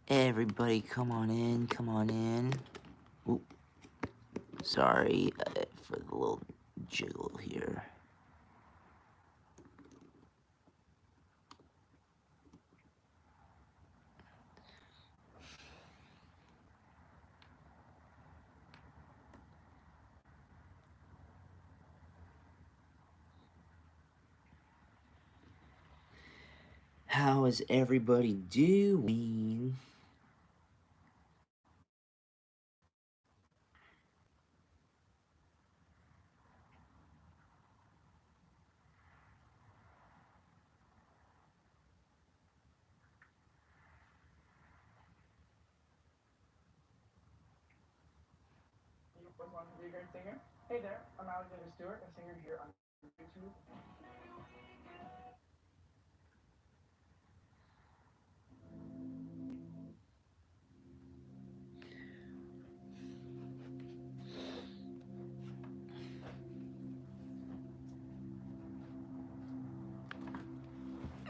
Everybody, come on in, come on in. Oop, sorry for the little jiggle here. How is everybody doing? Singer. Hey there, I'm Alexander Stewart, a singer here on YouTube.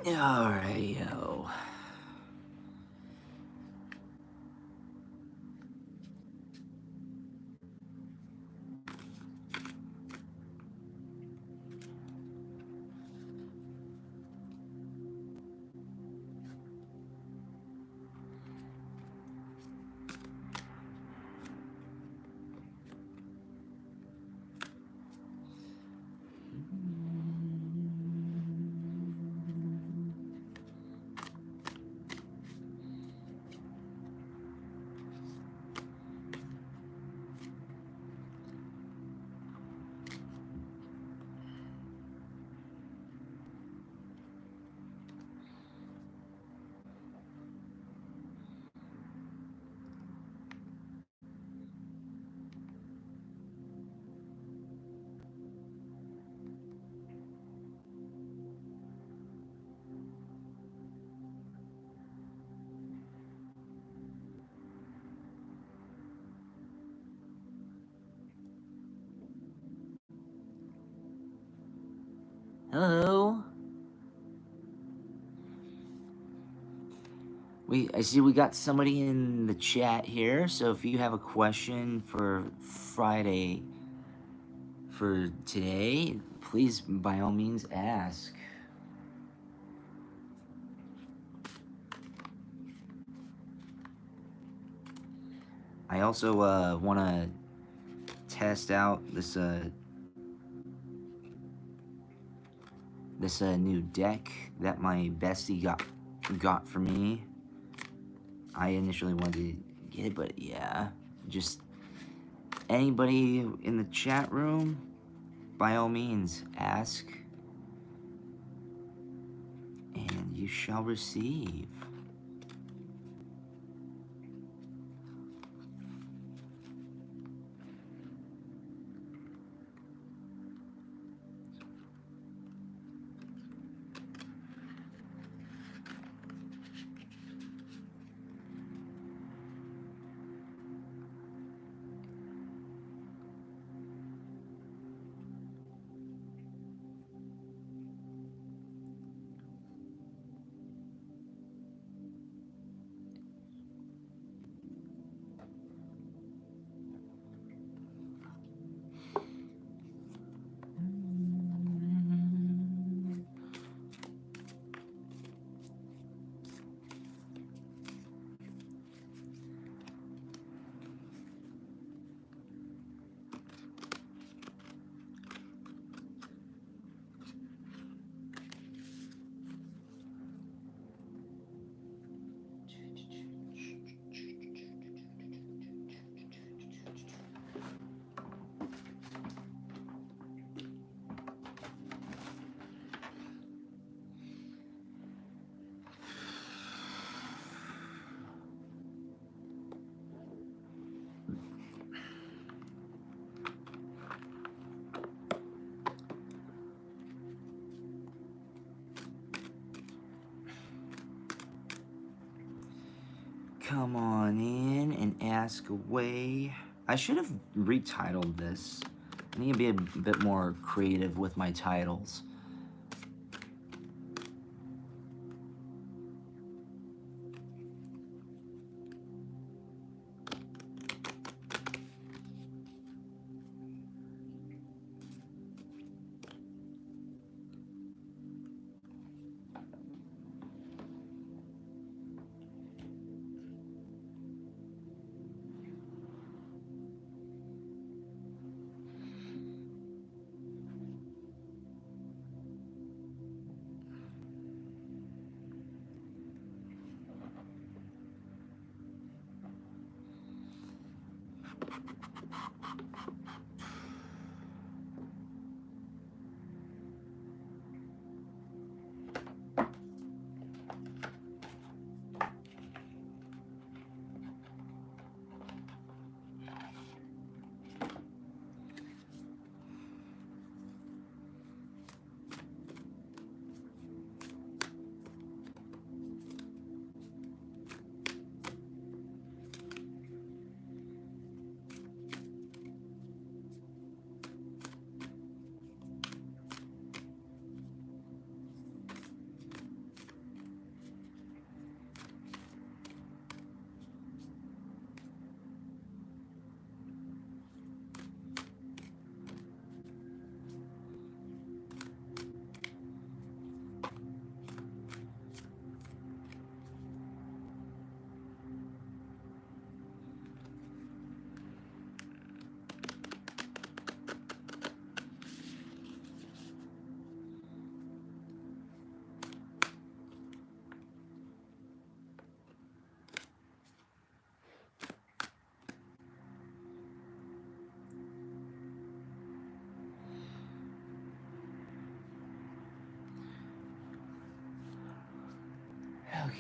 Alright, yo. Hello? I see we got somebody in the chat here, so if you have a question for Friday for today, please by all means ask. I also want to test out this new deck that my bestie got for me. I initially wanted to get it, but yeah, just anybody in the chat room, by all means, ask, and you shall receive. Come on in and ask away. I should have retitled this. I need to be a bit more creative with my titles.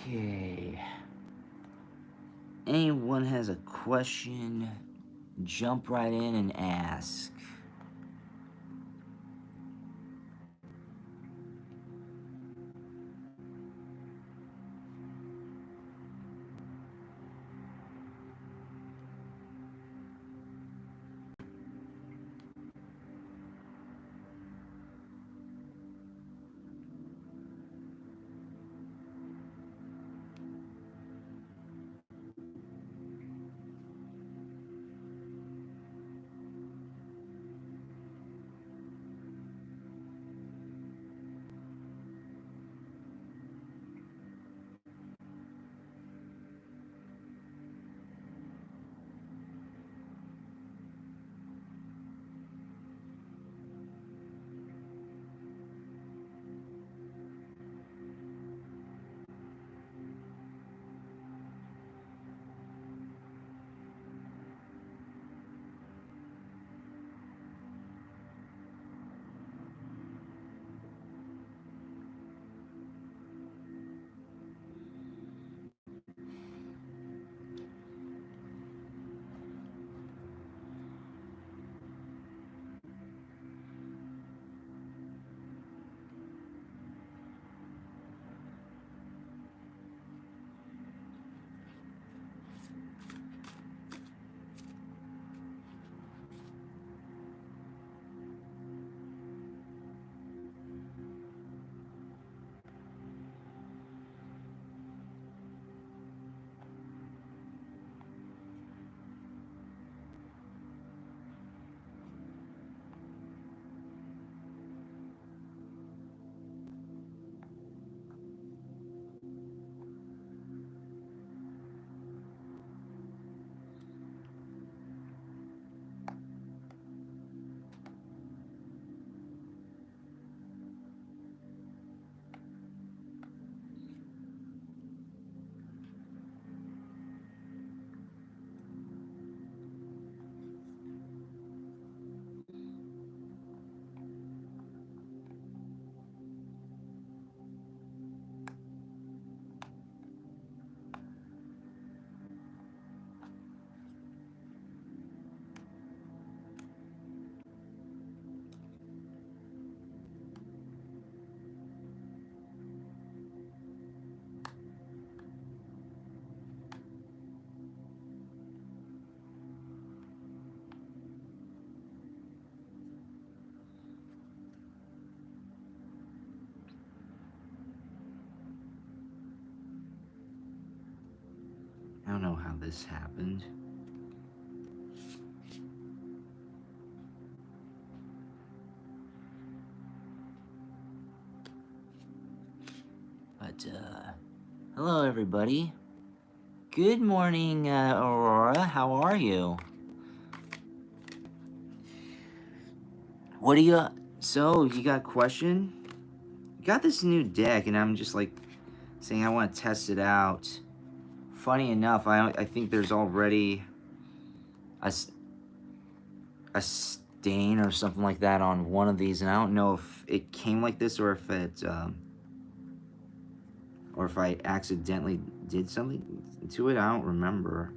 Okay. Anyone has a question, jump right in and ask. how this happened. But, hello everybody. Good morning, Aurora. How are you? What do you... So, you got a question? Got this new deck, and I'm just, like, saying I want to test it out. Funny enough, I think there's already a stain or something like that on one of these, and I don't know if it came like this or if it... or if I accidentally did something to it. I don't remember.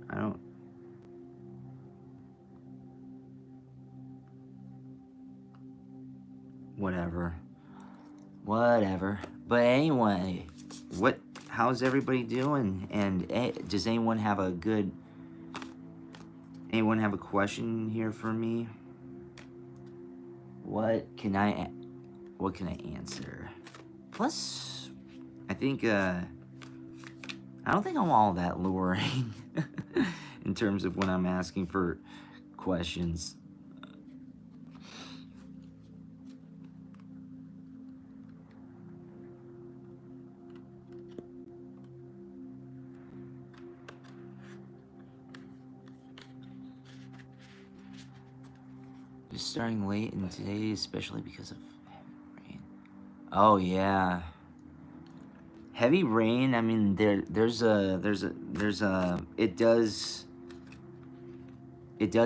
Whatever. But anyway, how's everybody doing? And does anyone have a question here for me? What can I answer? Plus, I think, I don't think I'm all that luring in terms of when I'm asking for questions. Just starting late in today, especially because of rain. Oh yeah. Heavy rain, I mean, it does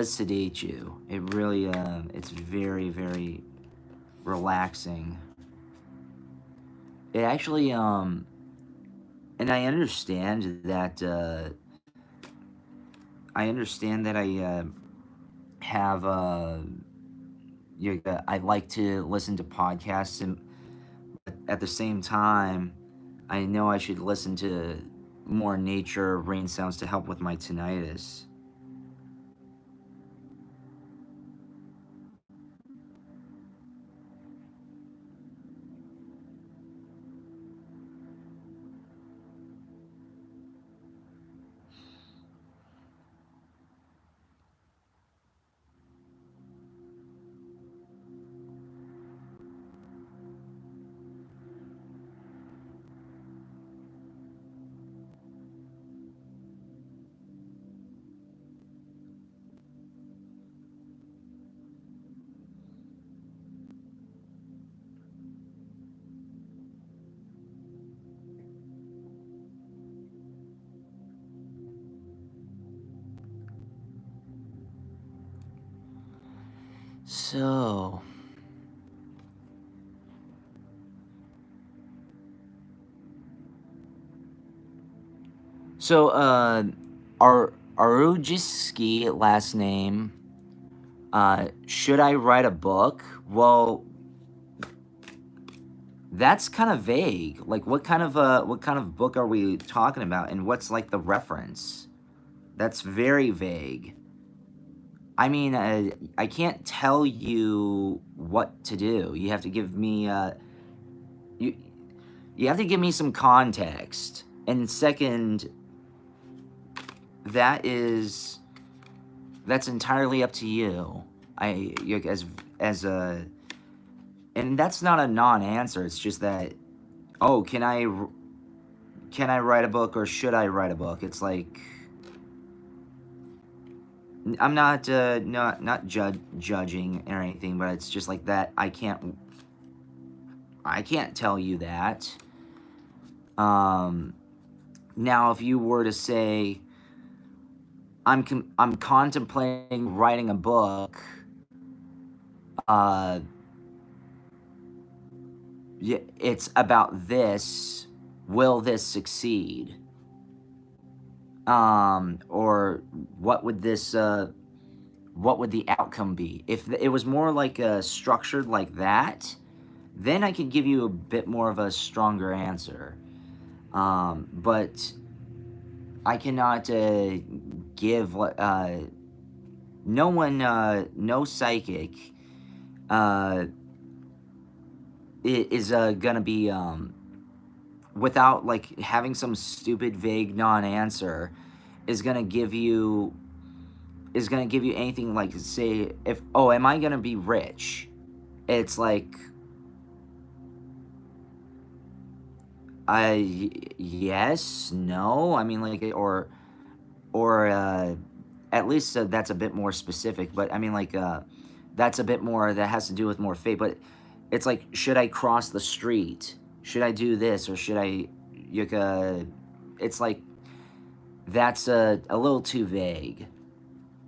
sedate you. It really, it's very, very relaxing. It actually, and I understand that, I have, I like to listen to podcasts, and at the same time, I know I should listen to more nature, rain sounds to help with my tinnitus. So, Arujiski last name. Should I write a book? Well, that's kind of vague. Like, what kind of book are we talking about, and what's like the reference? That's very vague. I mean, I can't tell you what to do. You have to give me you have to give me some context. And second, that's entirely up to you. And that's not a non-answer. It's just that, oh, can I write a book, or should I write a book? It's like, I'm not judging or anything, but it's just like that. I can't tell you that. Now, if you were to say, I'm contemplating writing a book, it's about this. Will this succeed? Or what would the outcome be? If it was more like structured like that, then I could give you a bit more of a stronger answer. But I cannot give no psychic is gonna be without like having some stupid vague non-answer is gonna give you anything like, say, if, oh, am I gonna be rich? It's like, yes, no. I mean, like, or at least that's a bit more specific. But I mean, like, that's a bit more, that has to do with more faith. But it's like, should I cross the street? Should I do this, or should I? It's like, that's a little too vague,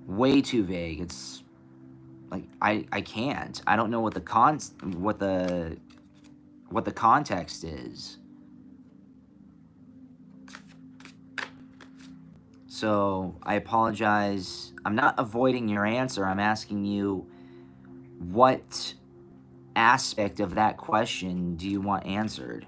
way too vague. It's like, I can't. I don't know what the context is. So I apologize. I'm not avoiding your answer. I'm asking you, what aspect of that question do you want answered?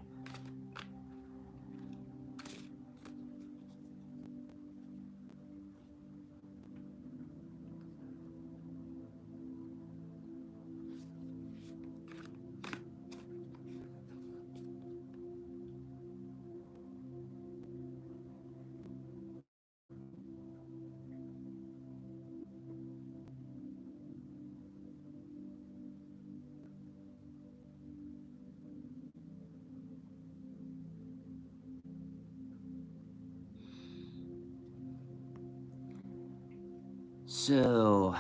So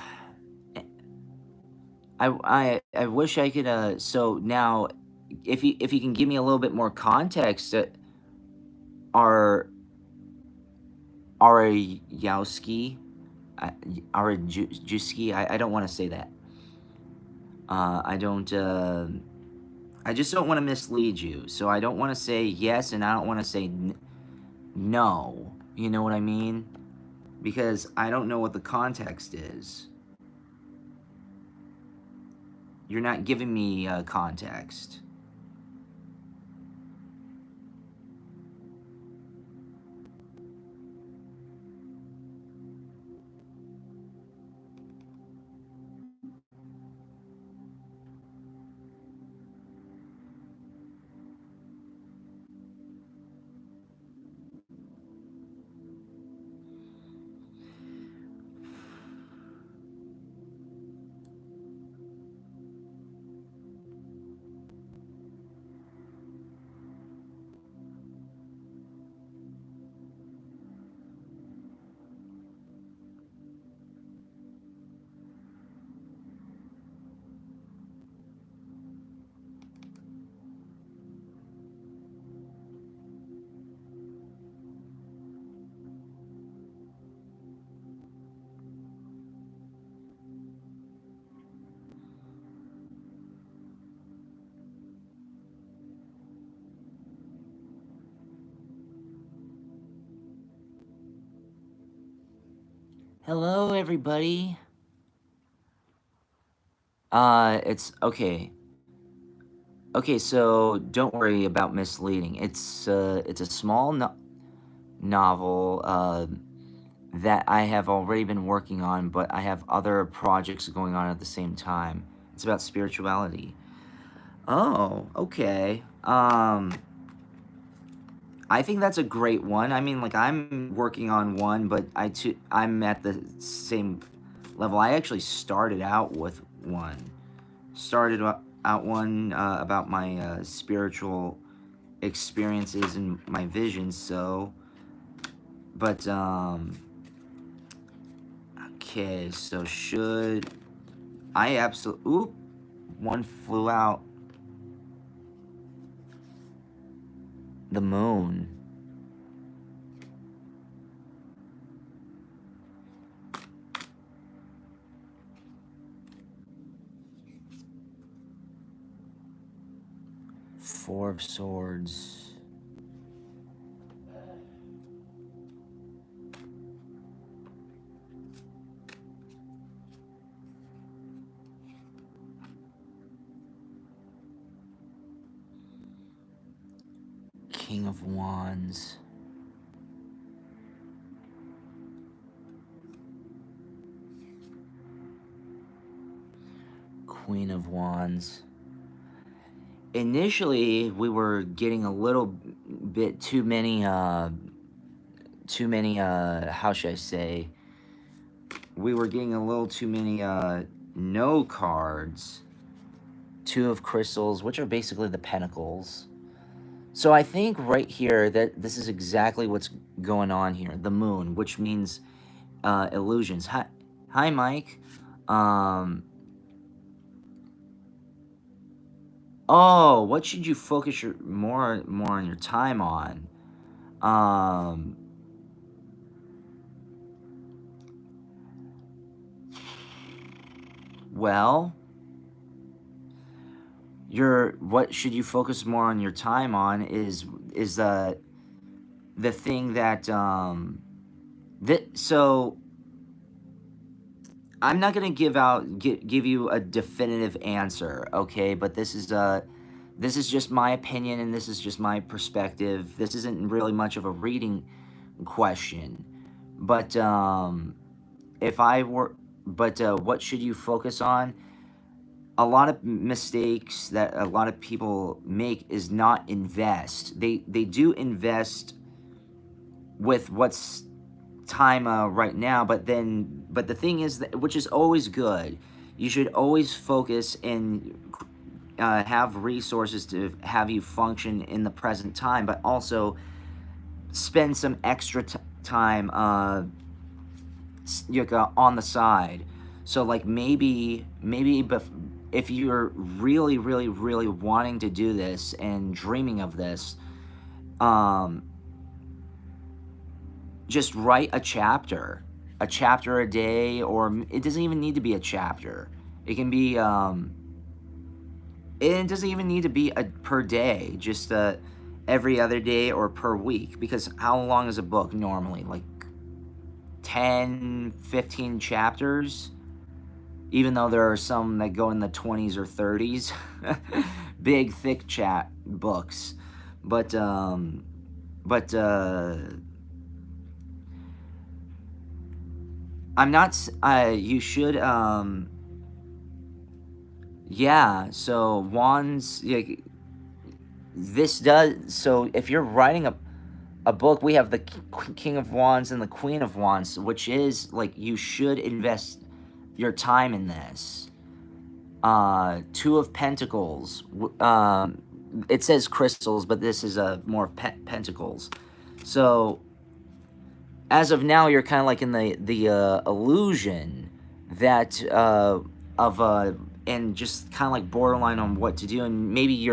I wish I could so now, if you can give me a little bit more context, are Arayowski, Arajewski, I don't want to say that. I don't I just don't want to mislead you. So I don't want to say yes, and I don't want to say no. You know what I mean? Because I don't know what the context is. You're not giving me context. Hello, everybody. It's okay. Okay, so don't worry about misleading. It's a small novel that I have already been working on, but I have other projects going on at the same time. It's about spirituality. Oh, okay. I think that's a great one. I mean, like, I'm working on one, but I'm at the same level. I actually started out with one. Out one about my spiritual experiences and my visions. So, but okay. So should I absolutely? Oop, one flew out. The moon. Four of Swords. King of Wands. Queen of Wands. Initially, we were getting a little bit too many too many, how should I say, we were getting a little too many, no cards. Two of crystals, which are basically the pentacles. So I think right here that this is exactly what's going on here. The moon, which means illusions. Hi, Mike. Oh, what should you focus your more on your time on? Well, what should you focus more on your time on is the thing that so I'm not gonna give you a definitive answer, okay? But this is just my opinion and this is just my perspective. This isn't really much of a reading question, but if I were, but what should you focus on? A lot of mistakes that a lot of people make is not invest. They do invest with what's time right now, but the thing is that, which is always good, you should always focus and have resources to have you function in the present time, but also spend some extra time on the side. So like maybe if you're really wanting to do this and dreaming of this, just write a chapter a day, or it doesn't even need to be a chapter. It can be it doesn't even need to be a per day, just every other day or per week, because how long is a book normally? Like 10-15 chapters, even though there are some that go in the 20s or 30s. Big thick chat books, but I'm not. You should. Yeah. So wands. Yeah, this does. So if you're writing a book, we have the King of Wands and the Queen of Wands, which is like you should invest your time in this. Two of Pentacles. It says crystals, but this is more pentacles. So as of now, you're kind of like in the illusion that and just kind of like borderline on what to do, and maybe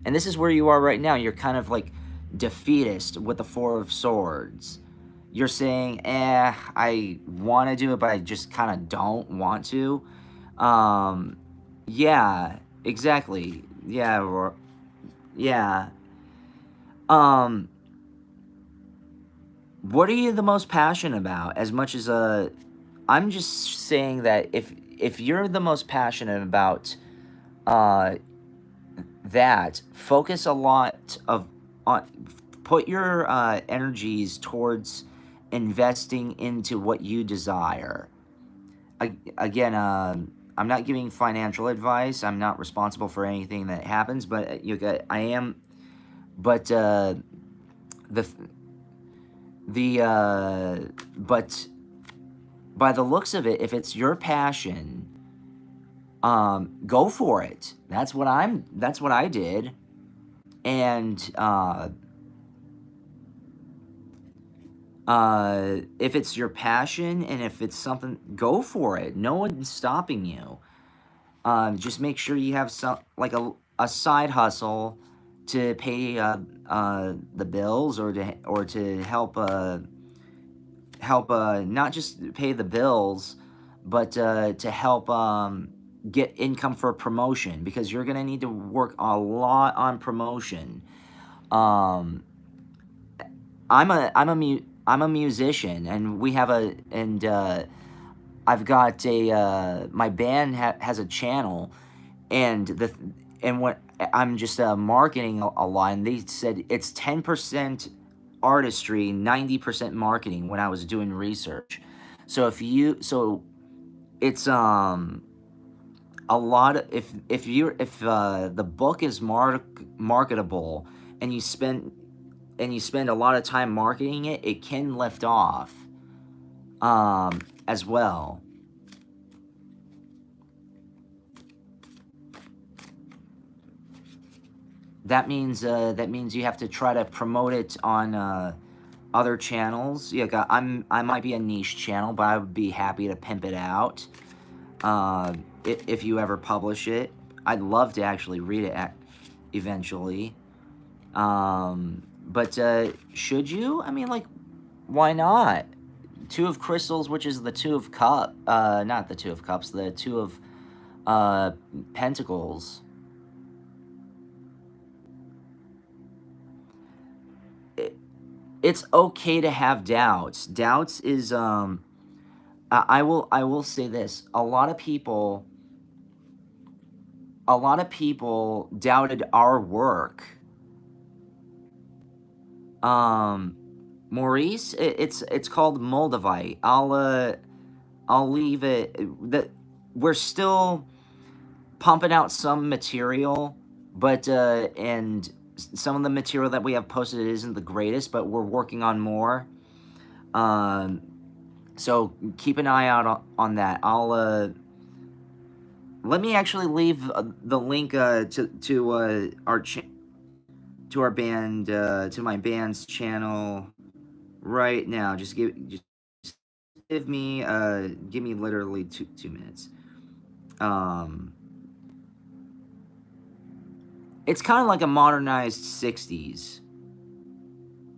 and this is where you are right now. You're kind of like defeatist with the Four of Swords. You're saying, I want to do it, but I just kind of don't want to. Yeah, exactly. Yeah, yeah. What are you the most passionate about? As much as I'm just saying that if you're the most passionate about that, focus a lot on put your energies towards investing into what you desire. Again, I'm not giving financial advice. I'm not responsible for anything that happens, but I am. But but by the looks of it, if it's your passion, go for it. That's what I did. And if it's your passion and if it's something, go for it. No one's stopping you. Just make sure you have some, like a side hustle to pay the bills, or to help not just pay the bills, but to help get income for a promotion, because you're gonna need to work a lot on promotion. I'm a musician, and we have I've got my band has a channel, and what I'm just marketing a lot, and they said it's 10% artistry, 90% marketing when I was doing research. So it's a lot of, if the book is marketable and you spend and you spend a lot of time marketing it, it can lift off as well. That means you have to try to promote it on other channels. Yeah, I might be a niche channel, but I would be happy to pimp it out if you ever publish it. I'd love to actually read it eventually. But should you? I mean, like, why not? Two of Crystals, which is the Two of Cups, not the Two of Cups, the Two of Pentacles. It's okay to have doubts. Doubts is I will say this. A lot of people doubted our work. Maurice, it's called Moldavite. I'll leave it that we're still pumping out some material, but and some of the material that we have posted isn't the greatest, but we're working on more. So keep an eye out on that. I'll let me actually leave the link to our band to my band's channel right now. Just give me literally two minutes. It's kind of like a modernized 60s.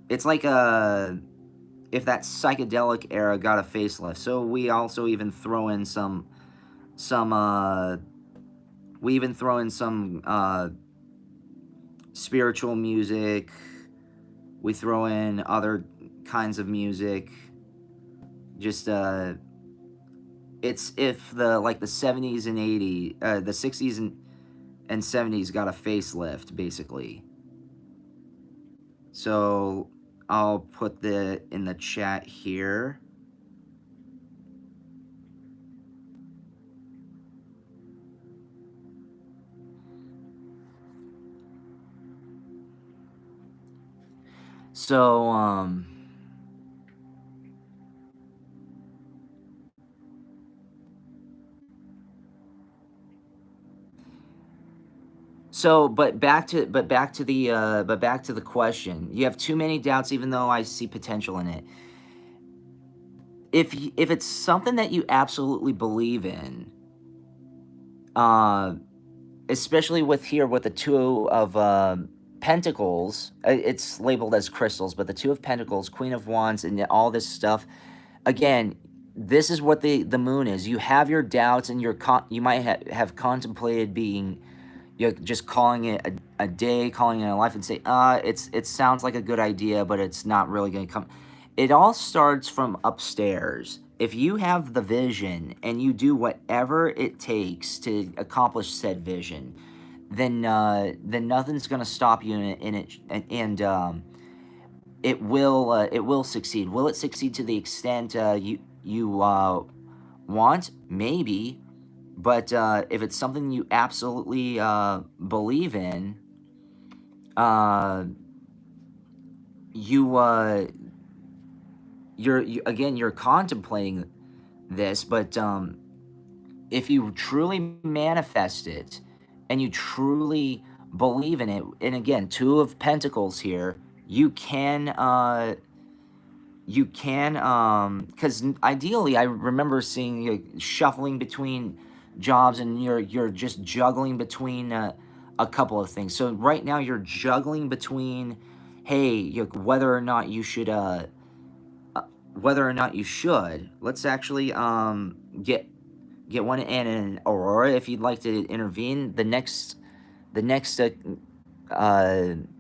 It's like if that psychedelic era got a facelift. So we also even throw in some spiritual music. We throw in other kinds of music. Just it's if the 70s and 80s, the 60s and 70s got a facelift, basically. So I'll put in the chat here. So but back to the question. You have too many doubts, even though I see potential in it. If it's something that you absolutely believe in, especially with the Two of Pentacles, it's labeled as crystals, but the Two of Pentacles, Queen of Wands, and all this stuff. Again, this is what the moon is. You have your doubts, and you might have contemplated being. You're just calling it a day, calling it a life, and say, it sounds like a good idea, but it's not really going to come. It all starts from upstairs. If you have the vision and you do whatever it takes to accomplish said vision, then nothing's going to stop you in it, and it will succeed. Will it succeed to the extent you want? Maybe. But if it's something you absolutely believe in, you're contemplating this. But if you truly manifest it and you truly believe in it, and again, Two of Pentacles here, you can because ideally I remember seeing you shuffling between jobs, and you're just juggling between a couple of things. So right now you're juggling between, hey, whether or not you should let's actually get one in. And Aurora, if you'd like to intervene, the next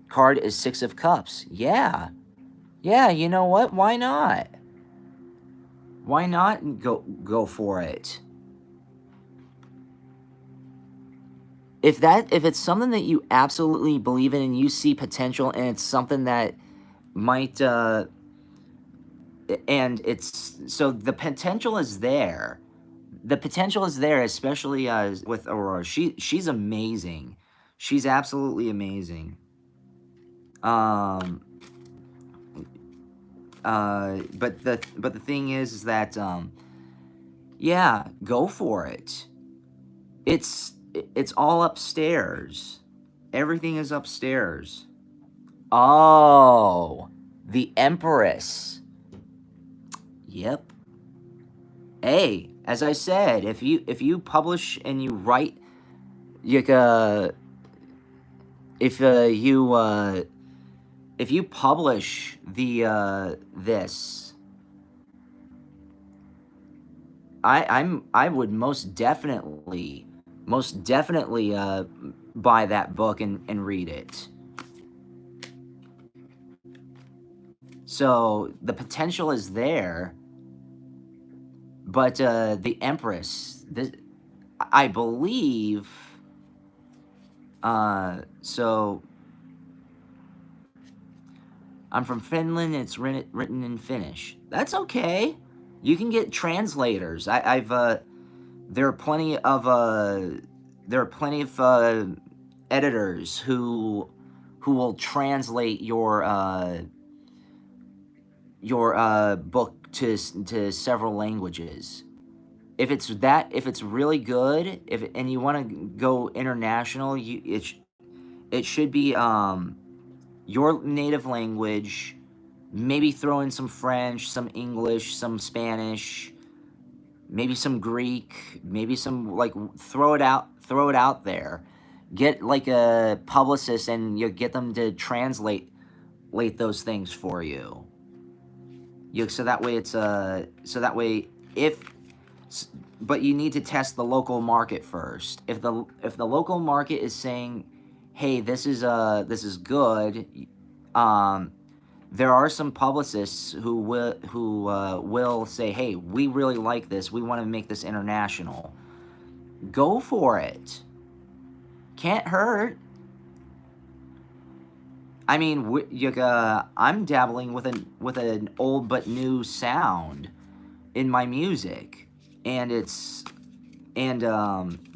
card is Six of Cups. Yeah, you know what, why not go for it? If it's something that you absolutely believe in and you see potential, and it's something that might and it's so the potential is there. The potential is there, especially with Aurora. She's amazing. She's absolutely amazing. but the thing is that yeah, go for it. It's all upstairs. Everything is upstairs. Oh, the Empress. Yep. Hey, as I said, if you publish and you write, you if you publish the this, I would most definitely buy that book and read it. So the potential is there, but the Empress, I believe. So I'm from Finland. It's written in Finnish. That's okay. You can get translators. I've there are plenty of editors who will translate your book to several languages. If it's really good, and you want to go international, it should be your native language. Maybe throw in some French, some English, some Spanish, maybe some Greek, maybe some, like, throw it out there. Get like a publicist and you get them to translate those things for you. So that way but you need to test the local market first. If the local market is saying, hey, this is good, there are some publicists who will say, hey, we really like this, we want to make this international. Go for it. Can't hurt. I mean, I'm dabbling with an old but new sound in my music, and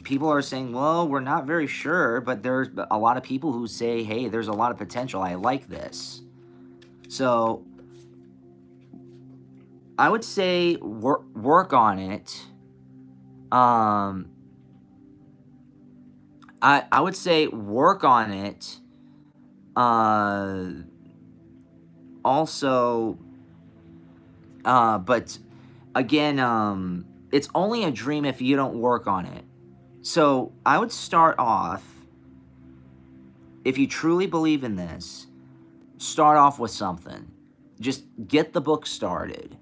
people are saying, well, we're not very sure, but there's a lot of people who say, hey, there's a lot of potential, I like this. So I would say work on it. I would say work on it. Also, but again, it's only a dream if you don't work on it. So I would start off, if you truly believe in this, start off with something. Just get the book started.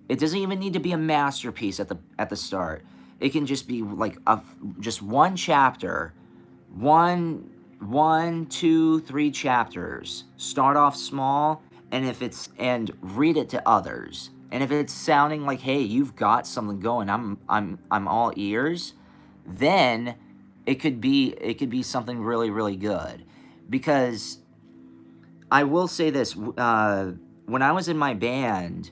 It doesn't even need to be a masterpiece at the start. It can just be like just one chapter, one, 2, 3 chapters. Start off small, and read it to others. And if it's sounding like, hey, you've got something going, I'm all ears, then it could be something really, really good. Because I will say this, when I was in my band,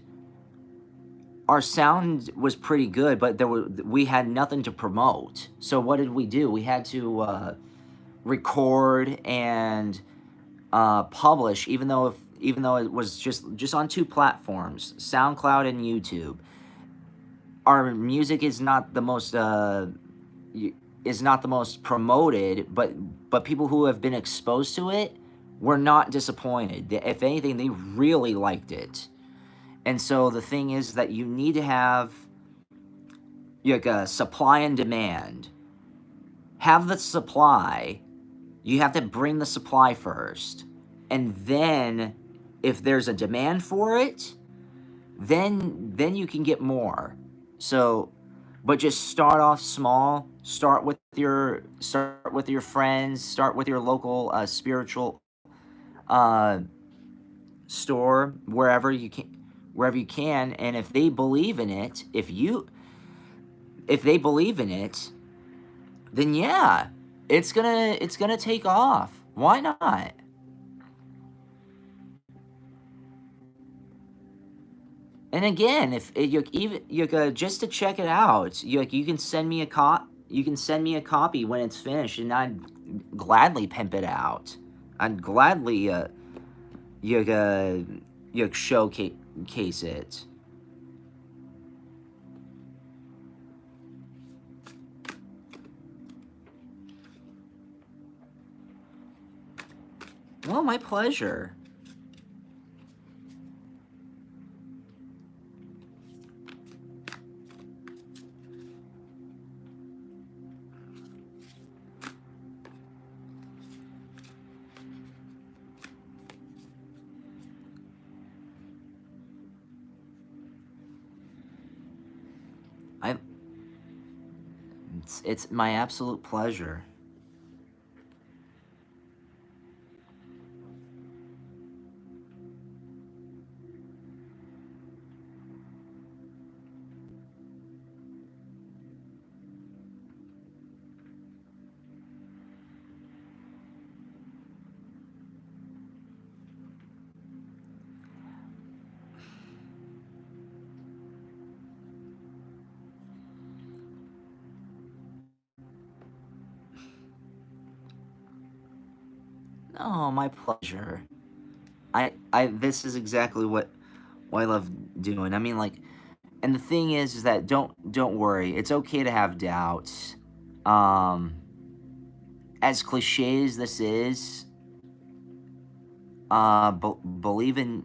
our sound was pretty good, but we had nothing to promote. So what did we do? We had to record and publish, even though it was just on 2 platforms, SoundCloud and YouTube. Our music is not the most promoted, but people who have been exposed to it were not disappointed. If anything, they really liked it. And so the thing is that you need to have like a supply and demand. Have the supply. You have to bring the supply first. And then if there's a demand for it, then you can get more. So, but just start off small. Start with your friends. Start with your local spiritual store, wherever you can. And if they believe in it, if they believe in it, then yeah, it's gonna take off. Why not? And again, if just to check it out, you can send me a copy when it's finished, and I'd gladly pimp it out. I'd gladly showcase case it. Well, my pleasure. It's my absolute pleasure. Oh, my pleasure. This is exactly what I love doing. I mean, like, and the thing is that don't worry. It's okay to have doubts. Um, as cliche as this is, believe in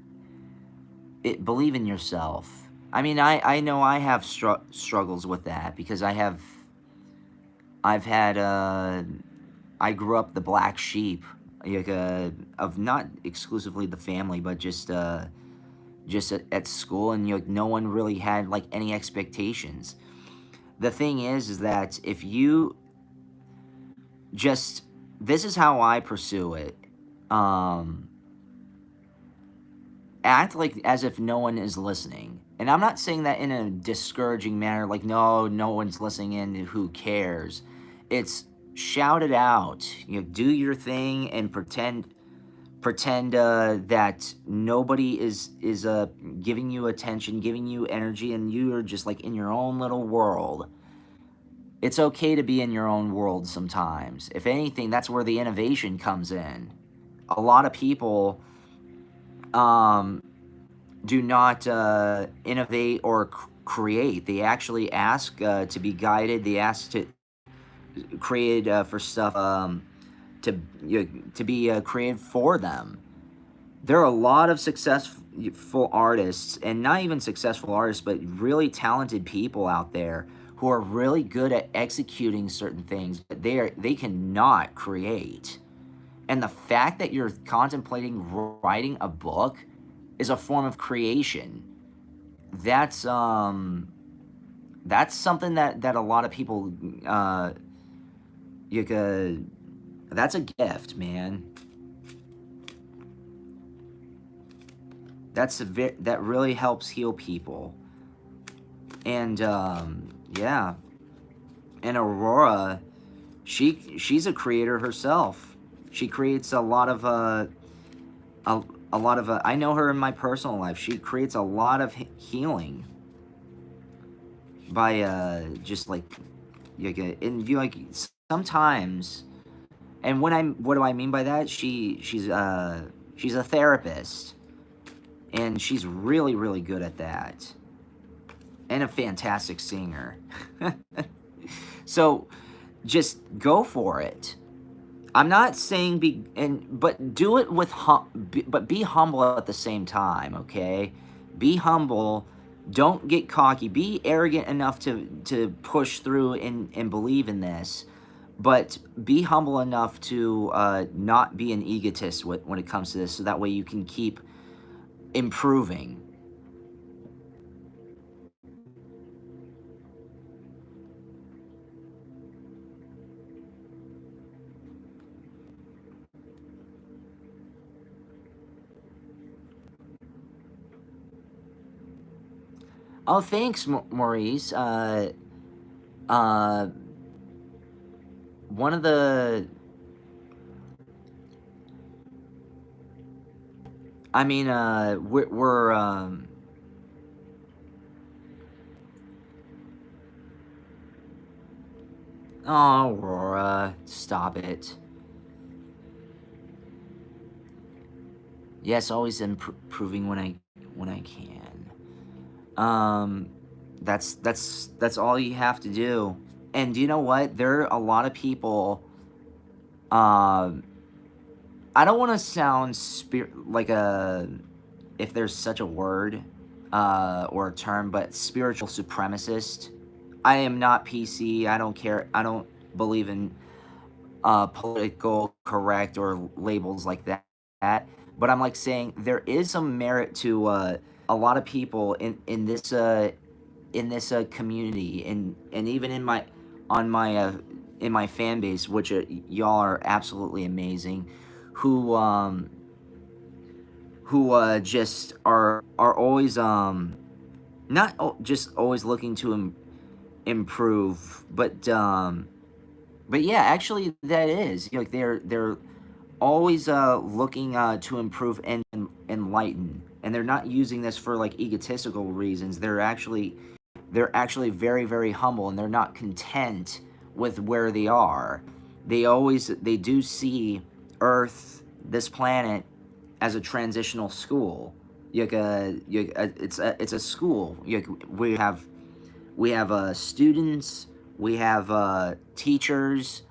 it. Believe in yourself. I mean, I know I have struggles with that because I've had I grew up the black sheep, like of not exclusively the family, but just at school, and no one really had like any expectations. The thing is that if you just this is how I pursue it. Um, Act like as if no one is listening. And I'm not saying that in a discouraging manner, like no one's listening in, who cares? It's shout it out. Do your thing and pretend that nobody is giving you attention, giving you energy, and you are just like in your own little world. It's okay to be in your own world sometimes. If anything, that's where the innovation comes in. A lot of people um, do not innovate or create. They actually ask to be guided. They ask to create for stuff to be created for them. There are a lot of successful artists, and not even successful artists, but really talented people out there who are really good at executing certain things, but they cannot create. And the fact that you're contemplating writing a book is a form of creation. That's that's something that a lot of people you could that's a gift, man. That really helps heal people. And yeah, and Aurora, she's a creator herself. She creates a lot of a lot of I know her in my personal life. She creates a lot of healing by just like and you like sometimes. And what do I mean by that? She's a therapist, and she's really good at that, and a fantastic singer. So just go for it. I'm not saying but do it with but be humble at the same time, okay? Be humble. Don't get cocky. Be arrogant enough to push through and believe in this, but be humble enough to not be an egotist when it comes to this, so that way you can keep improving. Oh, thanks, Maurice. Uh, one of the, I mean, we're oh, Aurora, stop it. Yes, always improving when I can. That's all you have to do. And you know what? There are a lot of people. Um, I don't want to sound like a, if there's such a word, or a term, but spiritual supremacist. I am not PC. I don't care. I don't believe in political correct or labels like that. But I'm like saying there is some merit to a lot of people in this community, and even in my on my in my fan base, which y'all are absolutely amazing, who just are always not just always looking to improve, but yeah, actually that is like they're always looking to improve and enlighten, and they're not using this for like egotistical reasons. They're actually very, very humble, and they're not content with where they are. They do see Earth, this planet, as a transitional school. It's a school. We have students, we have teachers.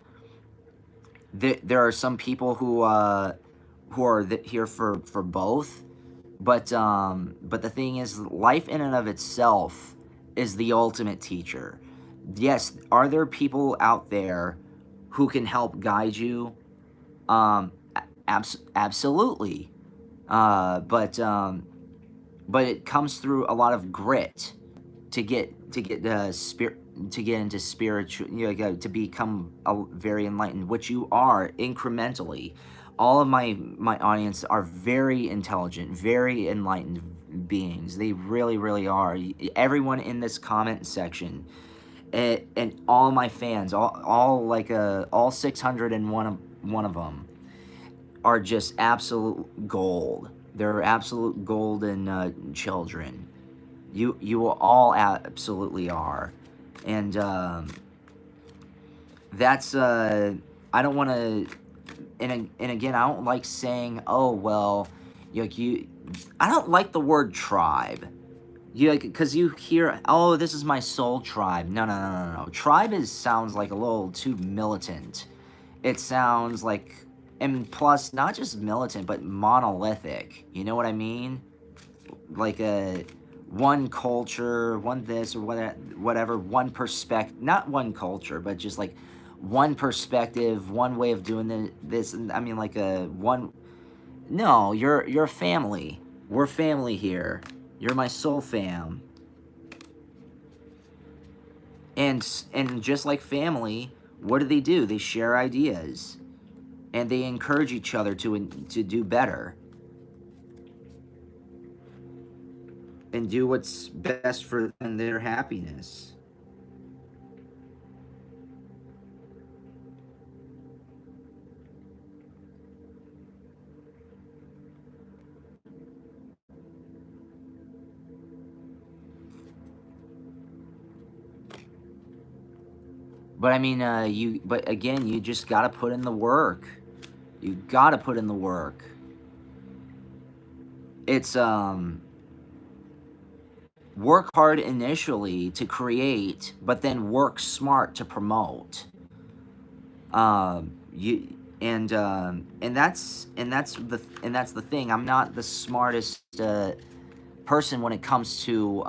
There are some people who are here for both, but the thing is, life in and of itself is the ultimate teacher. Yes, are there people out there who can help guide you? Absolutely. But it comes through a lot of grit to get into spiritual, to become very enlightened, which you are incrementally. All of my audience are very intelligent, very enlightened beings. They really, really are. Everyone in this comment section, and all my fans, all 601 of them, are just absolute gold. They're absolute golden children. You all absolutely are, and that's I don't want to, and again, I don't like saying, oh well, you I don't like the word tribe. Because you hear, oh, this is my soul tribe. No, no, no, no, no. Tribe sounds like a little too militant. It sounds like, and plus, not just militant, but monolithic. You know what I mean? Like one culture, one this or whatever, one perspective. Not one culture, but just like one perspective, one way of doing this. I mean, like a one. No, you're family. We're family here. You're my soul fam. And just like family, what do? They share ideas, and they encourage each other to do better and do what's best for them and their happiness. But I mean, but again, you just gotta put in the work. You gotta put in the work. It's work hard initially to create, but then work smart to promote. You and that's the thing. I'm not the smartest person when it comes to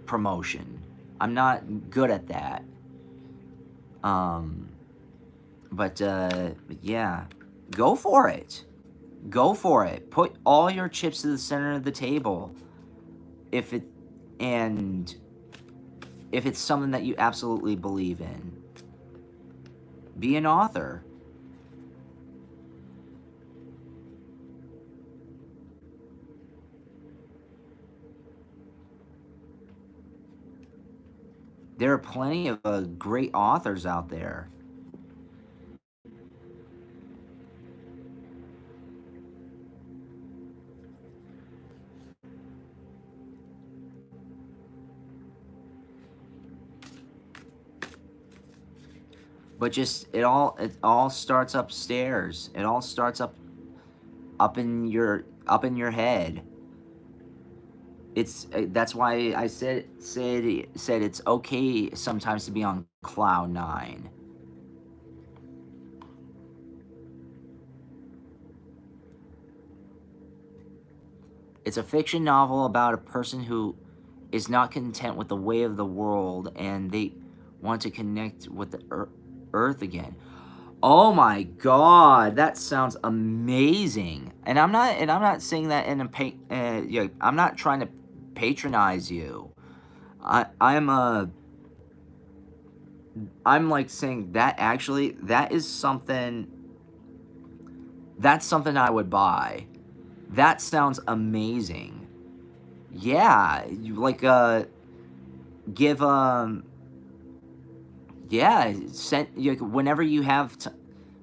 promotion. I'm not good at that. Um, but yeah, go for it. Go for it. Put all your chips to the center of the table. If it and if it's something that you absolutely believe in, be an author. There are plenty of great authors out there. But just it all starts upstairs. It all starts up in your head. it's that's why I said it's okay sometimes to be on cloud nine. It's a fiction novel about a person who is not content with the way of the world and they want to connect with the earth again. Oh my god, that sounds amazing. And I'm not saying that in yeah, I'm not trying to patronize you. I'm I'm like saying that actually that is something that's something I would buy. That sounds amazing. Yeah, you like give yeah, send you whenever you have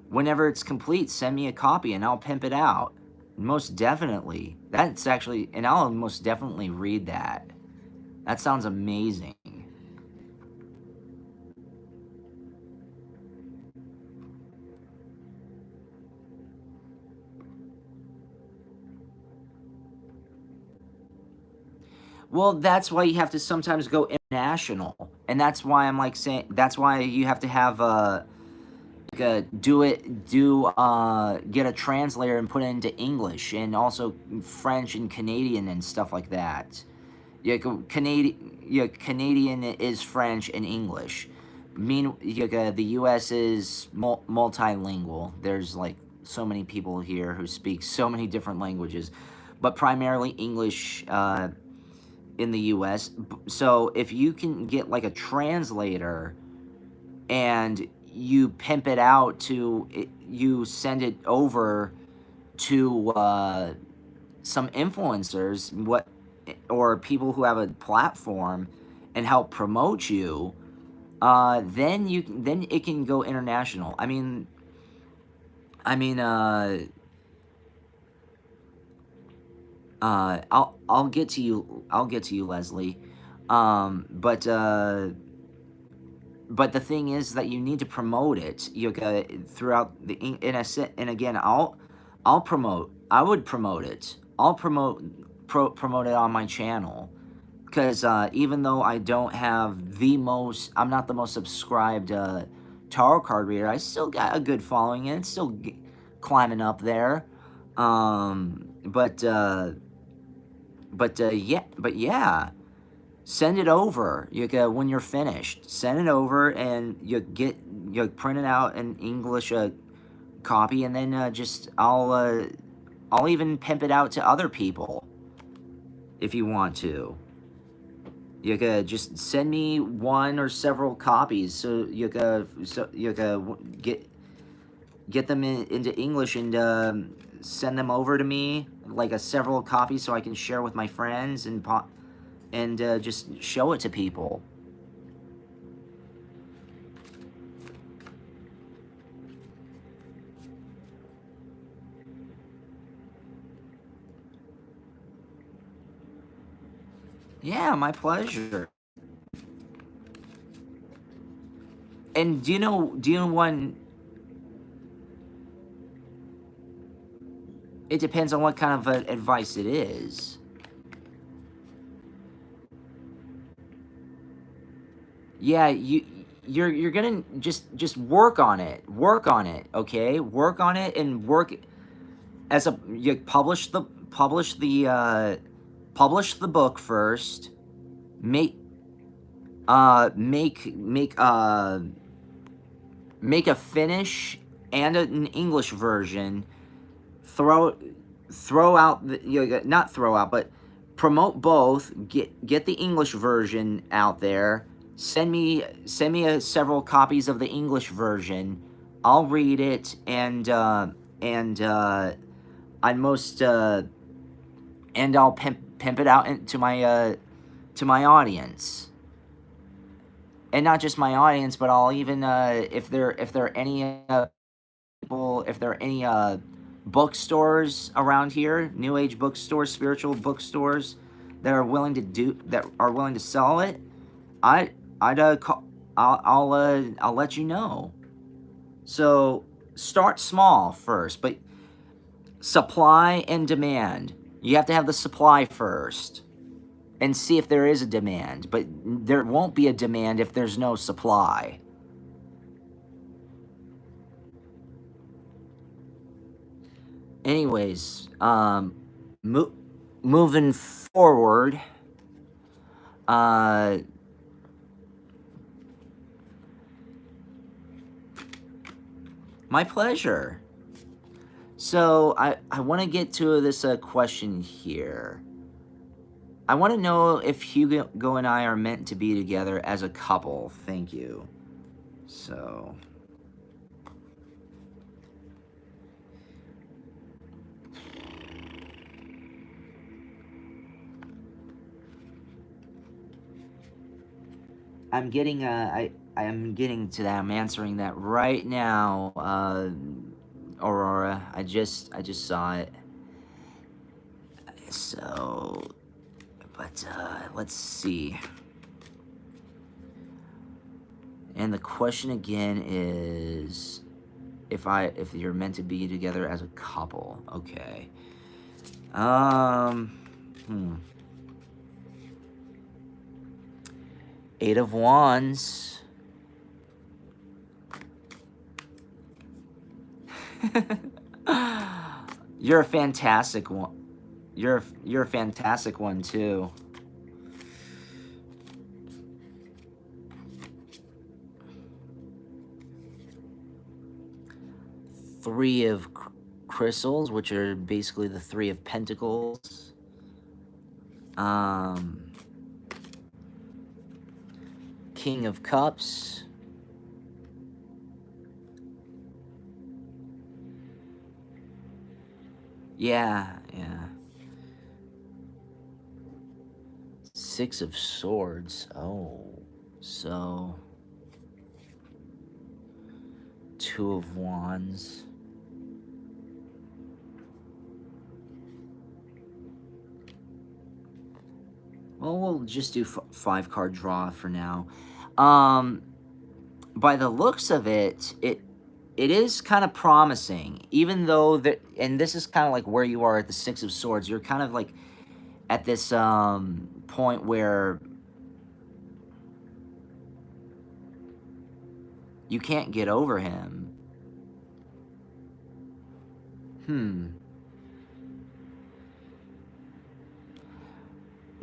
whenever it's complete, send me a copy and I'll pimp it out. Most definitely. That's actually and I'll most definitely read that. That sounds amazing. Well, that's why you have to sometimes go international. And that's why I'm like saying that's why you have to have get a translator and put it into English and also French and Canadian and stuff like that. Yeah, Canadian is French and English. The U.S. is multilingual. There's like so many people here who speak so many different languages, but primarily English in the U.S. So if you can get like a translator and you pimp it out you send it over to some influencers, or people who have a platform, and help promote you, then it can go international. I mean, I'll get to you. I'll get to you, Leslie. But but the thing is that you need to promote it. You throughout the and again, I'll promote. I would promote it. I'll promote it on my channel because even though I don't have I'm not the most subscribed tarot card reader. I still got a good following and it's still climbing up there. But yeah, send it over. When you're finished, send it over, and you print it out in English copy, and then just I'll even pimp it out to other people if you want to. You could just send me one or several copies, so you could get them into English and send them over to me, like several copies, so I can share with my friends and just show it to people. Yeah, my pleasure. And do you know when it depends on what kind of advice it is. Yeah, you're gonna just work on it. Work on it, okay? Work on it and work as a you publish the book first. Make make a Finnish and an English version. Throw throw out the not throw out, but promote both. Get the English version out there. Send me several copies of the English version. I'll read it and I most and I'll pimp it out to my audience, and not just my audience, but I'll even if there are any people, if there are any bookstores around here, new age bookstores, spiritual bookstores that are willing to sell it, I I'd I'll let you know. So start small first, but supply and demand. You have to have the supply first. and see if there is a demand. But there won't be a demand if there's no supply. Anyways, moving forward, my pleasure. So I want to get to this question here. I want to know if Hugo and I are meant to be together as a couple. Thank you. So... I'm getting I'm getting to that. I'm answering that right now, Aurora. I just saw it. So, but let's see. And the question again is, if you're meant to be together as a couple. Okay. Eight of Wands. You're a fantastic one. You're a fantastic one too. Three of crystals, which are basically the Three of Pentacles. King of Cups. Yeah. Six of Swords. Oh, so Two of Wands. Well, we'll just do 5-card draw for now. By the looks of it, it is kind of promising, even though that, and this is kind of like where you are at the Six of Swords. You're kind of like at this point where you can't get over him.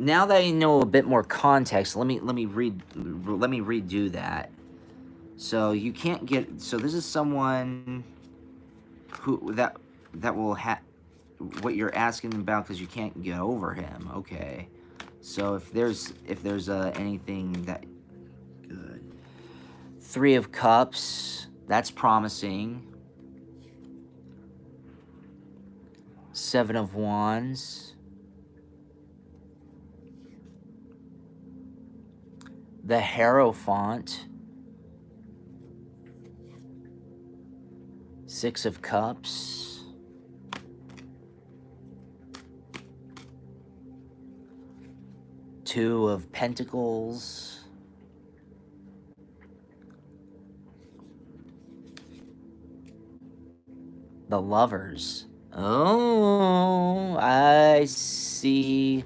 Now that I know a bit more context, let me redo that. So you can't get. So this is someone who that will have what you're asking about because you can't get over him. Okay. So if there's anything that good. Three of Cups. That's promising. Seven of Wands. The Hierophant. Six of Cups. Two of Pentacles. The Lovers. Oh, I see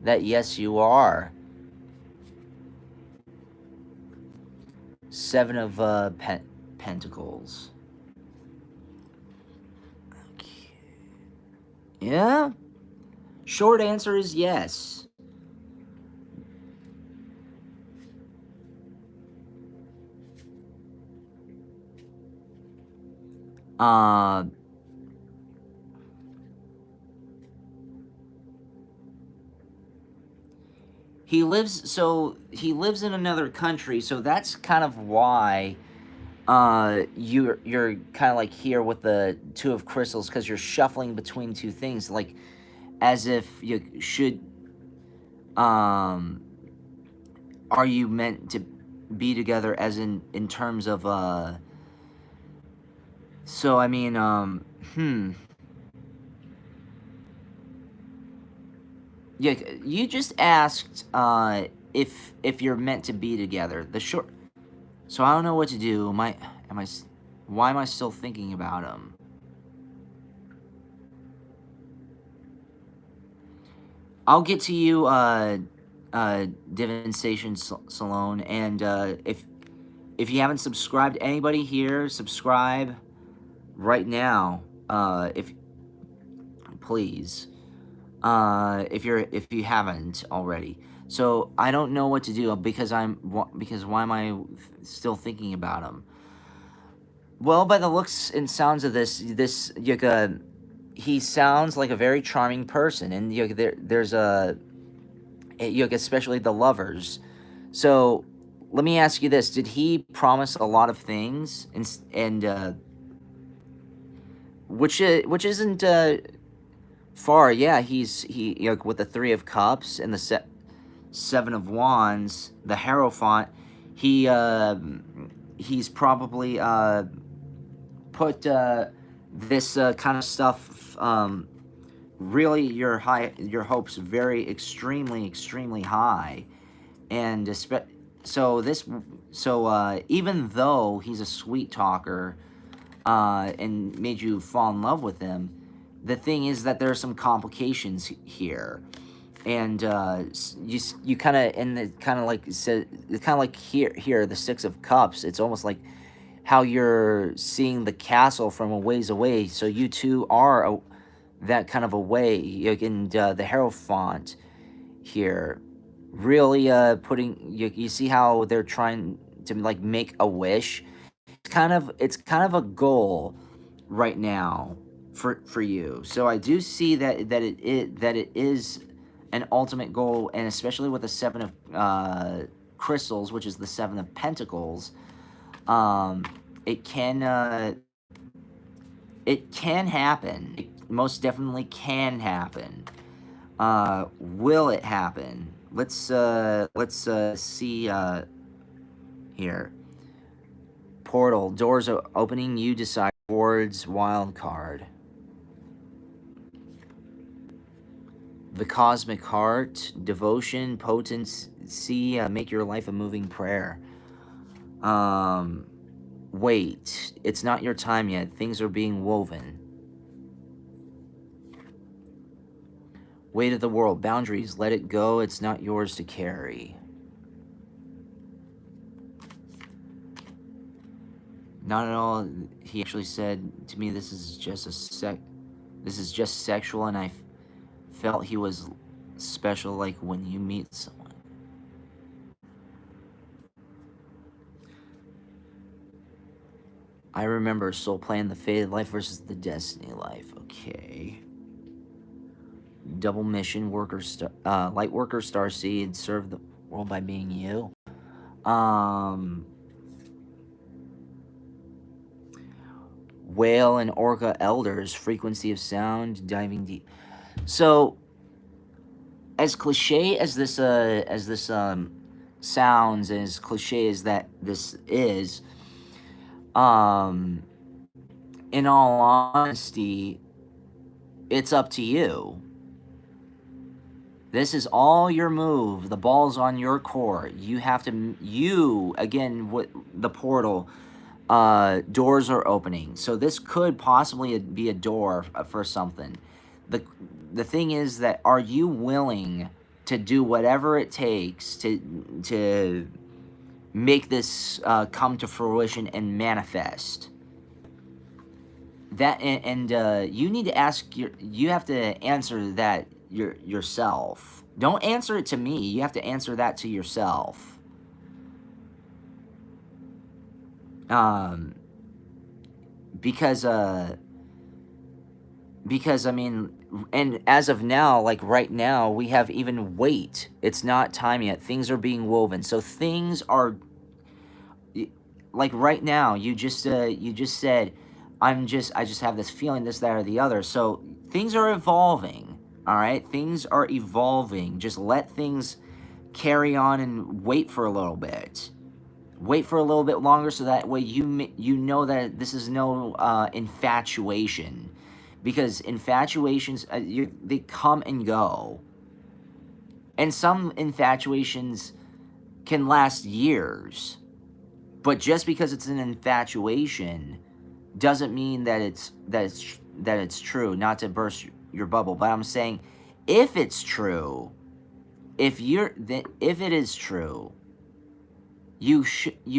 that. Yes, you are. Seven of Pentacles. Okay. Yeah. Short answer is yes. He lives in another country, so that's kind of why you're kind of like here with the Two of Crystals, because you're shuffling between two things, like as if you should are you meant to be together, as in terms of so I mean yeah, you just asked if you're meant to be together. The short. So I don't know what to do. Why am I still thinking about him? I'll get to you Divination Salon. And if you haven't subscribed, anybody here, subscribe right now. If please, if you haven't already. So I don't know what to do because why am I still thinking about him? Well, by the looks and sounds of this he sounds like a very charming person, and there's especially the lovers. So let me ask you this: did he promise a lot of things, and which isn't far? Yeah, he with the Three of Cups and the Seven of Wands, the Hierophant. He's probably put this kind of stuff, really your hopes very extremely high, and even though he's a sweet talker, and made you fall in love with him, the thing is that there are some complications here. And you kind of, and it kind of like said, it's kind of like here the Six of Cups. It's almost like how you're seeing the castle from a ways away. So you two are that kind of a way. And the Hierophant here, really putting you see how they're trying to like make a wish. It's kind of a goal right now for you. So I do see that it is an ultimate goal, and especially with the Seven of Crystals, which is the Seven of Pentacles. It can happen. It most definitely can happen. Will it happen? Let's see here. Portal, doors are opening, you decide. Boards, wild card. The Cosmic Heart, devotion, potency, make your life a moving prayer. Wait, it's not your time yet. Things are being woven. Weight of the world, boundaries, let it go. It's not yours to carry. Not at all. He actually said to me, this is just sexual, and I felt he was special, like when you meet someone. I remember soul playing the fated life versus the destiny life. Okay. Double mission, light worker, starseed, serve the world by being you. Whale and orca elders, frequency of sound, diving deep. So, as cliche as this sounds, and as cliche as that this is, in all honesty, it's up to you. This is all your move. The ball's on your court. You have to, again, with the portal, doors are opening. So this could possibly be a door for something. The thing is that, are you willing to do whatever it takes to make this come to fruition and manifest? That and you need to you have to answer that yourself. Don't answer it to me. You have to answer that to yourself. Because I mean, and as of now, like right now, we have even wait. It's not time yet. Things are being woven. So things are, like right now, you just said, I just have this feeling, this, that, or the other. So things are evolving. All right, things are evolving. Just let things carry on and wait for a little bit. Wait for a little bit longer, so that way you know that this is no infatuation, because infatuations they come and go, and some infatuations can last years. But just because it's an infatuation doesn't mean that it's true. Not to burst your bubble, but I'm saying, if it's true, if it is true, you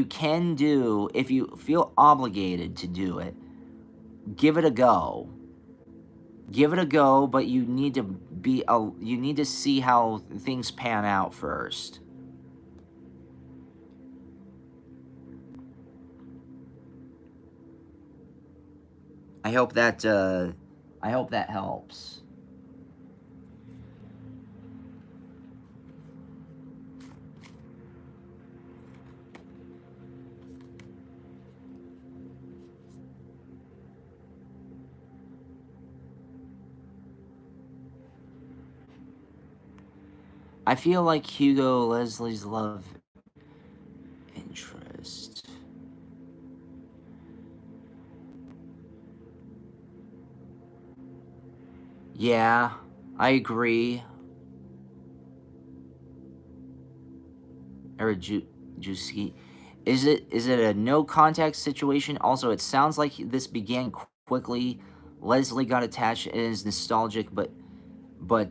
can do, if you feel obligated to do it, give it a go. Give it a go, but you need to see how things pan out first. I hope that helps. I feel like Hugo Leslie's love interest. Yeah, I agree. Or Juski. Is it a no contact situation? Also, it sounds like this began quickly. Leslie got attached and is nostalgic, but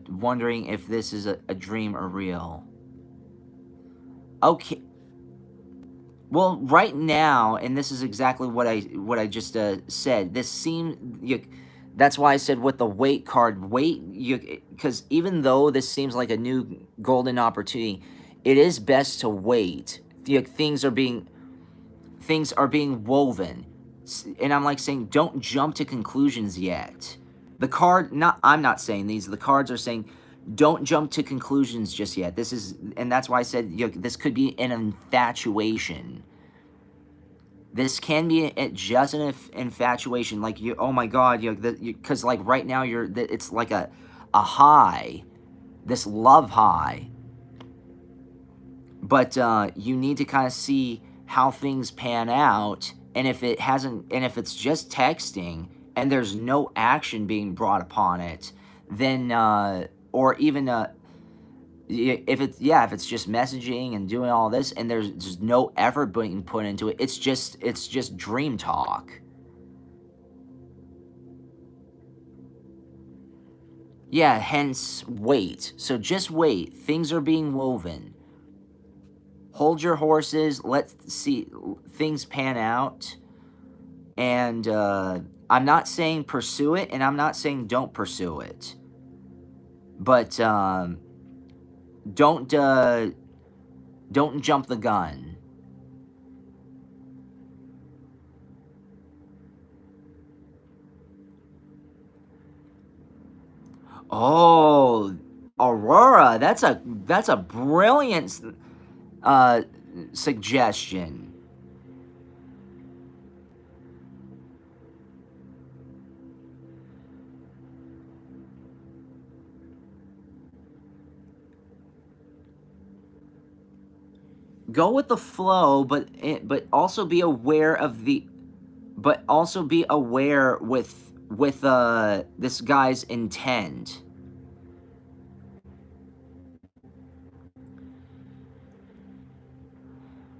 wondering if this is a dream or real. Okay. Well, right now, and this is exactly what I just said. This seems that's why I said with the wait card, because even though this seems like a new golden opportunity, it is best to wait. Things are being woven, and I'm like saying, don't jump to conclusions yet. The card, I'm not saying these. The cards are saying, don't jump to conclusions just yet. This is, and that's why I said this could be an infatuation. This can be just an infatuation, like oh my God, because like right now it's like a high, this love high. But you need to kind of see how things pan out, and if it's just texting and there's no action being brought upon it, then or even if it's just messaging and doing all this and there's just no effort being put into it, it's just dream talk. Yeah, hence wait. So just wait. Things are being woven. Hold your horses. Let's see things pan out. And I'm not saying pursue it, and I'm not saying don't pursue it. But don't jump the gun. Oh, Aurora, that's a brilliant suggestion. Go with the flow, but also be aware of with this guy's intent.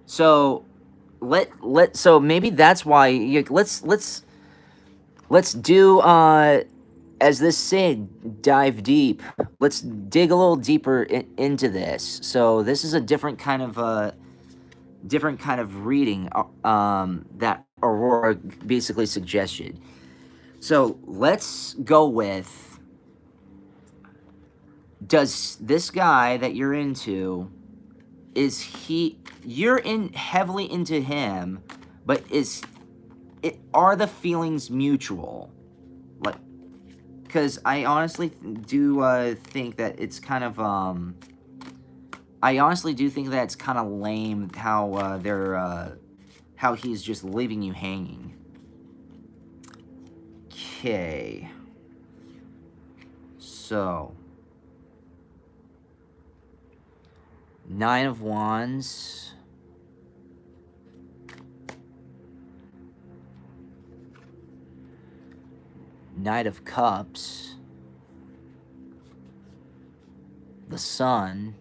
So so maybe that's why let's do as this said, dive deep. Let's dig a little deeper into this. So this is a different kind of reading that Aurora basically suggested. So let's go with, does this guy that you're into, you're heavily into him, but are the feelings mutual? Like, because I honestly do think that it's kind of I honestly do think that it's kind of lame how how he's just leaving you hanging. Okay. So, 9 of Wands. Knight of Cups. The Sun.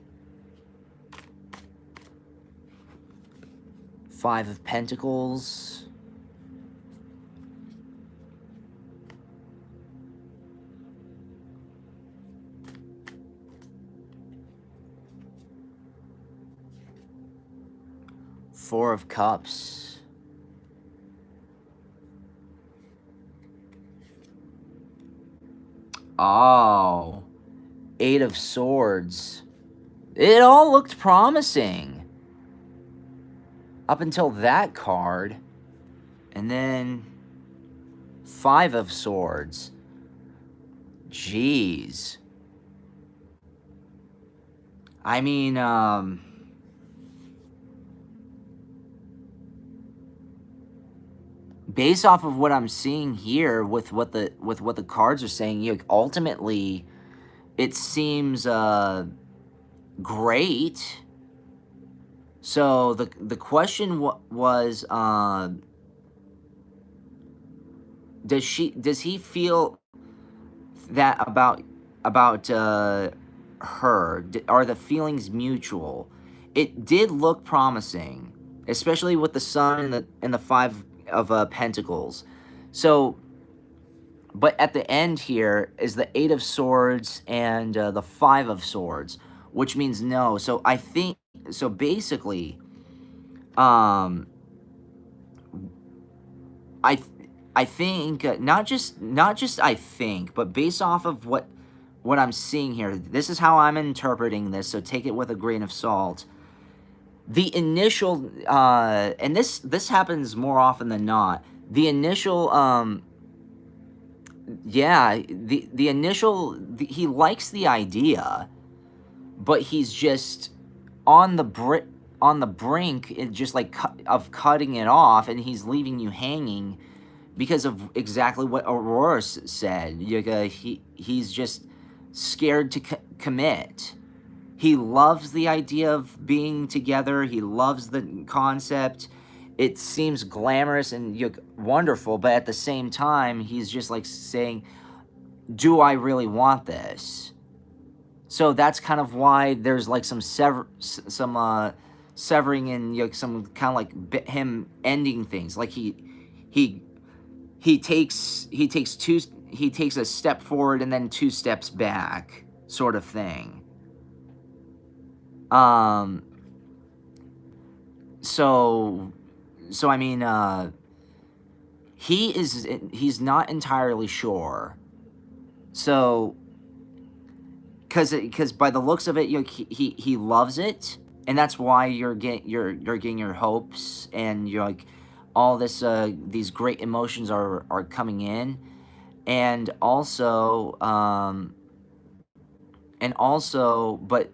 5 of Pentacles. Four of Cups. Oh. Eight of Swords. It all looked promising. Up until that card. And then Five of Swords. Jeez. I mean, based off of what I'm seeing here with what the cards are saying, ultimately it seems great. So the question was, does he feel that about her? Are the feelings mutual? It did look promising, especially with the Sun and the Five of Pentacles. So, but at the end here is the Eight of Swords and the Five of Swords, which means no. So I think, so basically, I think not just I think, but based off of what I'm seeing here, this is how I'm interpreting this. So take it with a grain of salt. The initial, and this happens more often than not. The initial, yeah, the initial, he likes the idea, but he's just on the brink, just like of cutting it off, and he's leaving you hanging because of exactly what Aurora said. He's just scared to commit. He loves the idea of being together. He loves the concept. It seems glamorous and wonderful, but at the same time, he's just like saying, do I really want this? So that's kind of why there's like some severing and some kind of like him ending things. Like he takes a step forward and then two steps back, sort of thing. So I mean, he's not entirely sure. So, because by the looks of it, he loves it, and that's why you're getting your hopes, and you're like, all this these great emotions are coming in, and also but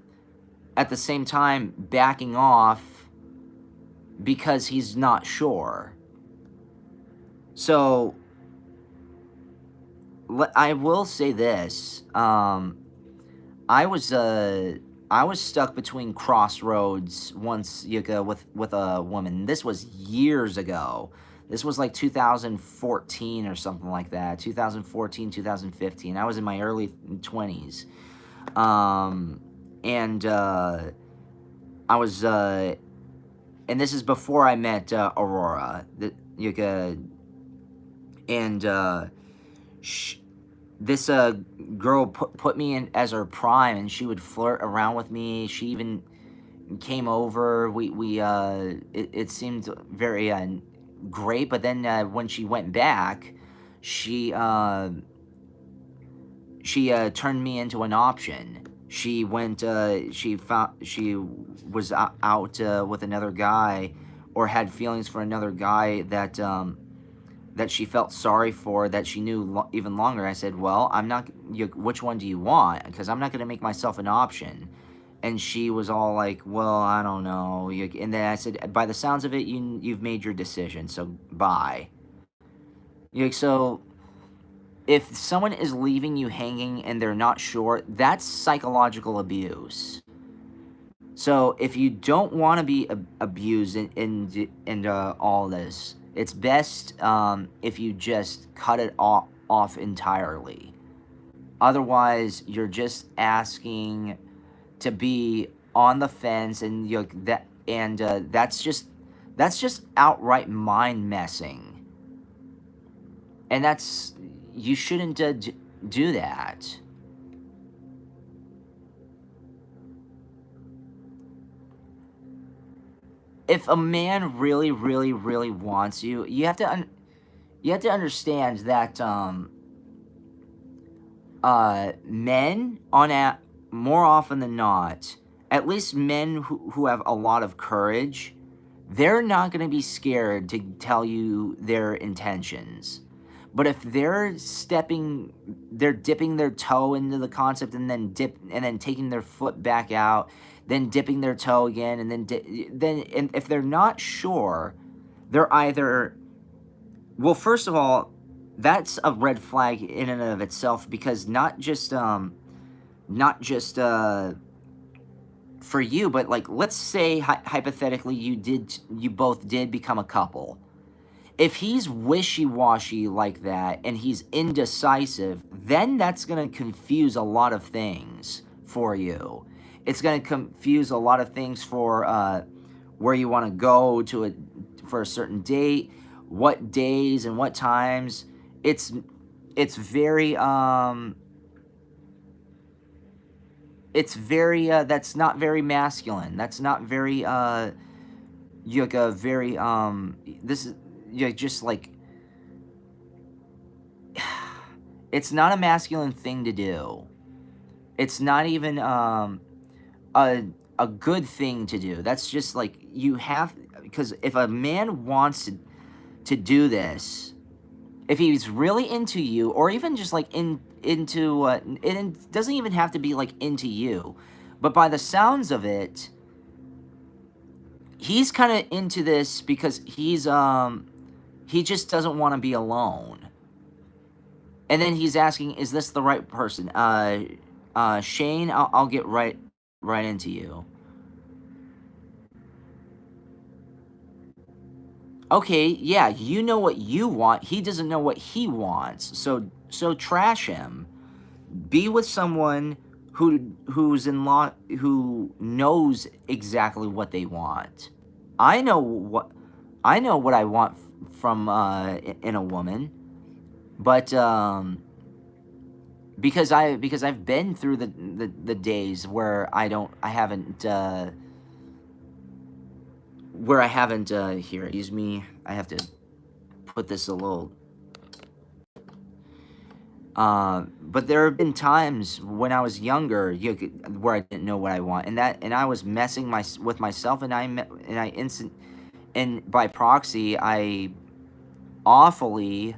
at the same time backing off because he's not sure. So I will say this, I was stuck between crossroads once, with a woman. This was years ago. This was like 2014 or something like that. 2014, 2015. I was in my early 20s. And I was, and this is before I met Aurora. This girl put me in as her prime, and she would flirt around with me. She even came over. It seemed very great, but then when she went back, she turned me into an option. She went, she was out with another guy, or had feelings for another guy that she felt sorry for, that she knew even longer. I said, well, I'm not, which one do you want? Because I'm not going to make myself an option. And she was all like, well, I don't know. And then I said, by the sounds of it, you've made your decision, so bye. So if someone is leaving you hanging and they're not sure, that's psychological abuse. So if you don't want to be abused in all this, it's best if you just cut it off entirely. Otherwise, you're just asking to be on the fence, and that's just outright mind messing. And you shouldn't do that. if a man really, really, really wants you, you have to understand that men more often than not, at least men who have a lot of courage, they're not going to be scared to tell you their intentions. But if they're dipping their toe into the concept and then taking their foot back out, then dipping their toe again, and and if they're not sure, they're either, well, first of all, that's a red flag in and of itself, because not just for you, but like, let's say hypothetically you both did become a couple. If he's wishy-washy like that and he's indecisive, then that's going to confuse a lot of things for you. It's going to confuse a lot of things for where you want to go for a certain date, what days and what times. It's very that's not very masculine. That's not very like a very this is, just like, it's not a masculine thing to do. It's not even a good thing to do. That's just like, you have, because if a man wants to do this, if he's really into you, or even just like into it doesn't even have to be like into you, but by the sounds of it, he's kind of into this because he just doesn't want to be alone. And then he's asking, is this the right person? Shane, I'll get right into you. Okay, yeah, you know what you want. He doesn't know what he wants. So trash him. Be with someone who knows exactly what they want. I know what I want from in a woman, but because I've been through the days where I haven't here, excuse me, I have to put this a little. But there have been times when I was younger, where I didn't know what I want, and I was messing with myself, and by proxy, I awfully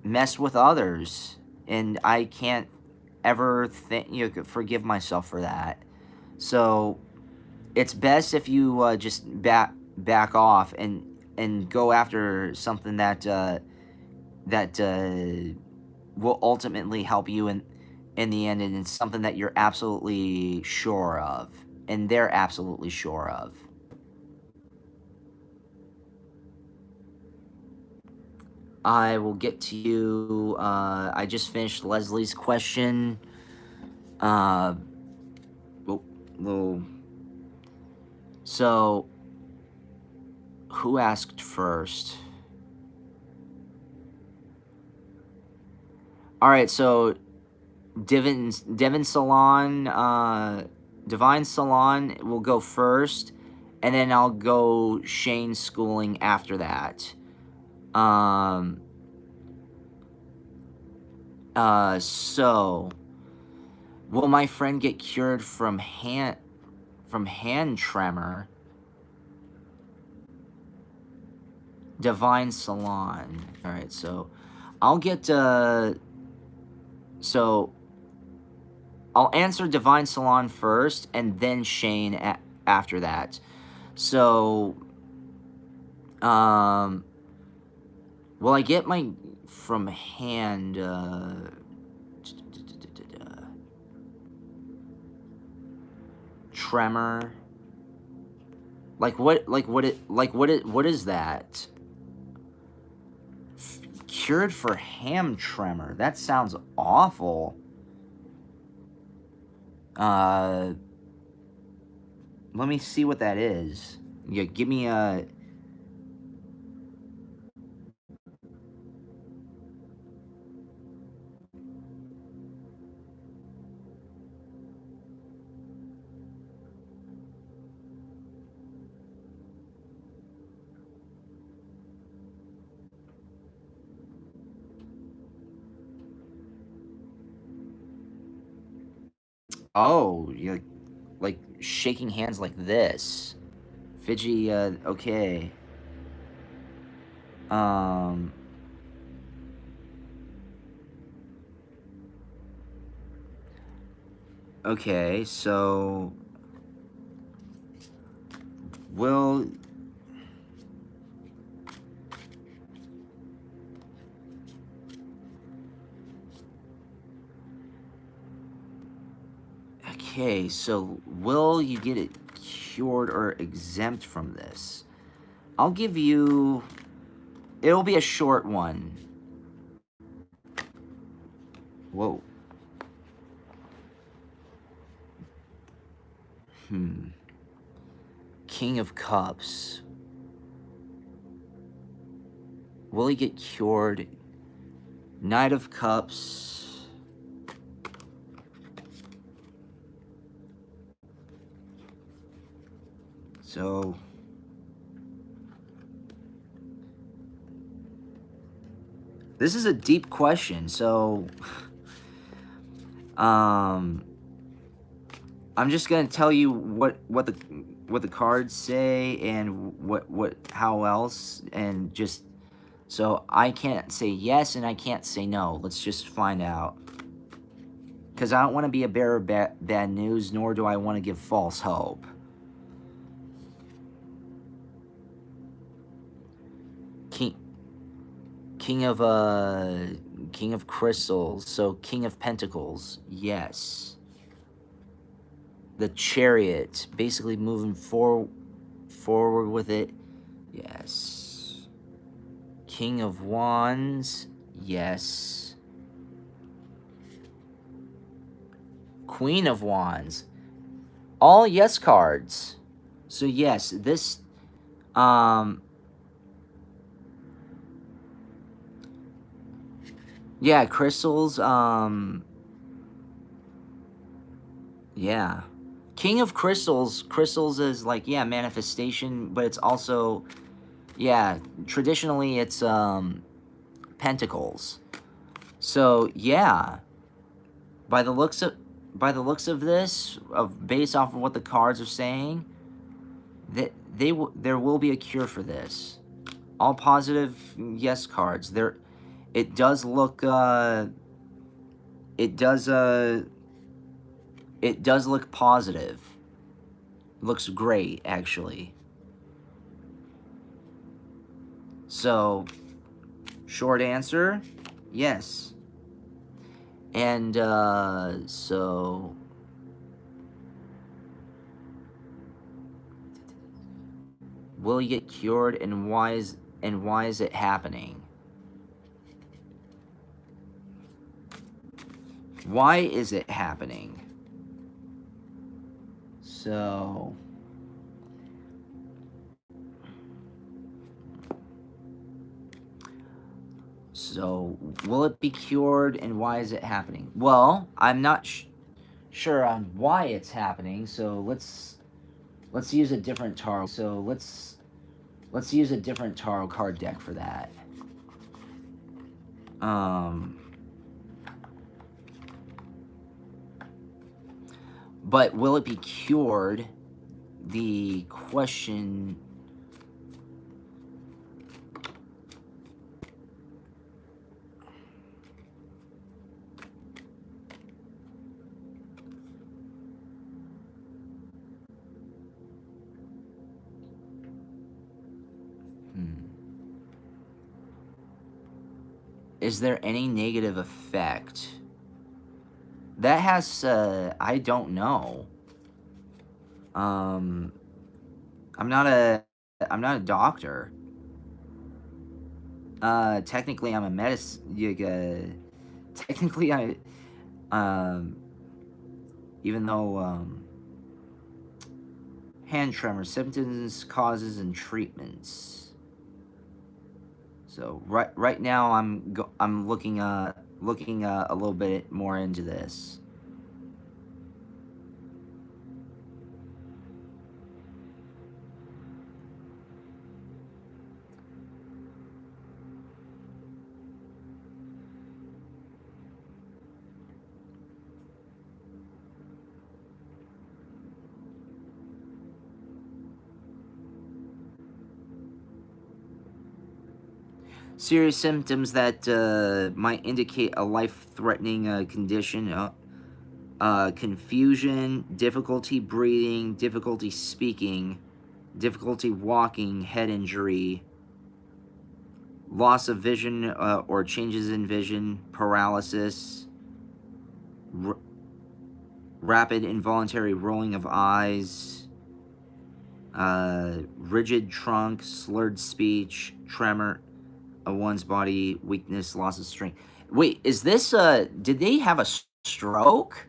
mess with others, and I can't ever forgive myself for that. So it's best if you just back off and go after something that will ultimately help you in the end, and it's something that you're absolutely sure of, and they're absolutely sure of. I will get to you. I just finished Leslie's question. So, who asked first? All right, so Divine Salon, Divine Salon will go first, and then I'll go Shane Schooling after that. So, will my friend get cured from hand tremor? Divine Salon. All right, so I'll get so I'll answer Divine Salon first, and then Shane after that. So, will I get my from hand? Tremor. What is that? Cured for ham tremor. That sounds awful. Let me see what that is. Yeah, give me a. Oh, you're like shaking hands like this. Fidgety, okay. Um, okay, so will okay, so will you get it cured or exempt from this? I'll give you, it'll be a short one. Whoa. King of Cups. Will he get cured? Knight of Cups. So this is a deep question. So I'm just gonna tell you what the cards say and how else, and just so I can't say yes and I can't say no. Let's just find out, because I don't want to be a bearer of bad news, nor do I want to give false hope. King of Crystals. So King of Pentacles. Yes. The Chariot, basically moving forward with it. Yes. King of Wands. Yes. Queen of Wands. All yes cards. So yes, this yeah, crystals, yeah. King of Crystals. Crystals is like, yeah, manifestation, but it's also, yeah, traditionally it's pentacles. So yeah, by the looks of this, based off of what the cards are saying, that there will be a cure for this. All positive yes cards. It does look it does look positive. Looks great, actually. So, short answer, yes. And so will you get cured, and why is it happening? Why is it happening? So will it be cured, and why is it happening? Well, I'm not sure on why it's happening, so let's use a different tarot. So let's use a different tarot card deck for that. But will it be cured? The question. Is there any negative effect? That has, I don't know. I'm not a doctor. Technically I'm a technically even though, hand tremor, symptoms, causes, and treatments. So right now I'm looking a little bit more into this. Serious symptoms that might indicate a life-threatening condition. Confusion, difficulty breathing, difficulty speaking, difficulty walking, head injury, loss of vision or changes in vision, paralysis, rapid involuntary rolling of eyes, rigid trunk, slurred speech, tremor of one's body, weakness, loss of strength. Wait, is this, did they have a stroke?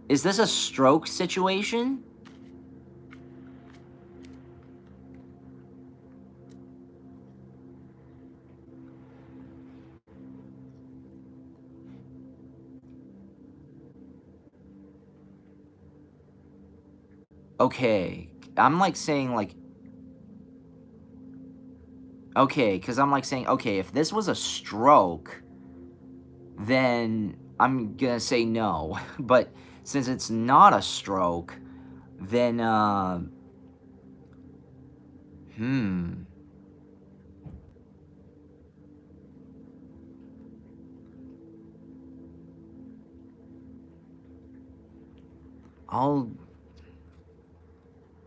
Is this a stroke situation? Okay, I'm like saying like, okay, because I'm like saying, okay, if this was a stroke, then I'm gonna say no. But since it's not a stroke, then, I'll,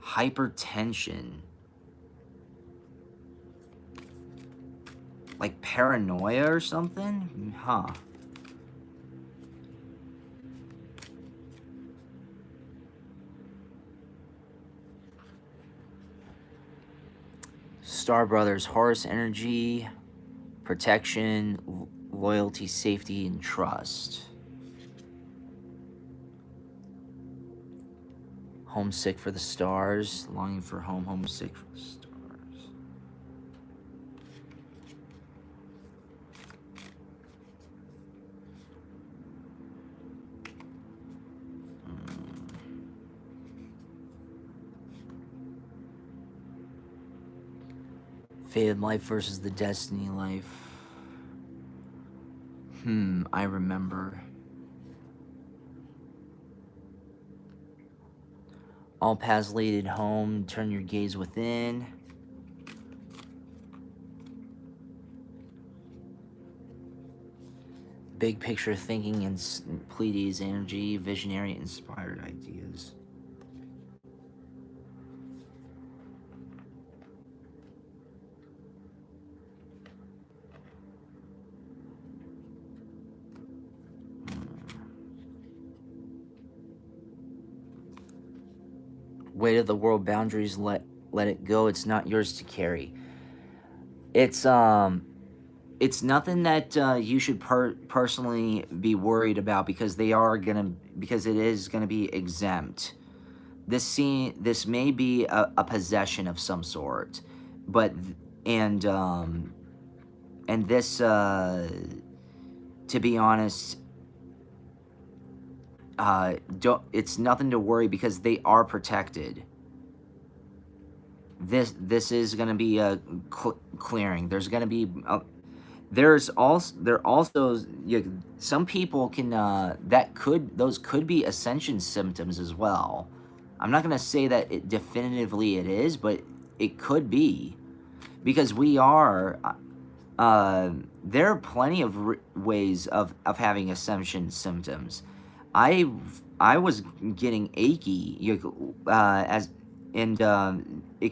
hypertension. Like paranoia or something? Huh. Star Brothers, Horus energy, protection, loyalty, safety, and trust. Homesick for the stars, longing for home, homesick for the stars. Fated life versus the destiny life. I remember. All paths lead home, turn your gaze within. Big picture thinking and Pleiades energy, visionary inspired ideas. Weight of the world boundaries, let it go. It's not yours to carry. It's nothing that you should personally be worried about because it is gonna be exempt. This may be a possession of some sort, but and this to be honest, it's nothing to worry because they are protected. This is going to be a clearing. There's going to be some people can those could be ascension symptoms as well. I'm not going to say that it definitively it is, but it could be because we are there are plenty of ways of having ascension symptoms. I was getting achy it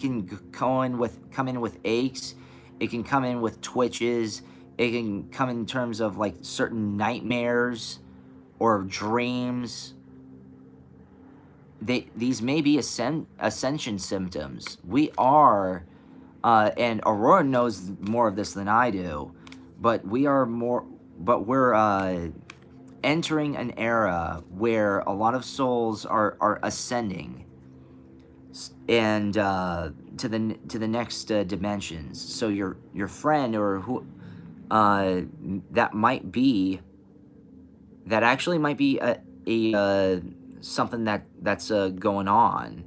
can come in with aches. It can come in with twitches. It can come in terms of like certain nightmares or dreams. These may be ascension symptoms. We are, and Aurora knows more of this than I do, but we're entering an era where a lot of souls are ascending and to the next dimensions. So your friend or who that actually might be a something that's going on.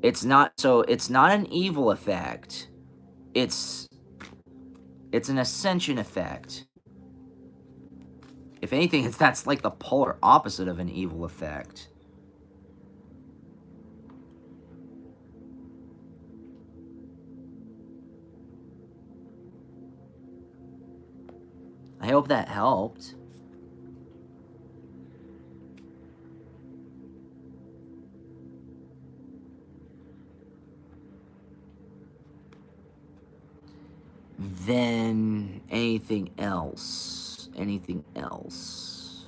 It's not an evil effect. It's an ascension effect. If anything, that's like the polar opposite of an evil effect. hope that helped. Then anything else? Anything else?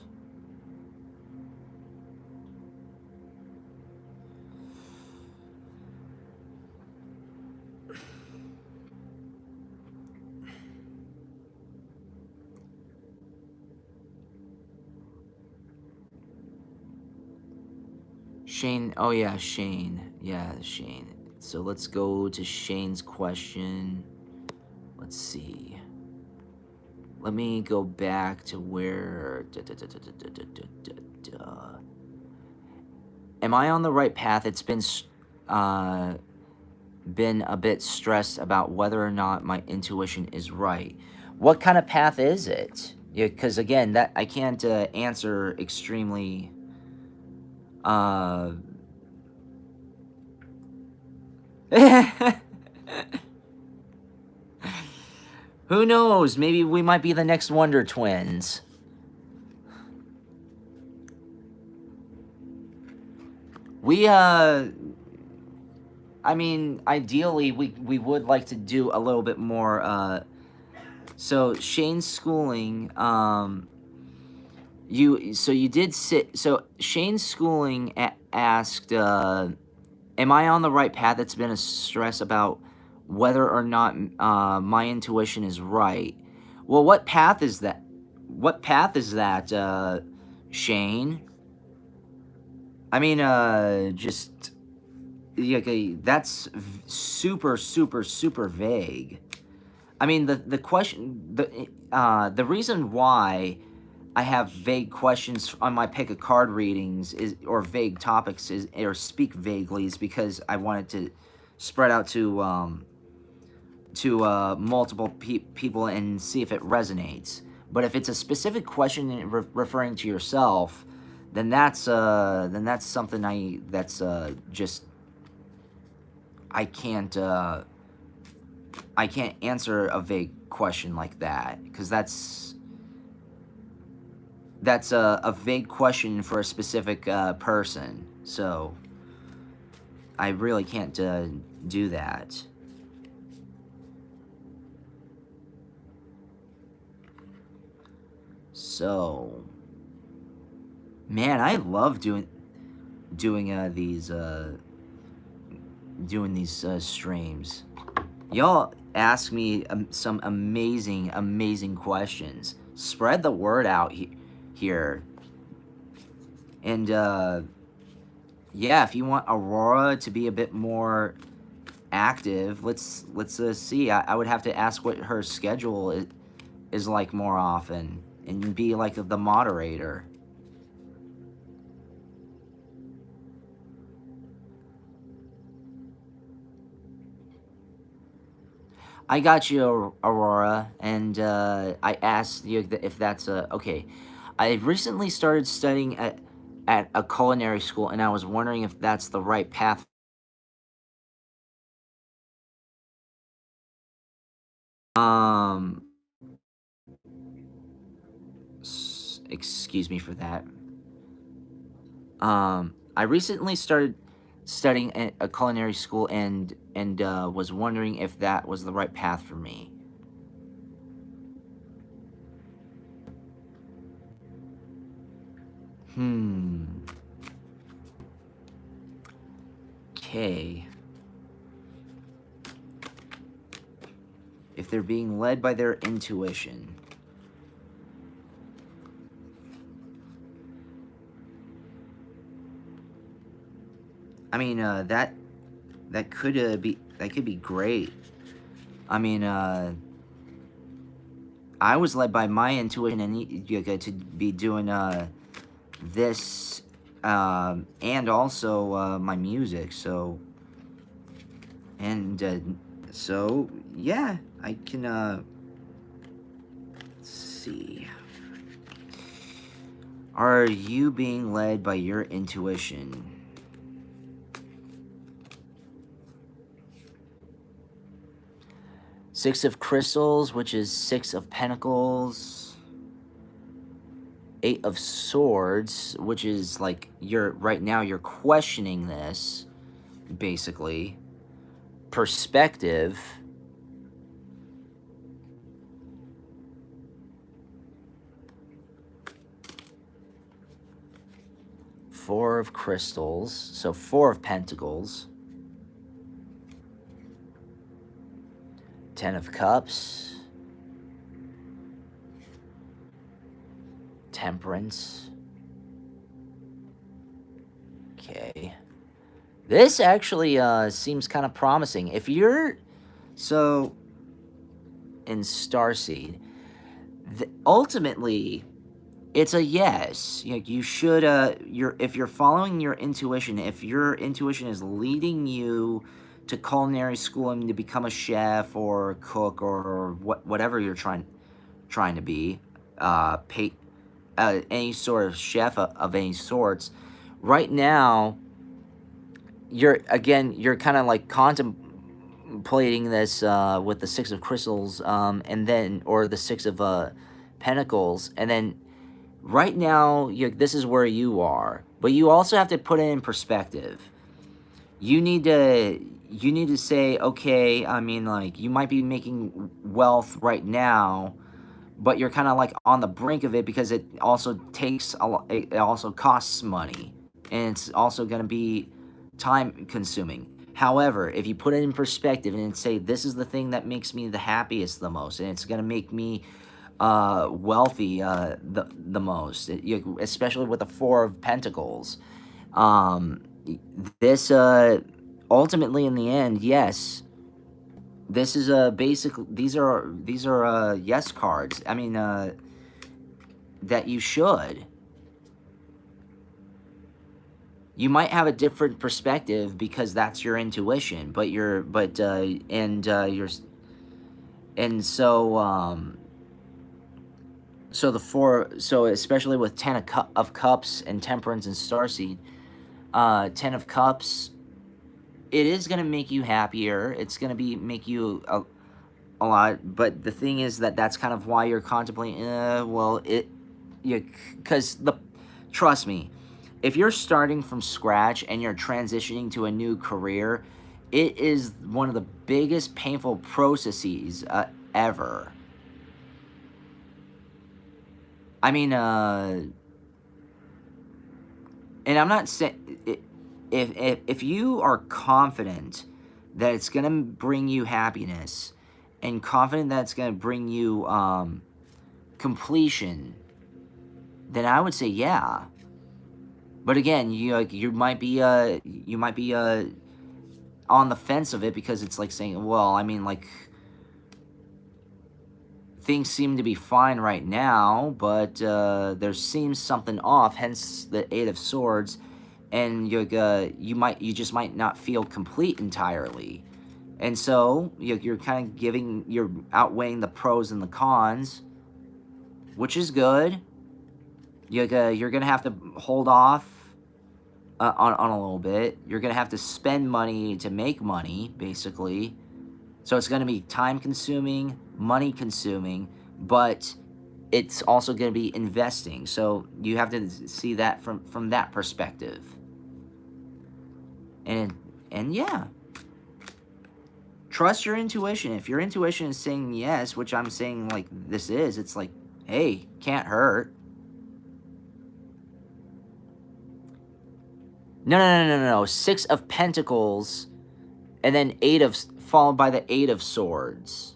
Shane, oh yeah, Shane. Yeah, Shane. So let's go to Shane's question. Let's see. Let me go back to where... Am I on the right path? It's been a bit stressed about whether or not my intuition is right. What kind of path is it? Yeah, because again, that I can't answer extremely... Who knows? Maybe we might be the next Wonder Twins. We, I mean, ideally, we would like to do a little bit more, so Shane's schooling, you did sit, so Shane's schooling asked, am I on the right path? It's been a stress about whether or not my intuition is right. Well, what path is that? What path is that, Shane? I mean, just yeah, okay, that's super, super, super vague. I mean, the question, the reason why I have vague questions on my pick a card readings or vague topics or speak vaguely is because I wanted to spread out to multiple people and see if it resonates. But if it's a specific question referring to yourself, then that's something just I can't answer a vague question like that, because that's a vague question for a specific person. So I really can't do that. So, man, I love doing these streams. Y'all ask me some amazing questions. Spread the word out here. And yeah, if you want Aurora to be a bit more active, let's see. I would have to ask what her schedule is like more often, and be like the moderator. I got you, Aurora, and I asked you if that's okay. I recently started studying at a culinary school, and I was wondering if that's the right path. Excuse me for that. I recently started studying at a culinary school, and was wondering if that was the right path for me. Okay. If they're being led by their intuition. I mean, that could be great. I mean, I was led by my intuition and to be doing this and also my music. So so yeah, I can let's see. Are you being led by your intuition? Six of Crystals, which is Six of Pentacles. Eight of Swords, which is like right now you're questioning this, basically. Perspective. Four of Crystals, so Four of Pentacles. Ten of Cups. Temperance. Okay. This actually seems kind of promising. If you're... So, in Starseed, ultimately, it's a yes. You should, if you're following your intuition, if your intuition is leading you to culinary school and to become a chef or a cook or whatever you're trying to be, any sort of chef of any sorts, right now, you're kind of like contemplating this with the Six of Crystals, and then, or the Six of Pentacles, and then right now, this is where you are, but you also have to put it in perspective. You need to say, okay, I mean, like, you might be making wealth right now, but you're kind of like on the brink of it because it also takes a lot. It also costs money, and it's also going to be time consuming. However, if you put it in perspective and say, this is the thing that makes me the happiest the most, and it's going to make me wealthy the most, especially with the Four of Pentacles. This ultimately, in the end, yes, this is these are yes cards. I mean, that you should. You might have a different perspective because that's your intuition, but so the four, so especially with Ten of Cups and Temperance and Starseed, Ten of Cups, it is going to make you happier. It's going to make you a lot, but the thing is that's kind of why you're contemplating, because trust me, if you're starting from scratch and you're transitioning to a new career, it is one of the biggest painful processes ever. I mean, and I'm not saying, if you are confident that it's going to bring you happiness and confident that it's going to bring you completion, then I would say yeah. But again, you might be on the fence of it because it's like saying, well, I mean, like, things seem to be fine right now, but there seems something off, hence the Eight of Swords, and you just might not feel complete entirely. And so you're kind of you're outweighing the pros and the cons, which is good. You're gonna have to hold off on a little bit. You're gonna have to spend money to make money, basically. So it's gonna be time consuming, money consuming, but it's also gonna be investing. So you have to see that from that perspective. And yeah. Trust your intuition. If your intuition is saying yes, which I'm saying like this is, it's like, hey, can't hurt. No. Six of Pentacles, and then followed by the Eight of Swords.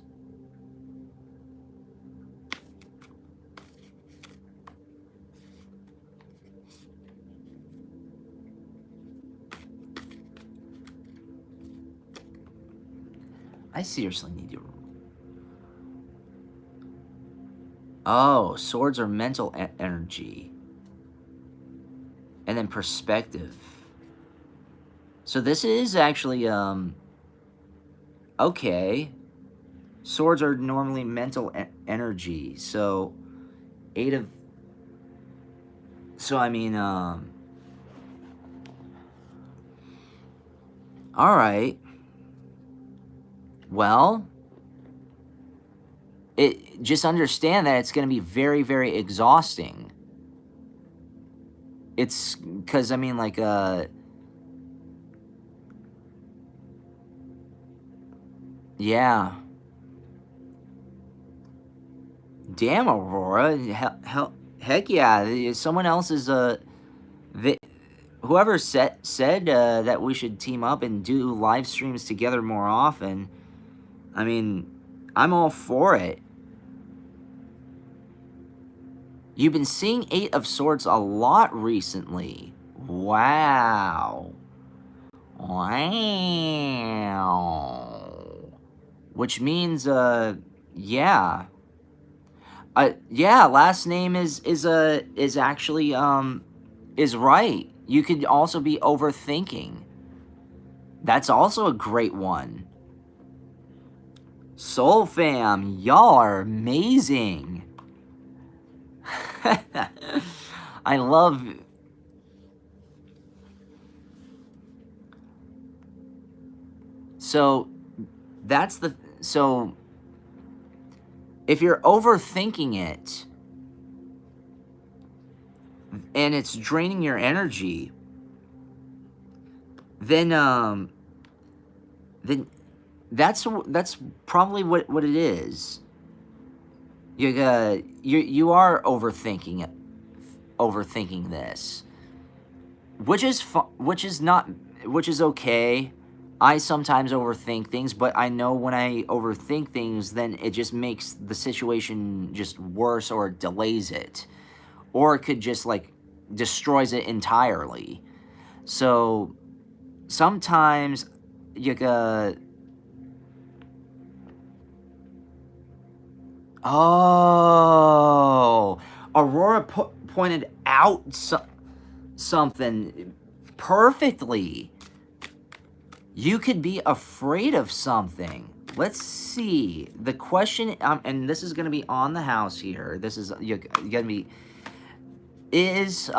I seriously need to... Oh, swords are mental energy. And then perspective. So this is actually, okay. Swords are normally mental energy. So, so I mean, alright. Well, just understand that it's going to be very, very exhausting. it's because, I mean, like, yeah. Damn, Aurora. Heck yeah. Someone else is, whoever said that we should team up and do live streams together more often, I mean, I'm all for it. You've been seeing Eight of Swords a lot recently. Wow. Wow. Which means, yeah. Yeah, last name is actually, is right. You could also be overthinking. That's also a great one. Soul Fam, y'all are amazing. I love... So, that's the... So, if you're overthinking it, and it's draining your energy, then that's probably what it is. You are overthinking this, which is okay. I sometimes overthink things, but I know when I overthink things, then it just makes the situation just worse, or it delays it, or it could just, like, destroys it entirely. So sometimes you oh, Aurora pointed out something perfectly. You could be afraid of something. Let's see. The question, and this is going to be on the house here. This is, you're going to be, is,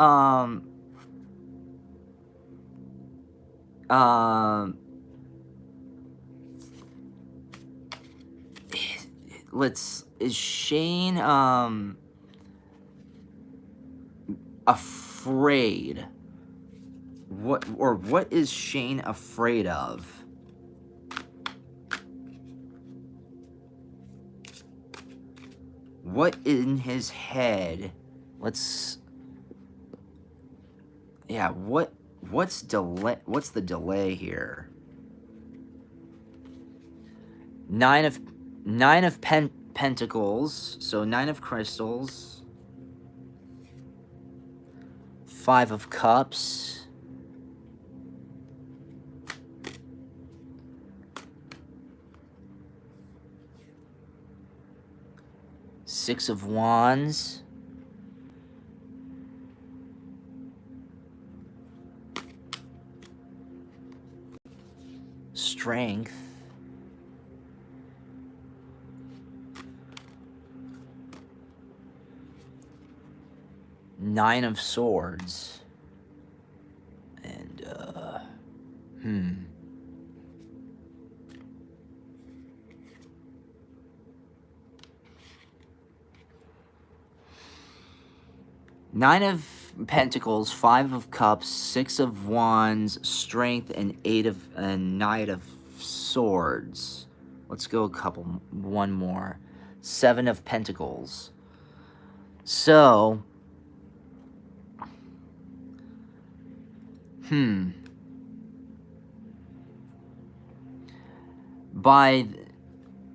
is Shane, afraid? What is Shane afraid of? What in his head? Yeah, what's the delay here? Nine of Pentacles, so 9 of Crystals. 5 of Cups. Six of Wands. Strength. Nine of Swords. And, Nine of Pentacles, 5 of Cups, 6 of Wands, Strength, and 9 of Swords. Let's go one more. 7 of Pentacles. So,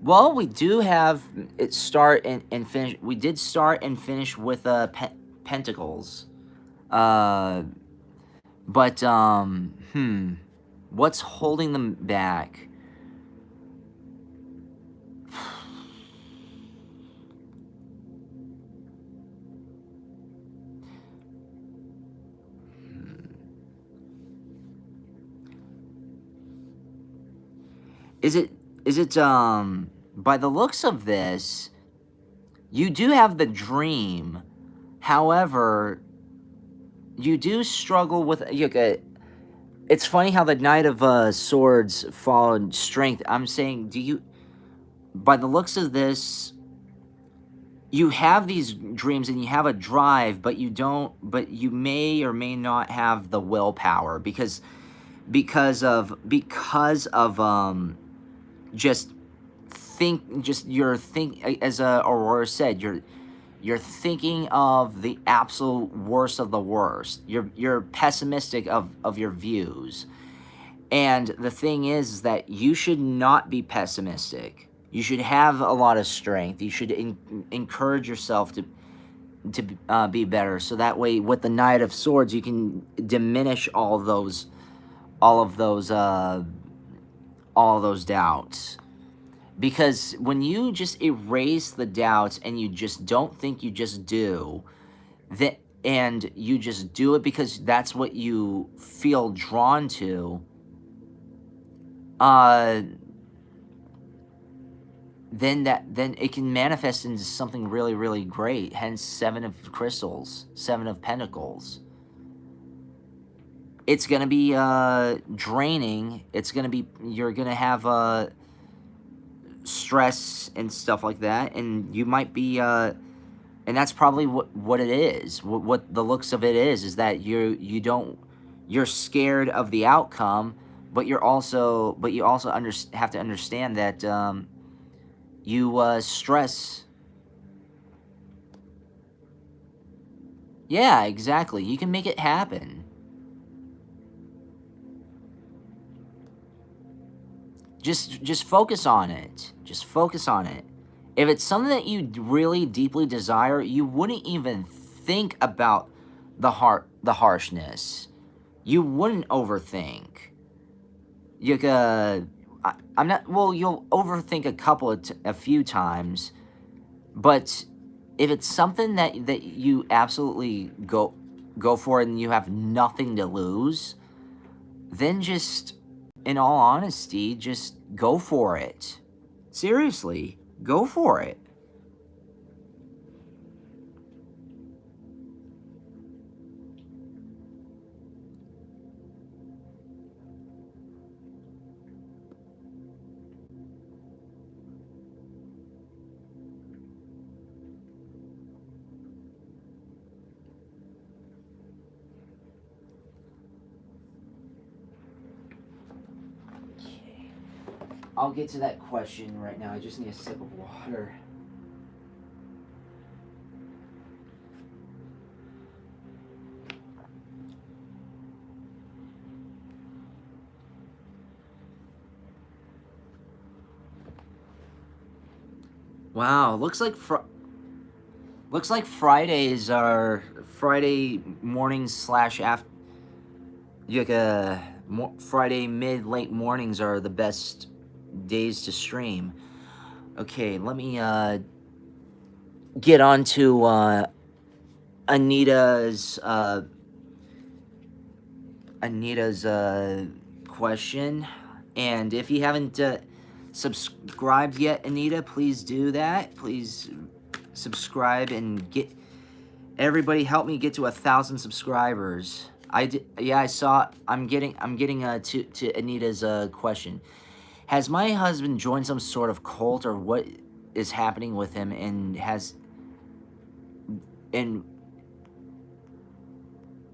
well, we do have it start and finish. We did start and finish with Pentacles. But, what's holding them back? Is it, by the looks of this, you do have the dream. However, you do struggle with, it's funny how the Knight of Swords followed Strength. I'm saying, by the looks of this, you have these dreams and you have a drive, but you may or may not have the willpower because of just as Aurora said, you're thinking of the absolute worst of the worst. You're pessimistic of your views. And the thing is that you should not be pessimistic. You should have a lot of strength. You should encourage yourself to be better. So that way, with the Knight of Swords, you can diminish all of those doubts. Because when you just erase the doubts and you just don't think, you just do that, and you just do it because that's what you feel drawn to, then it can manifest into something really, really great. Hence, 7 of Crystals, 7 of Pentacles. It's gonna be draining. You're gonna have stress and stuff like that, and you might be and that's probably what it is. What the looks of it is that you're scared of the outcome, but you also have to understand that you stress. Yeah, exactly. You can make it happen. Just focus on it. Just focus on it. If it's something that you really deeply desire, you wouldn't even think about the harshness. You wouldn't overthink. I'm not. Well, you'll overthink a few times, but if it's something that you absolutely go for and you have nothing to lose, then just, in all honesty, just go for it. Seriously, go for it. I'll get to that question right now. I just need a sip of water. Wow, looks like Fridays are Friday mornings / after, Friday late mornings are the best days to stream. Okay, let me get on to Anita's question. And if you haven't subscribed yet, Anita, please do that. Please subscribe and everybody help me get to 1,000 subscribers. I saw. I'm getting to Anita's question. Has my husband joined some sort of cult, or what is happening with him?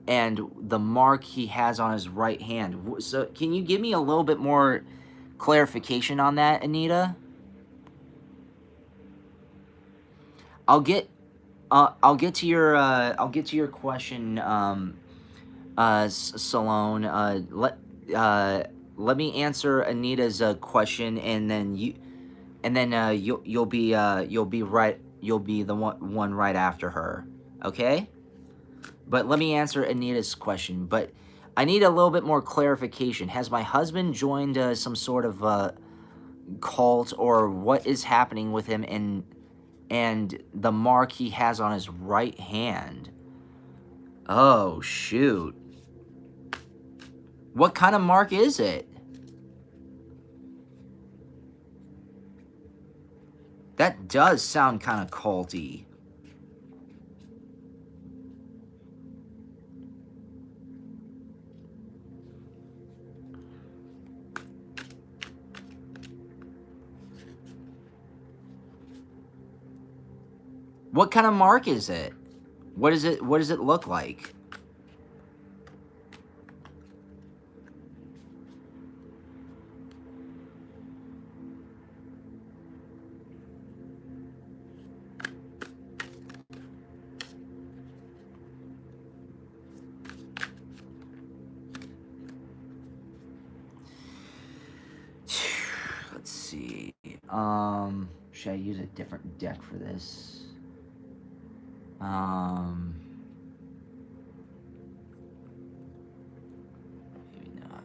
And the mark he has on his right hand. So, can you give me a little bit more clarification on that, Anita? I'll get to your question, Salone. Let me answer Anita's question, and then you'll be the one right after her, okay? But let me answer Anita's question. But I need a little bit more clarification. Has my husband joined some sort of cult, or what is happening with him and the mark he has on his right hand? Oh, shoot. What kind of mark is it? That does sound kind of culty. What kind of mark is it? What is it? What does it look like? Let's see. Should I use a different deck for this? Maybe not.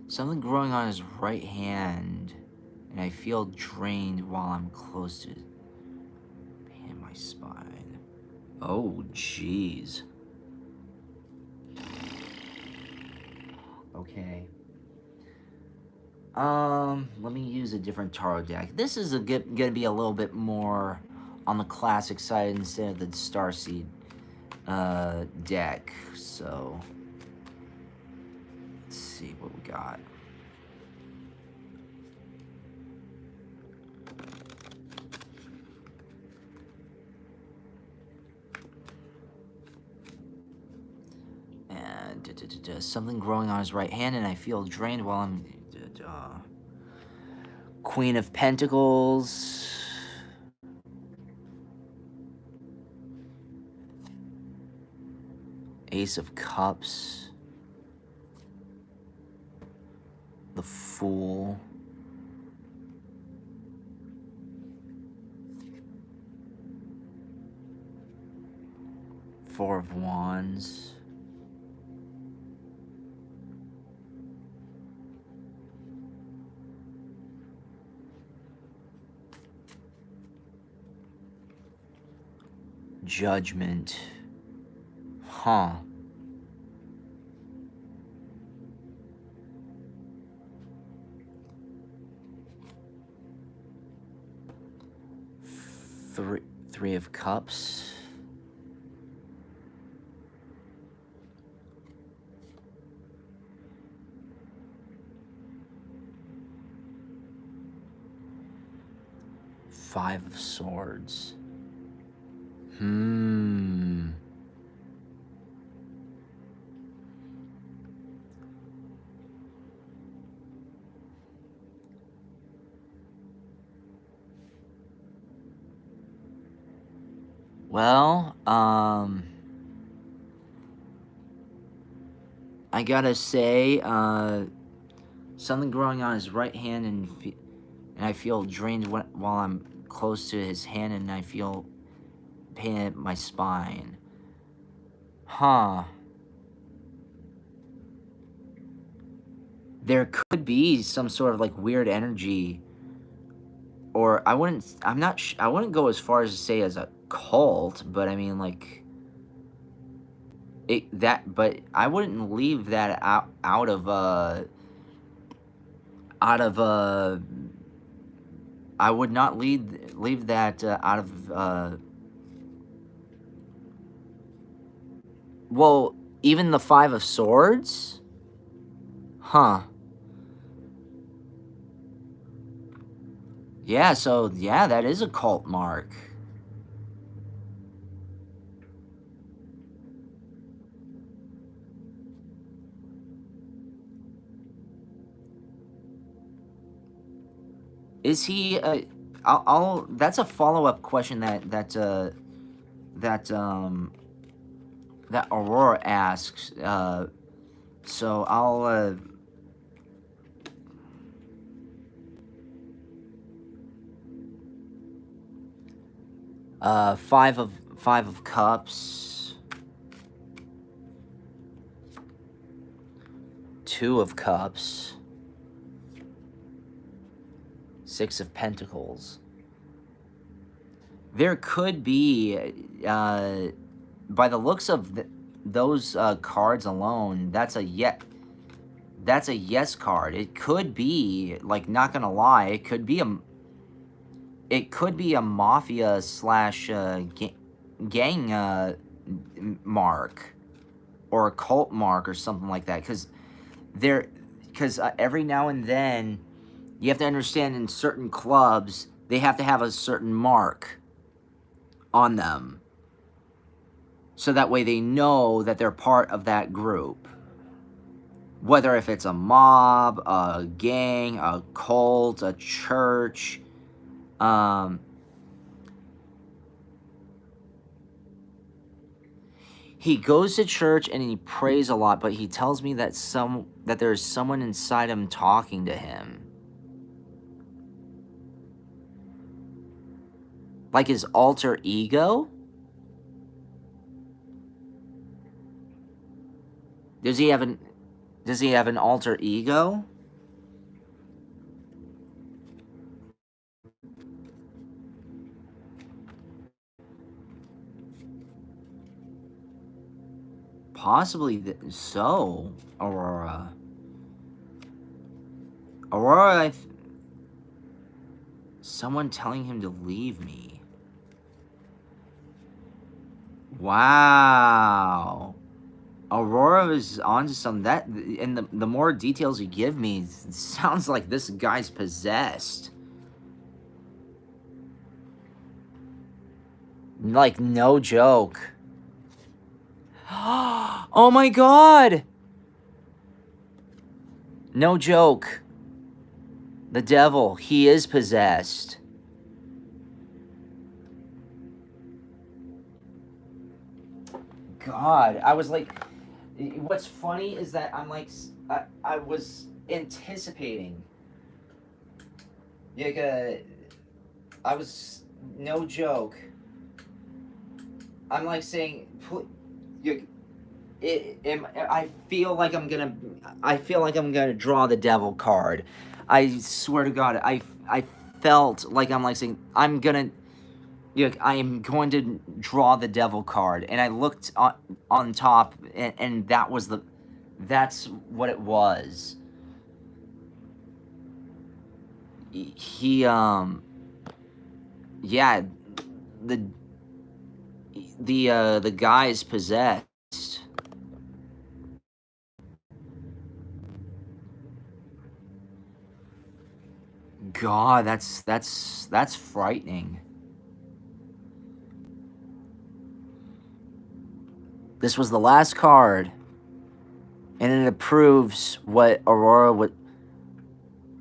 Something growing on his right hand, and I feel drained while I'm close to pain in my spine. Oh, jeez. Okay. Let me use a different tarot deck. This is gonna be a little bit more on the classic side instead of the Starseed deck. So let's see what we got. And something growing on his right hand, and I feel drained while I'm Queen of Pentacles. Ace of Cups. The Fool. Four of Wands. Judgment. Huh. Three of Cups. Five of Swords. Well, I gotta say, something growing on his right hand, and I feel drained while I'm close to his hand, and I feel pain at my spine. Huh. There could be some sort of like weird energy, or I wouldn't go as far as to say as a cult, but I mean like but I wouldn't leave that out of I would not leave that out of well, even the Five of Swords? Huh. Yeah, so yeah, that is a cult mark. Is he I'll that's a follow-up question that Aurora asks. So I'll Five of Cups. Two of Cups. Six of Pentacles. There could be, by the looks of those cards alone, that's a yes card. It could be, like, not gonna lie, it could be a mafia slash mark or a cult mark or something like that, because every now and then you have to understand, in certain clubs they have to have a certain mark on them, so that way they know that they're part of that group. Whether if it's a mob, a gang, a cult, a church. He goes to church and he prays a lot, but he tells me that there's someone inside him talking to him. Like his alter ego? Does he have an alter ego? Possibly so, Aurora. Aurora, someone telling him to leave me. Wow. Aurora is onto something. That, and the more details you give me, it sounds like this guy's possessed. Like, no joke. Oh my God! No joke. The devil, he is possessed. God, I was like, what's funny is that I'm like, I was anticipating. Like, I was, no joke. I'm like saying, I feel like I'm gonna draw the devil card. I swear to God, I felt like I'm like saying I am going to draw the devil card, and I looked on top, and that's what it was. He yeah, the guy is possessed. God, that's frightening. This was the last card, and it approves what Aurora would,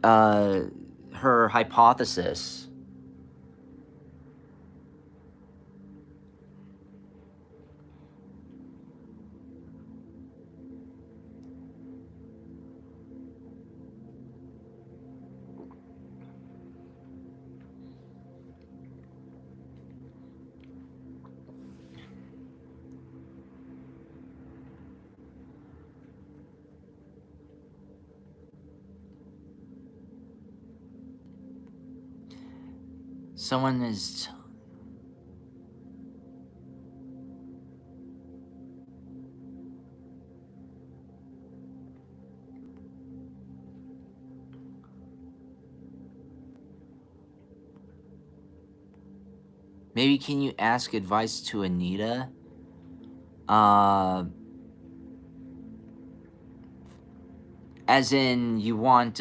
her hypothesis. Someone is... Maybe can you ask advice to Anita? As in, you want,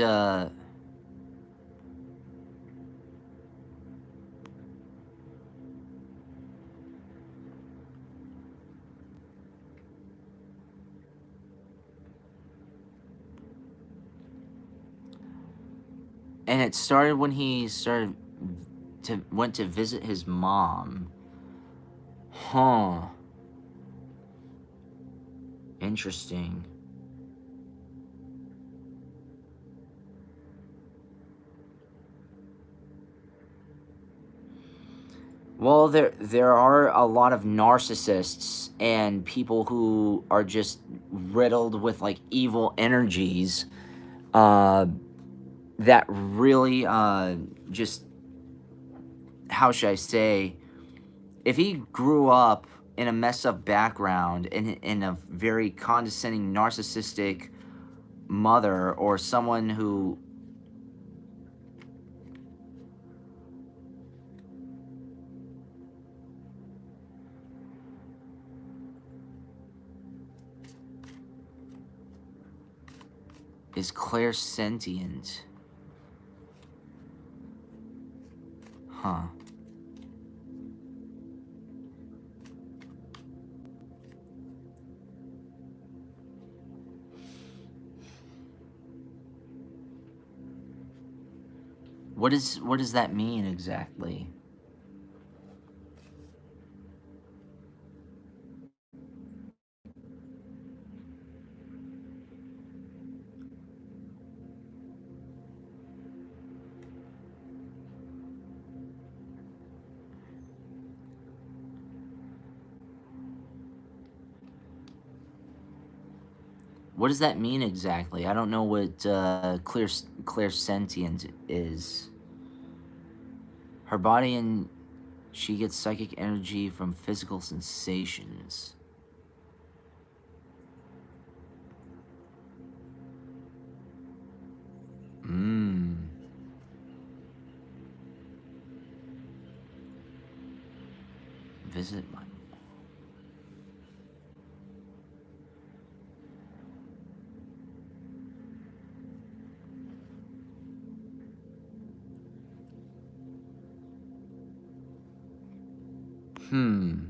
and it started when he went to visit his mom. Huh. Interesting. Well, there are a lot of narcissists and people who are just riddled with like evil energies, that really just, how should I say, if he grew up in a messed up background, in a very condescending, narcissistic mother, or someone who... is clairsentient. Huh. What does that mean exactly? What does that mean exactly? I don't know what clairsentient is. Her body and she gets psychic energy from physical sensations. Mmm. Visit my... Hmm.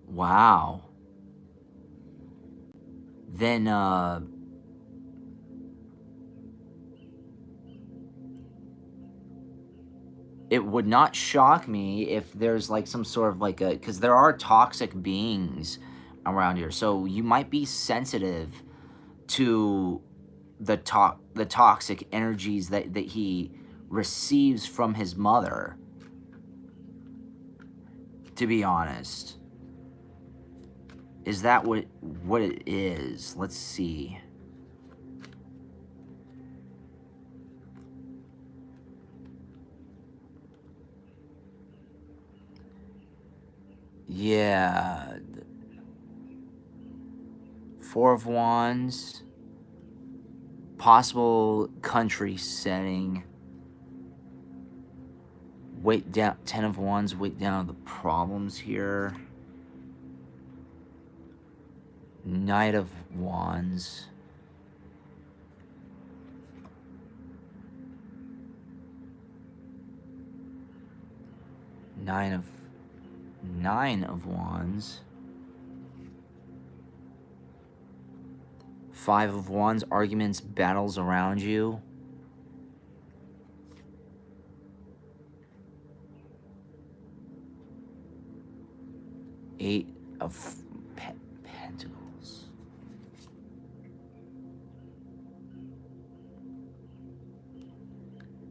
Wow. Then, it would not shock me if there's like some sort of like a, because there are toxic beings around here, so you might be sensitive to the toxic energies that he receives from his mother, to be honest. Is that what it is? Let's see. Yeah. Four of Wands. Possible country setting. Weight down. 10 of Wands. Weight down the problems here. Knight of Wands. Nine of Wands. 5 of Wands. Arguments, battles around you. Eight of Pentacles.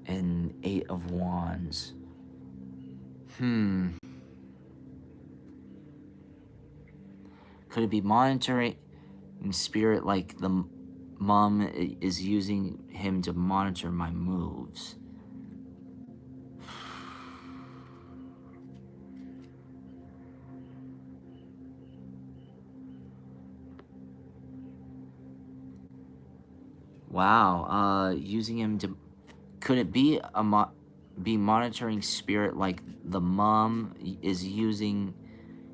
And 8 of Wands. Could it be monitoring spirit, like the mom is using him to monitor my moves? Wow, using him to... Could it be be monitoring spirit, like the mom is using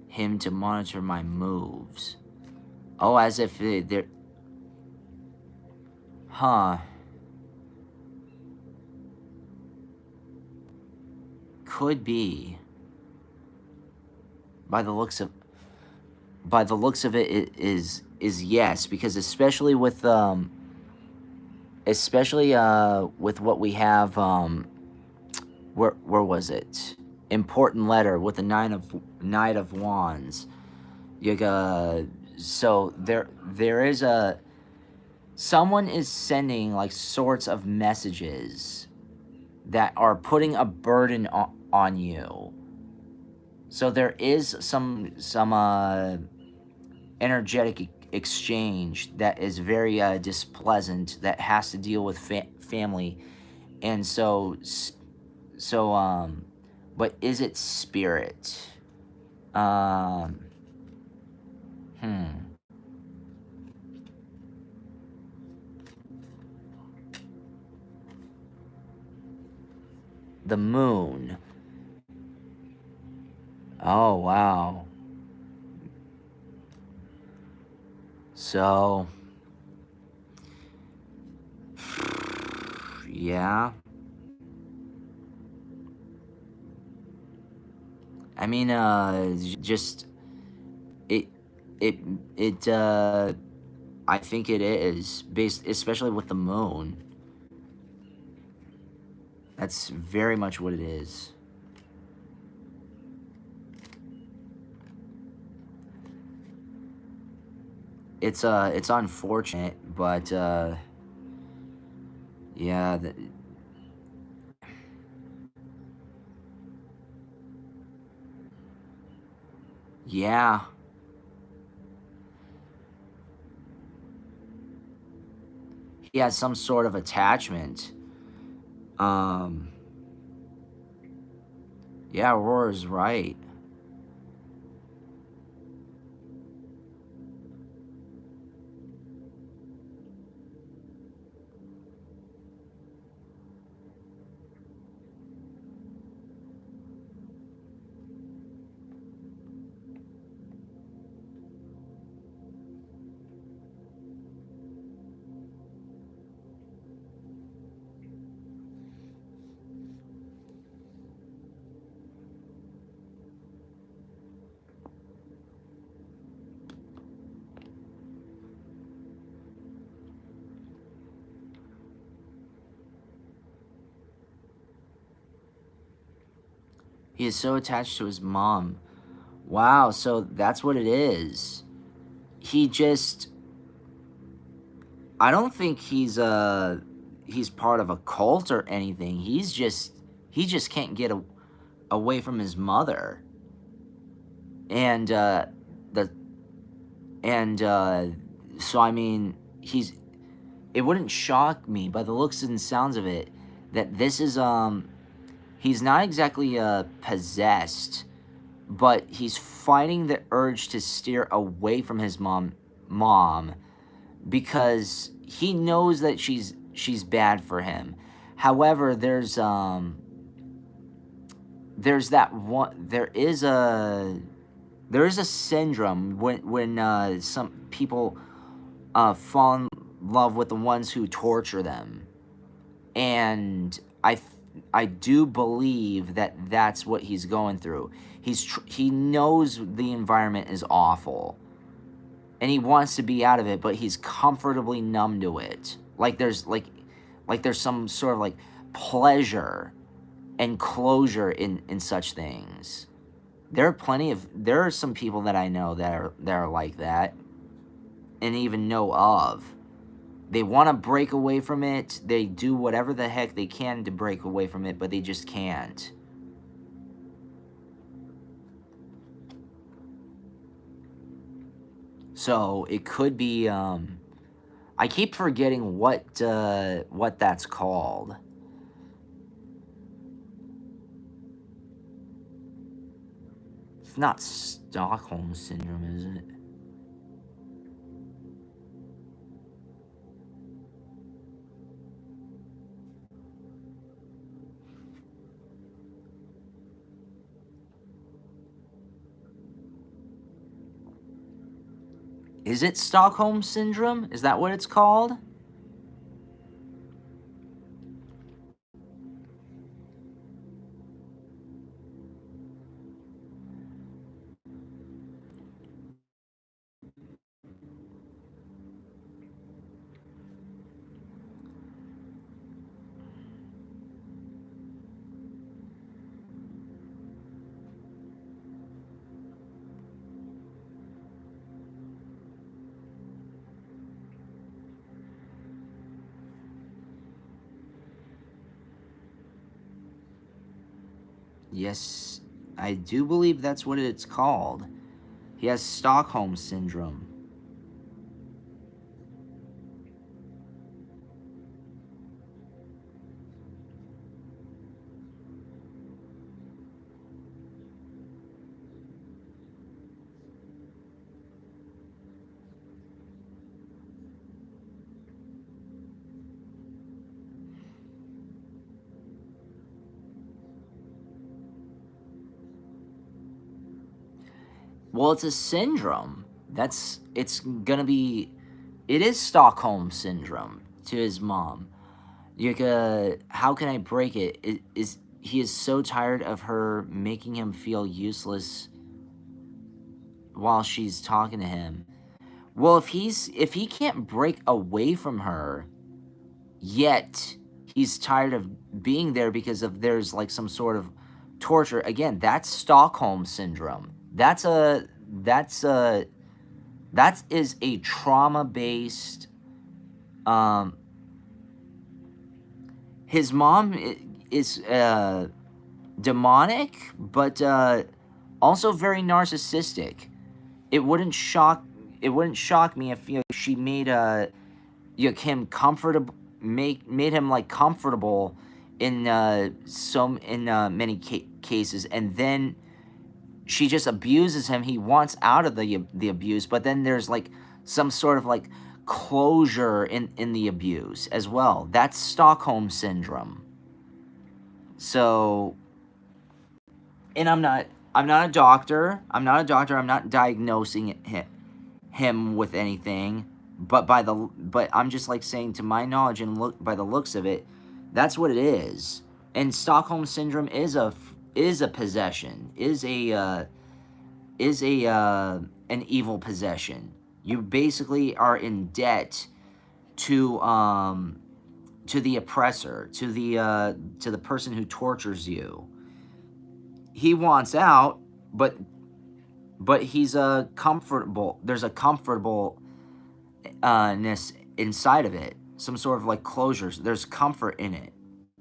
him to monitor my moves? Oh, as if they're... Huh. Could be. By the looks of it, it is yes, because especially with with what we have, where was it? Important letter with the Knight of Wands. You got, so there is a... Someone is sending like sorts of messages that are putting a burden on you. So there is some energetic exchange that is very displeasant, that has to deal with family. And but is it spirit? The moon. Oh, wow. So, yeah. I mean, just it, it, I think it is based, especially with the moon. That's very much what it is. It's unfortunate, but yeah, yeah, he has some sort of attachment. Um, yeah, Aurora's right. He is so attached to his mom. Wow, so that's what it is. He just, I don't think he's part of a cult or anything. He just can't get away from his mother. And the and so I mean, it wouldn't shock me by the looks and sounds of it that this is he's not exactly possessed, but he's fighting the urge to steer away from his mom because he knows that she's bad for him. However, there's that one there is a syndrome when some people fall in love with the ones who torture them, and I do believe that that's what he's going through. He knows the environment is awful, and he wants to be out of it, but he's comfortably numb to it. Like there's some sort of like pleasure and closure in such things. There are some people that I know that are like that, and even know of. They want to break away from it. They do whatever the heck they can to break away from it, but they just can't. So it could be. I keep forgetting what that's called. It's not Stockholm syndrome, is it? Is it Stockholm syndrome? Is that what it's called? Yes, I do believe that's what it's called. He has Stockholm syndrome. Well, it's a syndrome. It's gonna be, it is Stockholm syndrome to his mom. How can I break it? He is so tired of her making him feel useless while she's talking to him. Well, if he can't break away from her, yet he's tired of being there because of there's like some sort of torture. Again, that's Stockholm syndrome. That is a trauma based. His mom is demonic, but also very narcissistic. It wouldn't shock me if she made him comfortable, made him like comfortable in many cases, and then she just abuses him. He wants out of the abuse, but then there's like some sort of like closure in the abuse as well. That's Stockholm syndrome. So, and I'm not a doctor. I'm not diagnosing him with anything, but I'm just like saying, to my knowledge and by the looks of it, that's what it is. And Stockholm syndrome is a possession, is an evil possession. You basically are in debt to the oppressor, to the person who tortures you. He wants out, but he's comfortable. There's a comfortableness inside of it, some sort of like closures. There's comfort in it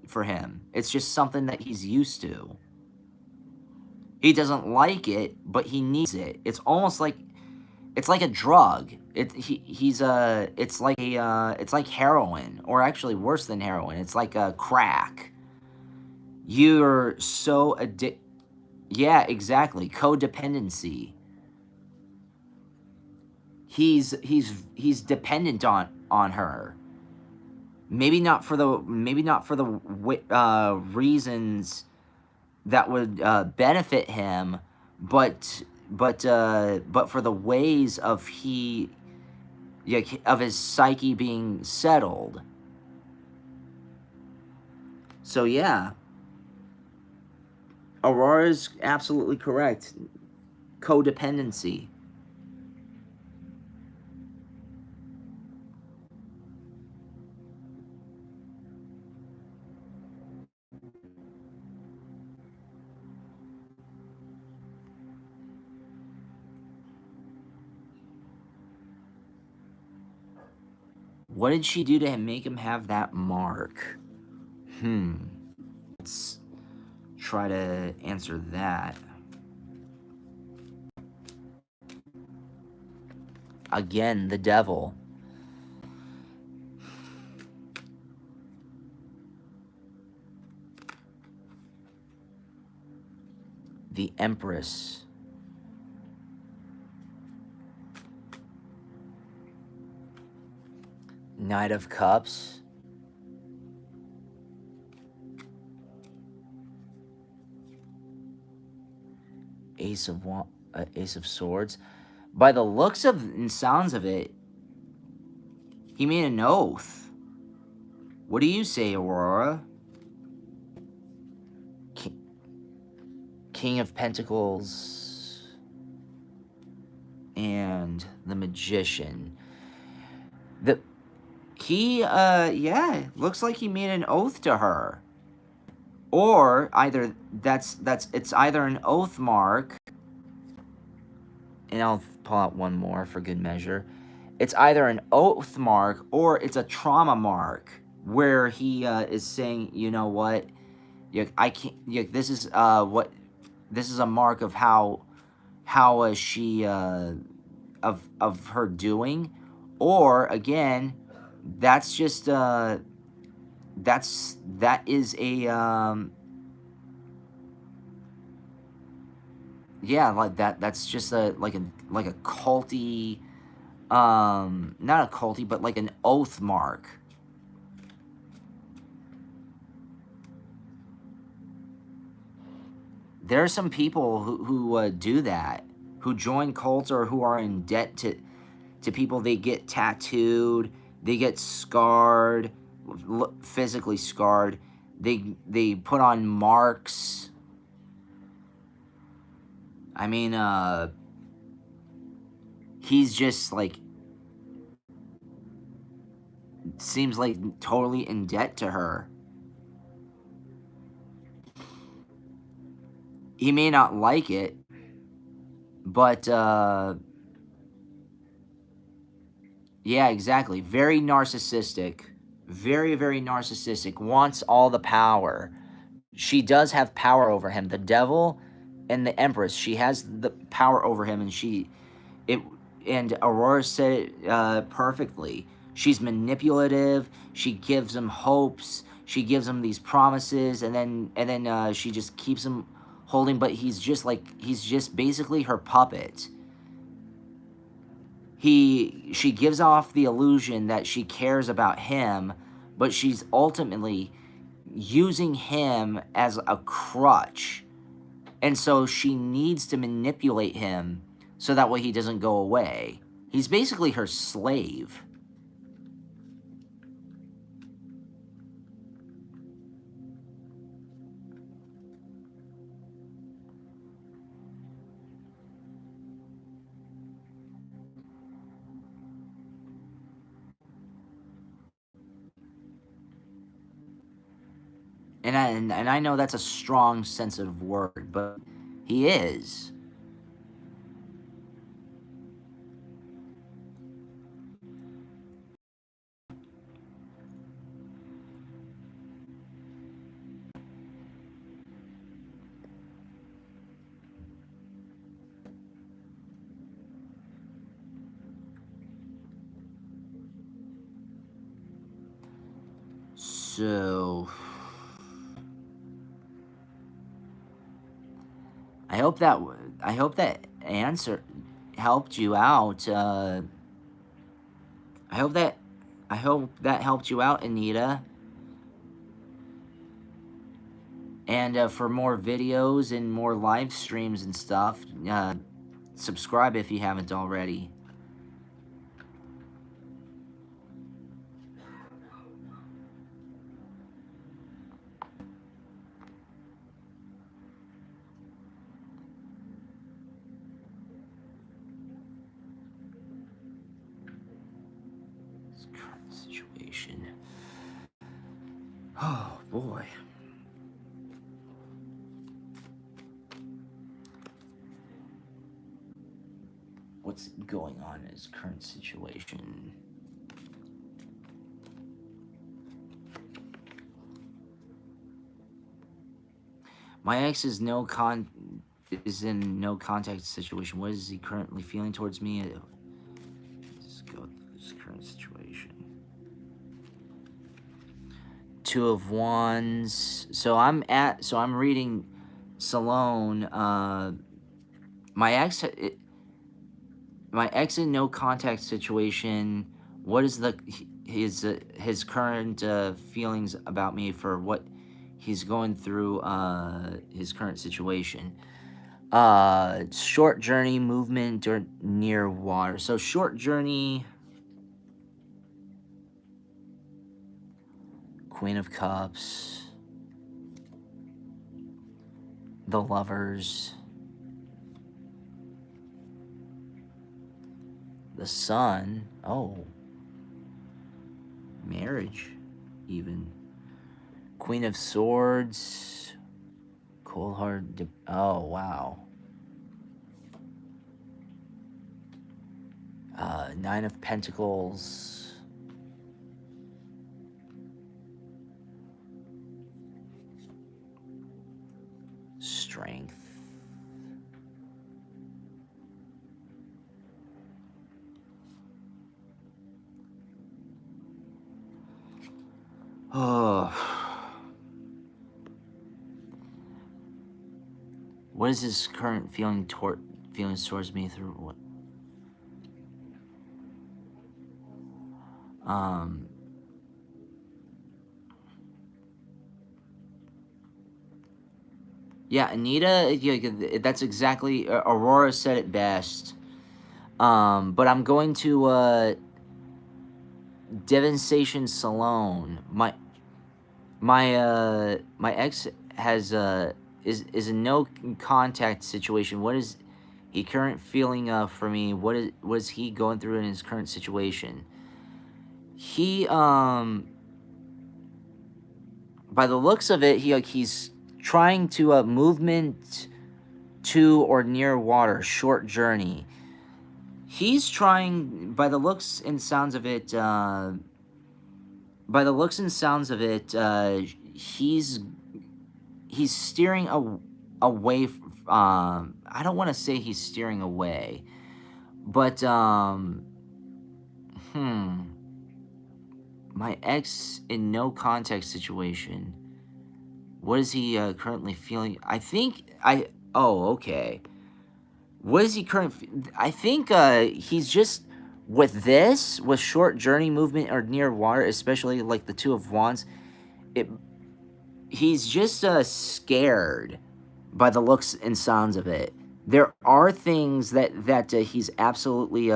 for him. It's just something that he's used to. He doesn't like it, but he needs it. It's almost like it's like a drug. It's like heroin, or actually worse than heroin. It's like a crack. You're so addicted. Yeah, exactly. Codependency. He's dependent on her. Maybe not for the reasons that would benefit him, but for the ways of his psyche being settled. So yeah, Aurora's absolutely correct. Codependency. What did she do to make him have that mark? Let's try to answer that. Again, the devil. The Empress. Knight of Cups. Ace of Swords. By the looks of and sounds of it, he made an oath. What do you say, Aurora? King of Pentacles and the Magician. Looks like he made an oath to her. Or either it's either an oath mark, and I'll pull out one more for good measure. It's either an oath mark or it's a trauma mark, where he is saying, you know what, I can't. This is a mark of how she of her doing, or again, that's just that is a like that's just like a culty, not a culty, but like an oath mark. There are some people who do that, who join cults or who are in debt to people. They get tattooed, they get scarred, physically scarred. They put on marks. I mean, he's just like, seems like totally in debt to her. He may not like it, but yeah, exactly. Very narcissistic. Very, very narcissistic. Wants all the power. She does have power over him. The devil and the Empress. She has the power over him, and Aurora said it perfectly. She's manipulative. She gives him hopes. She gives him these promises, and then she just keeps him holding. But he's just basically her puppet. She gives off the illusion that she cares about him, but she's ultimately using him as a crutch. And so she needs to manipulate him so that way he doesn't go away. He's basically her slave. And I know that's a strong, sensitive word, but he is. So I hope that answer helped you out. I hope that helped you out, Anita. And for more videos and more live streams and stuff, subscribe if you haven't already. This current situation. Oh boy. What's going on in his current situation? My ex is in no contact situation. What is he currently feeling towards me? Let's go through this current situation. Two of Wands. So I'm reading Salone. My ex in no contact situation. What is his current feelings about me for what he's going through his current situation? Short journey, movement, or near water. So short journey. Queen of Cups. The Lovers. The Sun. Oh. Marriage, even. Queen of Swords. Cold Heart. Oh, wow. Nine of Pentacles. Strength. Oh. What is his current feelings towards me through what? Yeah, Anita, that's exactly, Aurora said it best. But I'm going to, Devastation Salone. My ex has, is in no contact situation. What is he current feeling, for me? What is he going through in his current situation? He, by the looks of it, he's trying to, movement to or near water, short journey. He's trying, by the looks and sounds of it, he's steering away. I don't want to say he's steering away, but my ex in no contact situation. What is he, currently feeling? I think I. Oh, okay. What is he I think, he's just with short journey movement or near water, especially like the Two of Wands. It he's just, scared by the looks and sounds of it. There are things that he's absolutely,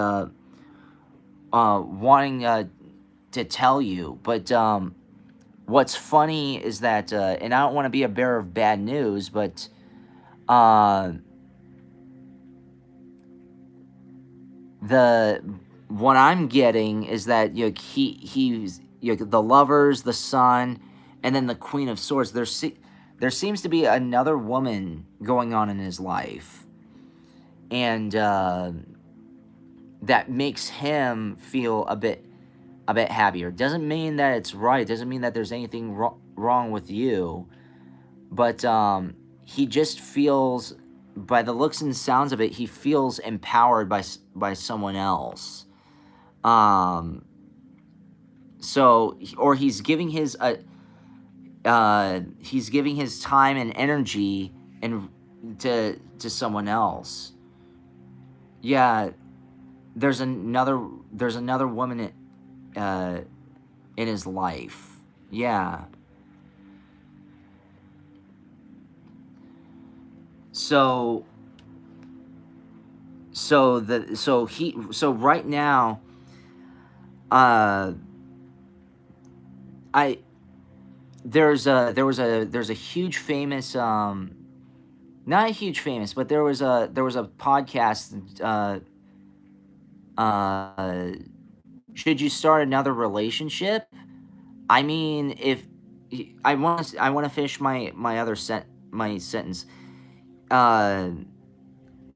wanting, to tell you, but what's funny is that, and I don't want to be a bearer of bad news, but the what I'm getting is that, he's, the Lovers, the Sun, and then the Queen of Swords. There seems to be another woman going on in his life, and that makes him feel a bit happier. Doesn't mean that it's right. Doesn't mean that there's anything wrong with you, but he just feels, by the looks and sounds of it, he feels empowered by someone else. So, or he's giving his time and energy and to someone else. Yeah, there's another woman in his life. Yeah. So right now, there's a huge famous, not a huge famous, but there was a podcast, should you start another relationship? I mean, if I want to finish my sentence. I'm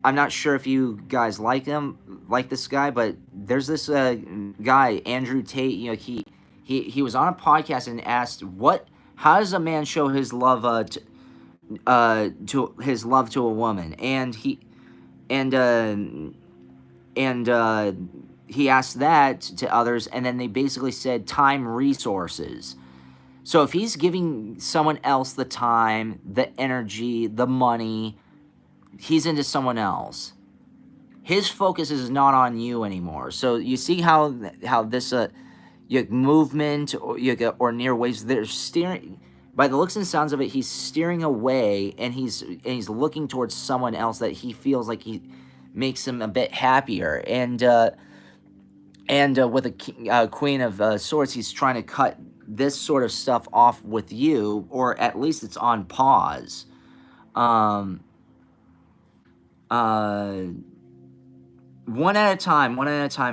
not sure if you guys like this guy, but there's this, guy, Andrew Tate. He was on a podcast and asked, how does a man show his love, to a woman? And he asked that to others, and then they basically said time, resources. So if he's giving someone else the time, the energy, the money, he's into someone else. His focus is not on you anymore. So you see how this, movement or near waves, they're steering. By the looks and sounds of it, he's steering away, and he's looking towards someone else that he feels like he makes him a bit happier. And with a Queen of Swords, he's trying to cut this sort of stuff off with you, or at least it's on pause. One at a time,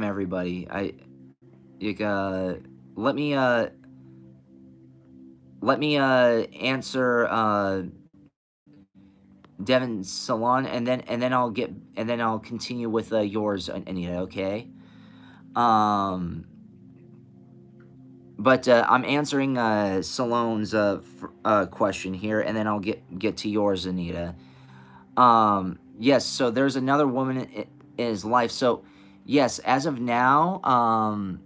everybody. Let me answer Devin Salon, and then I'll continue with yours, Anita. Okay. But I'm answering Salone's question here, and then I'll get to yours, Anita. Yes. So there's another woman in his life. So yes, as of now,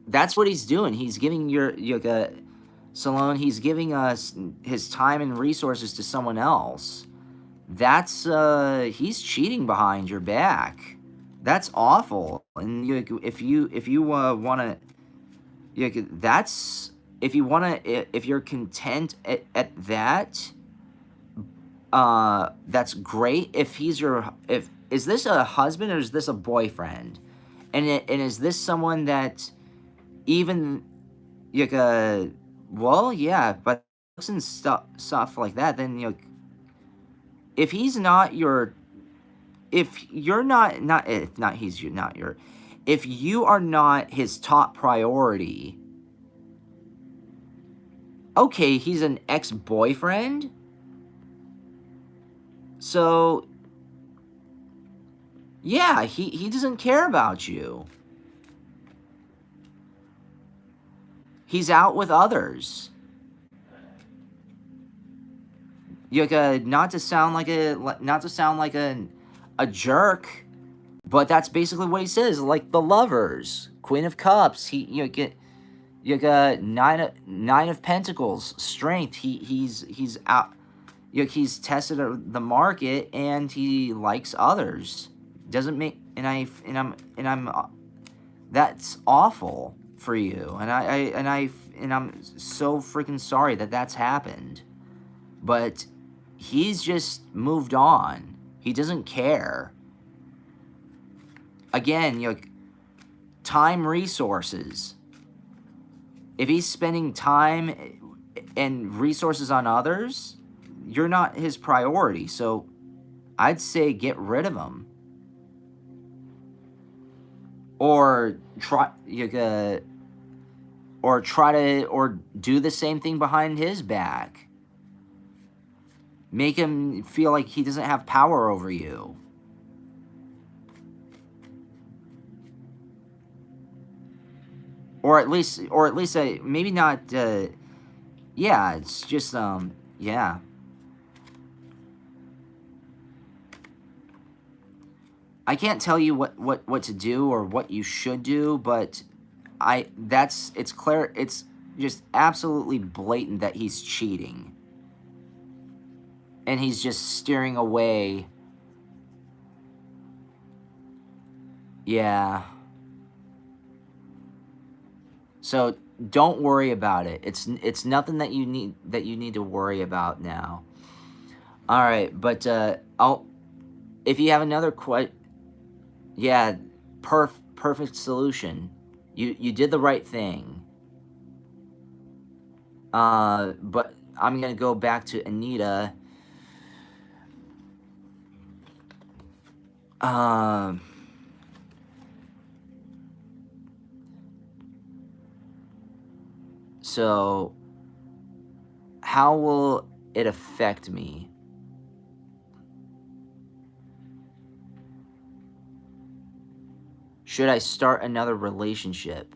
that's what he's doing. He's giving Salone. He's giving us his time and resources to someone else. That's he's cheating behind your back. That's awful. And if you want to, that's if you want to, if you're content at that, that's great. If he's your, if, is this a husband or is this a boyfriend? And is this someone that even, like, well, yeah, but looks and stuff like that, then, you know, if he's not your, if you're not, if not, he's your, not your, if you are not his top priority, okay, he's an ex-boyfriend, so, yeah, he doesn't care about you. He's out with others. Not to sound like a jerk, but that's basically what he says. Like the lovers, Queen of Cups. You got nine of Pentacles, strength. He's out. He's tested the market and he likes others. Doesn't make I'm that's awful for you. And I'm so freaking sorry that that's happened. But he's just moved on. He doesn't care. Again, time, resources. If he's spending time and resources on others, you're not his priority. So I'd say get rid of him. Or try or do the same thing behind his back. Make him feel like he doesn't have power over you. Or at least maybe not, yeah, it's just, yeah. I can't tell you what to do or what you should do, but it's clear, it's just absolutely blatant that he's cheating. And he's just steering away. Yeah. So don't worry about it. It's nothing that you need to worry about now. All right, but if you have another yeah, perfect solution. You did the right thing. But I'm gonna go back to Anita. So how will it affect me? Should I start another relationship?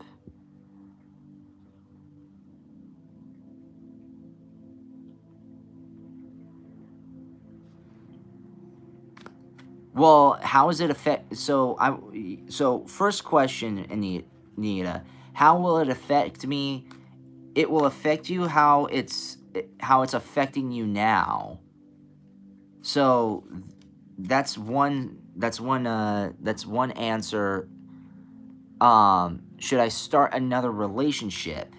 Well, how does it affect? So first question, Anita, how will it affect me? It will affect you how it's affecting you now. So that's one answer. Should I start another relationship?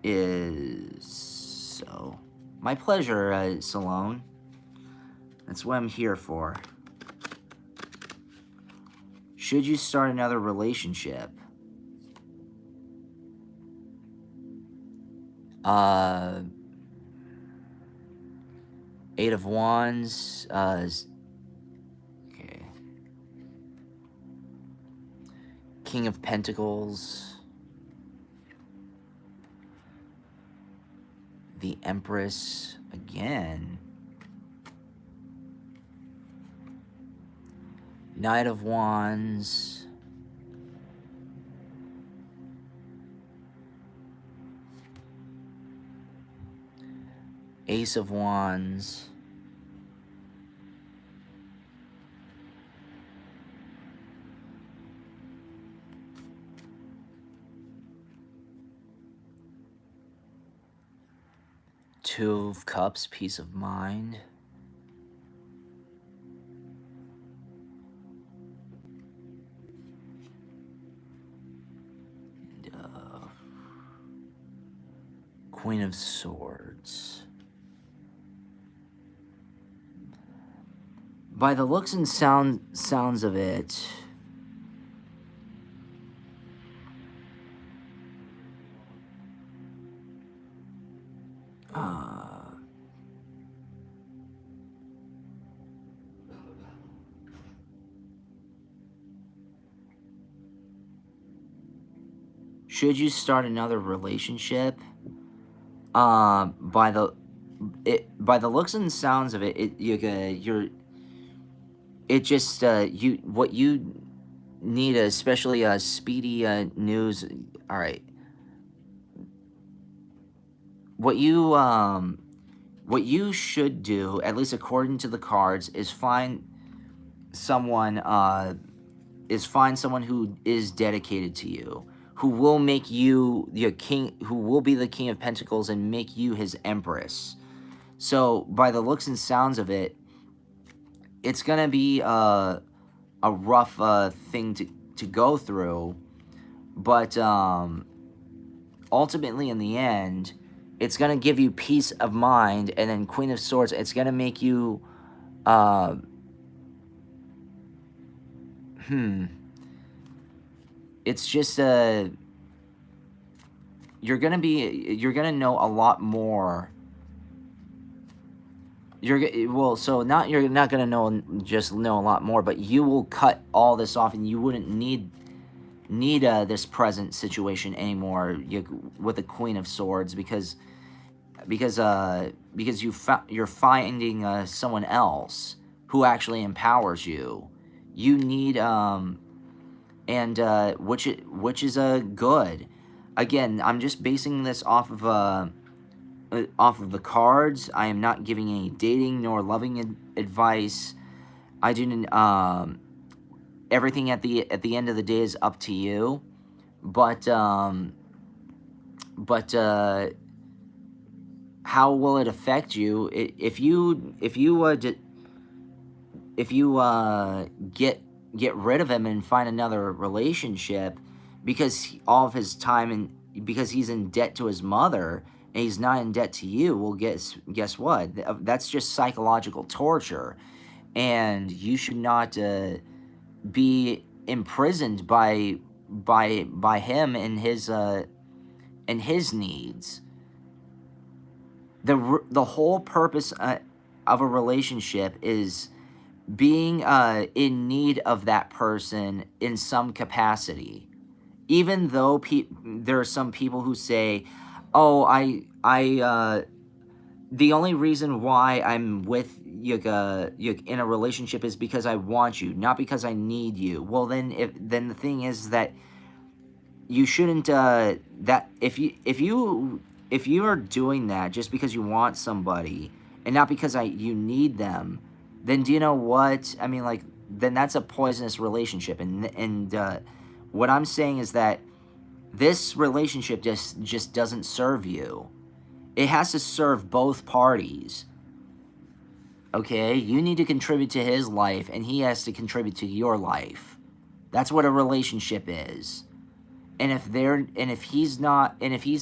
Is so my pleasure, Salone. That's what I'm here for. Should you start another relationship? Eight of Wands. Okay. King of Pentacles. The Empress again. Knight of Wands. Ace of Wands. Two of Cups, peace of mind. Queen of Swords. By the looks and sounds of it, should you start another relationship, by the looks and sounds of it, what you need, especially speedy news. All right, what you should do, at least according to the cards, is find someone who is dedicated to you, who will make you your king, who will be the King of Pentacles and make you his Empress. So by the looks and sounds of it, it's gonna be a rough thing to go through, but ultimately in the end, it's gonna give you peace of mind. And then Queen of Swords, it's gonna make you it's just you're gonna know a lot more. You're not gonna know a lot more, but you will cut all this off, and you wouldn't need this present situation anymore with the Queen of Swords, because you're finding someone else who actually empowers you. You need which is good. Again, I'm just basing this off of the cards. I am not giving any dating nor loving advice. I didn't. Everything at the end of the day is up to you. But how will it affect you if you get rid of him and find another relationship, because all of his time, and because he's in debt to his mother and he's not in debt to you? Well, guess what? That's just psychological torture, and you should not be imprisoned by him and his needs. The whole purpose of a relationship is being in need of that person in some capacity. Even though there are some people who say, "Oh, the only reason why I'm with you in a relationship is because I want you, not because I need you." Well, then the thing is that you shouldn't that if you are doing that just because you want somebody and not because you need them, then do you know what I mean? Like, then that's a poisonous relationship. And what I'm saying is that this relationship just doesn't serve you. It has to serve both parties. Okay? You need to contribute to his life, and he has to contribute to your life. That's what a relationship is. And if he's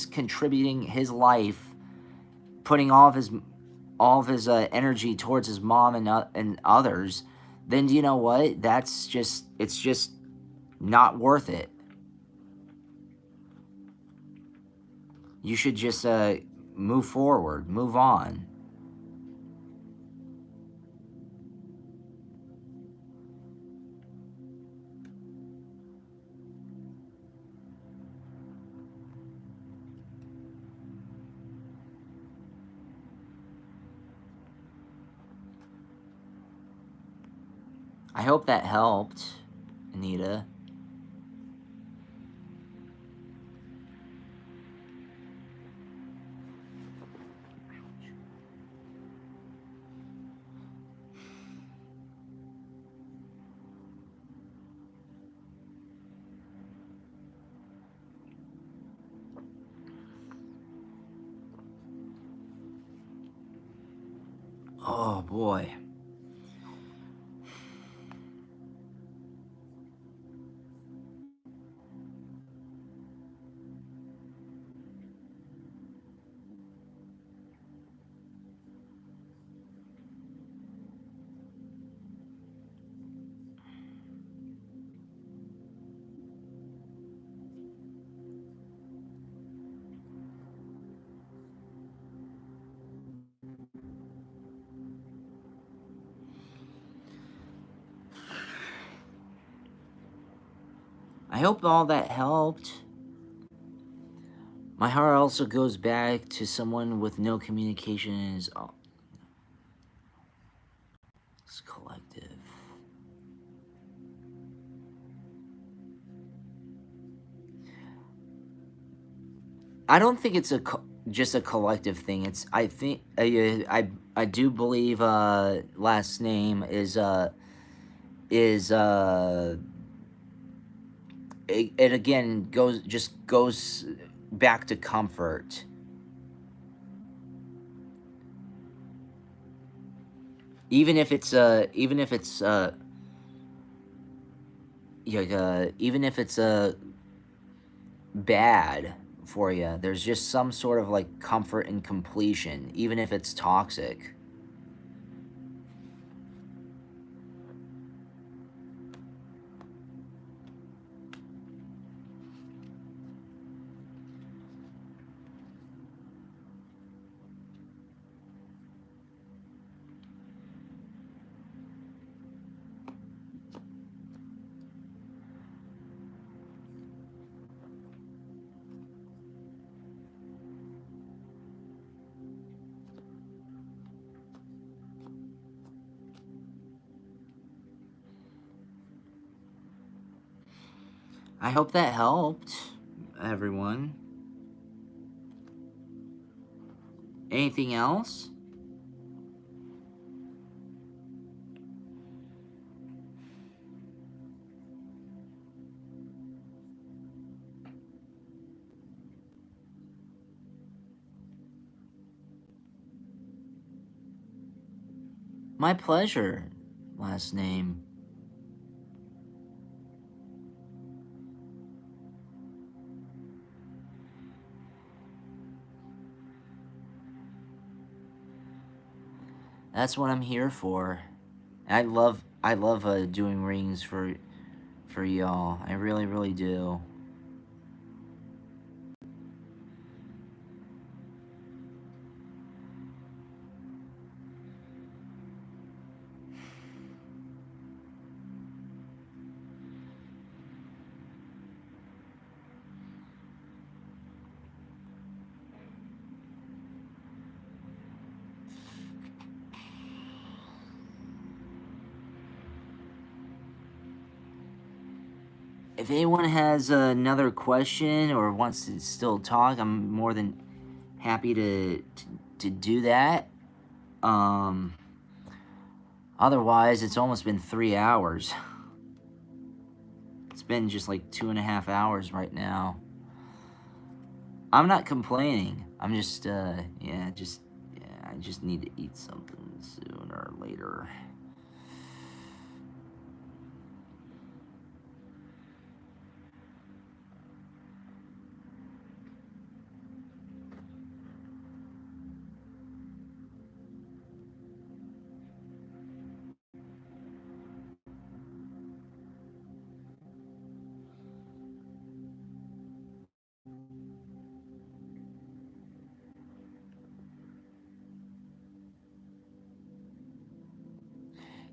contributing his life, putting all of his energy towards his mom and others, then do you know what? It's just not worth it. You should just move forward, move on. I hope that helped, Anita. Oh boy. I hope all that helped. My heart also goes back to someone with no communication in his it's collective. I don't think it's just a collective thing. It's I think I do believe last name is it again goes back to comfort. Even if it's even if it's bad for you, there's just some sort of like comfort in completion, even if it's toxic. I hope that helped, everyone. Anything else? My pleasure. Last name. That's what I'm here for. I love doing rings for y'all. I really, really do. If anyone has another question or wants to still talk, I'm more than happy to do that. Otherwise, it's almost been 3 hours. It's been just like 2.5 hours right now. I'm not complaining. I'm just, I just need to eat something sooner or later.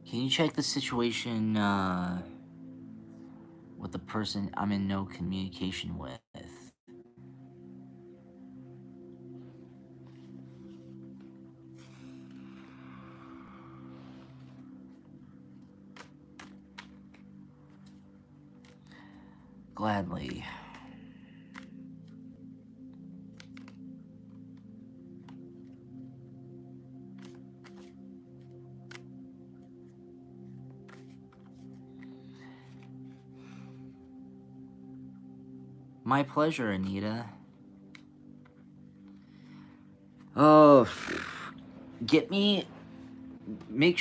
Can you check the situation with the person I'm in no communication with? Gladly. My pleasure, Anita. Oh, make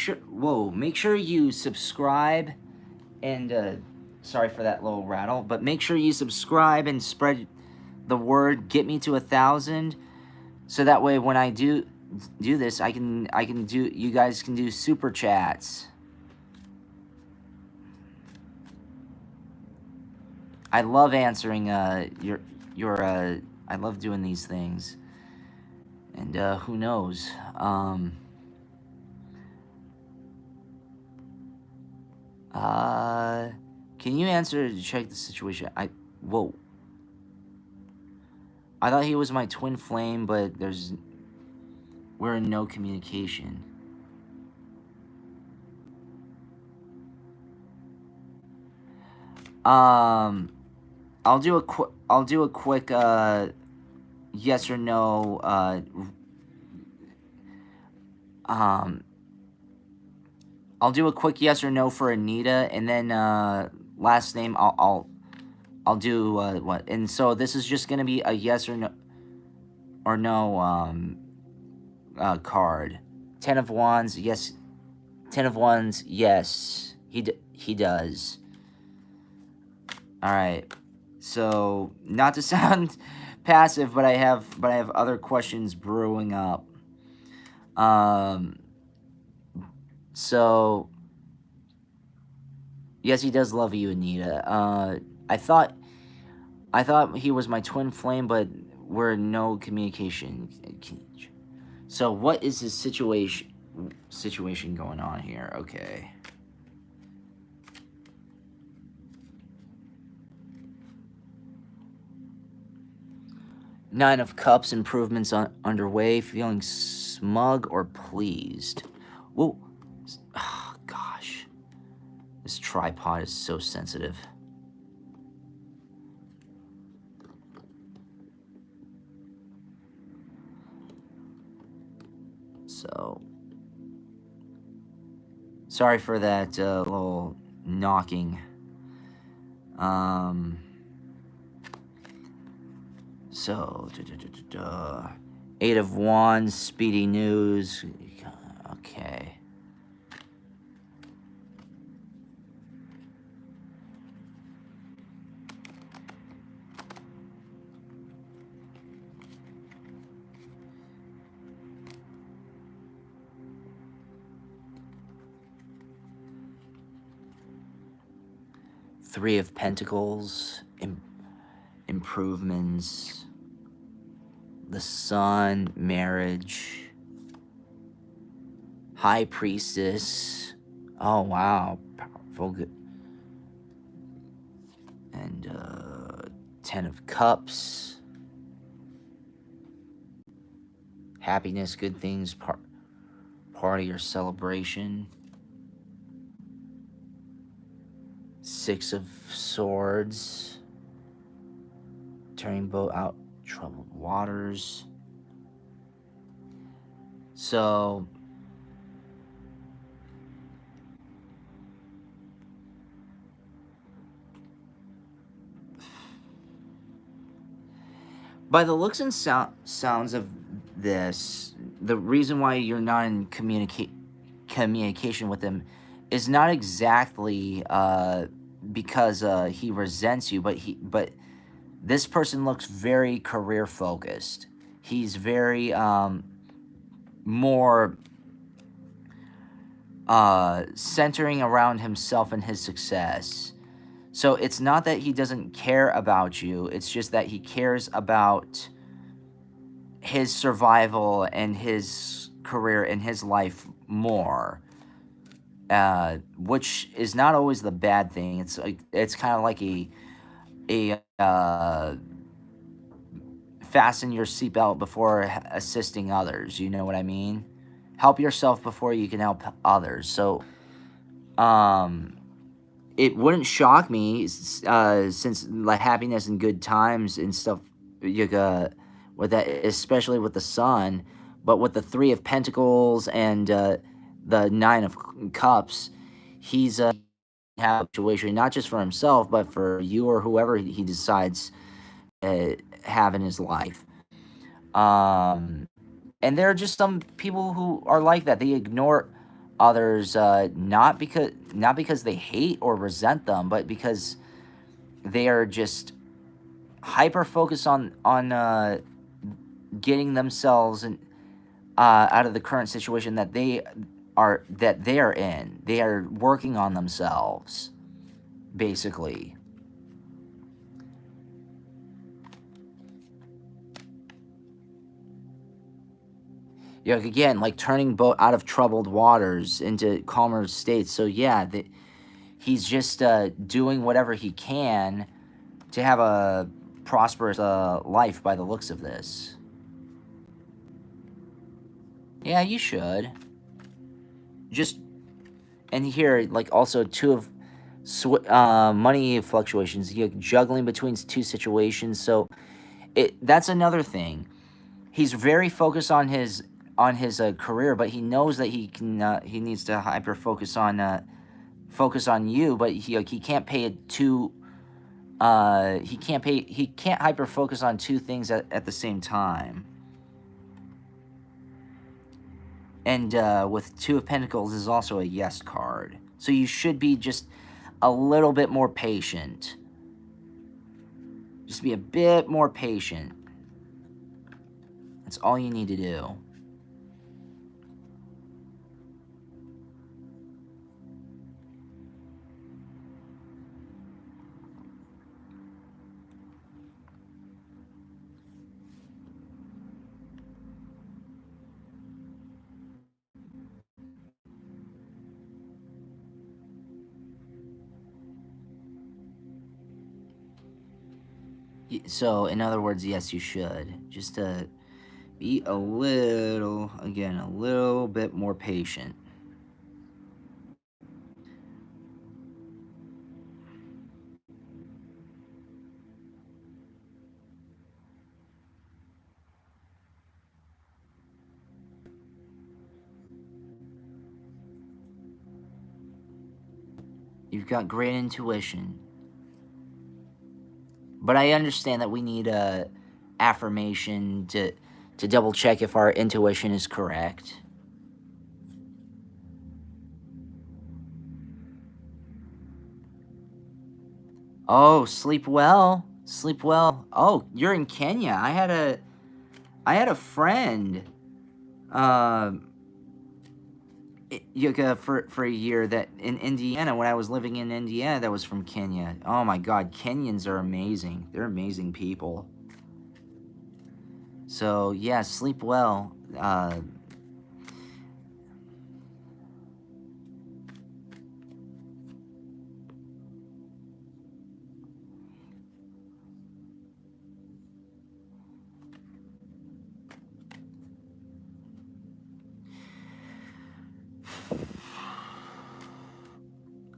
sure you subscribe and, sorry for that little rattle, but make sure you subscribe and spread the word, get me to 1,000, so that way when I do this, you guys can do super chats. I love answering I love doing these things. And who knows? Can you answer to check the situation? Whoa. I thought he was my twin flame, but we're in no communication. I'll do a quick yes or no I'll do a quick yes or no for Anita, and then last name I'll do what? And so this is just gonna be a yes or no card. 10 of Wands, yes. 10 of Wands, yes. He does. All right. So not to sound passive, but I have other questions brewing up. So yes, he does love you, Anita. I thought he was my twin flame, but we're in no communication. So what is his situation going on here? Okay. Nine of Cups, improvements underway, feeling smug or pleased. Whoa. Oh, gosh. This tripod is so sensitive. So, sorry for that little knocking. So, 8 of Wands, speedy news. Okay. Three of Pentacles, improvements. The Sun, marriage. High Priestess. Oh, wow. Powerful. Good. And 10 of Cups. Happiness, good things, party or celebration. 6 of Swords. Turning boat out troubled waters. So by the looks and sounds of this, the reason why you're not in communication with him is not exactly because he resents you, but this person looks very career focused. He's very more centering around himself and his success. So it's not that he doesn't care about you. It's just that he cares about his survival and his career and his life more, which is not always the bad thing. It's kind of like a fasten your seatbelt before assisting others. You know what I mean? Help yourself before you can help others. So, it wouldn't shock me since like happiness and good times and stuff, with that, especially with the Sun, but with the 3 of Pentacles and the 9 of Cups, he's have a situation not just for himself but for you or whoever he decides have in his life. And there are just some people who are like that. They ignore others, not because they hate or resent them, but because they are just hyper focused on getting themselves out of the current situation that they are in. They are working on themselves, basically. Yeah, again, like turning boat out of troubled waters into calmer states. So yeah, He's just doing whatever he can to have a prosperous life by the looks of this. Yeah, you should. Just, and here, like, also two of money fluctuations. You're juggling between two situations, so that's another thing. He's very focused on his career, but he knows that he needs to hyper focus on you, but he can't pay it too. He can't hyper focus on two things at the same time. And with Two of Pentacles is also a yes card. So you should be just a little bit more patient. Just be a bit more patient. That's all you need to do. So, in other words, yes, you should. Just be a little bit more patient. You've got great intuition. But I understand that we need a affirmation to double check if our intuition is correct. Oh, sleep well. Sleep well. Oh, you're in Kenya. I had a friend for a year that in Indiana, when I was living in Indiana, that was from Kenya. Oh my God, Kenyans are amazing. They're amazing people. So yeah, sleep well.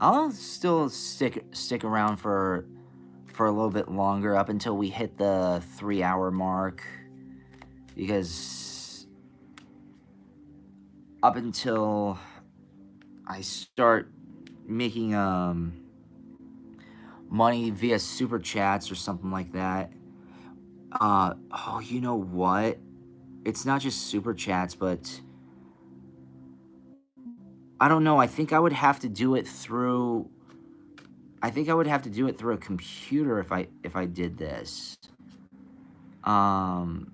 I'll still stick around for a little bit longer up until we hit the 3-hour mark, because up until I start making money via super chats or something like that. Oh, you know what? It's not just super chats, but I don't know. I think I would have to do it through. I think I would have to do it through a computer if I did this. But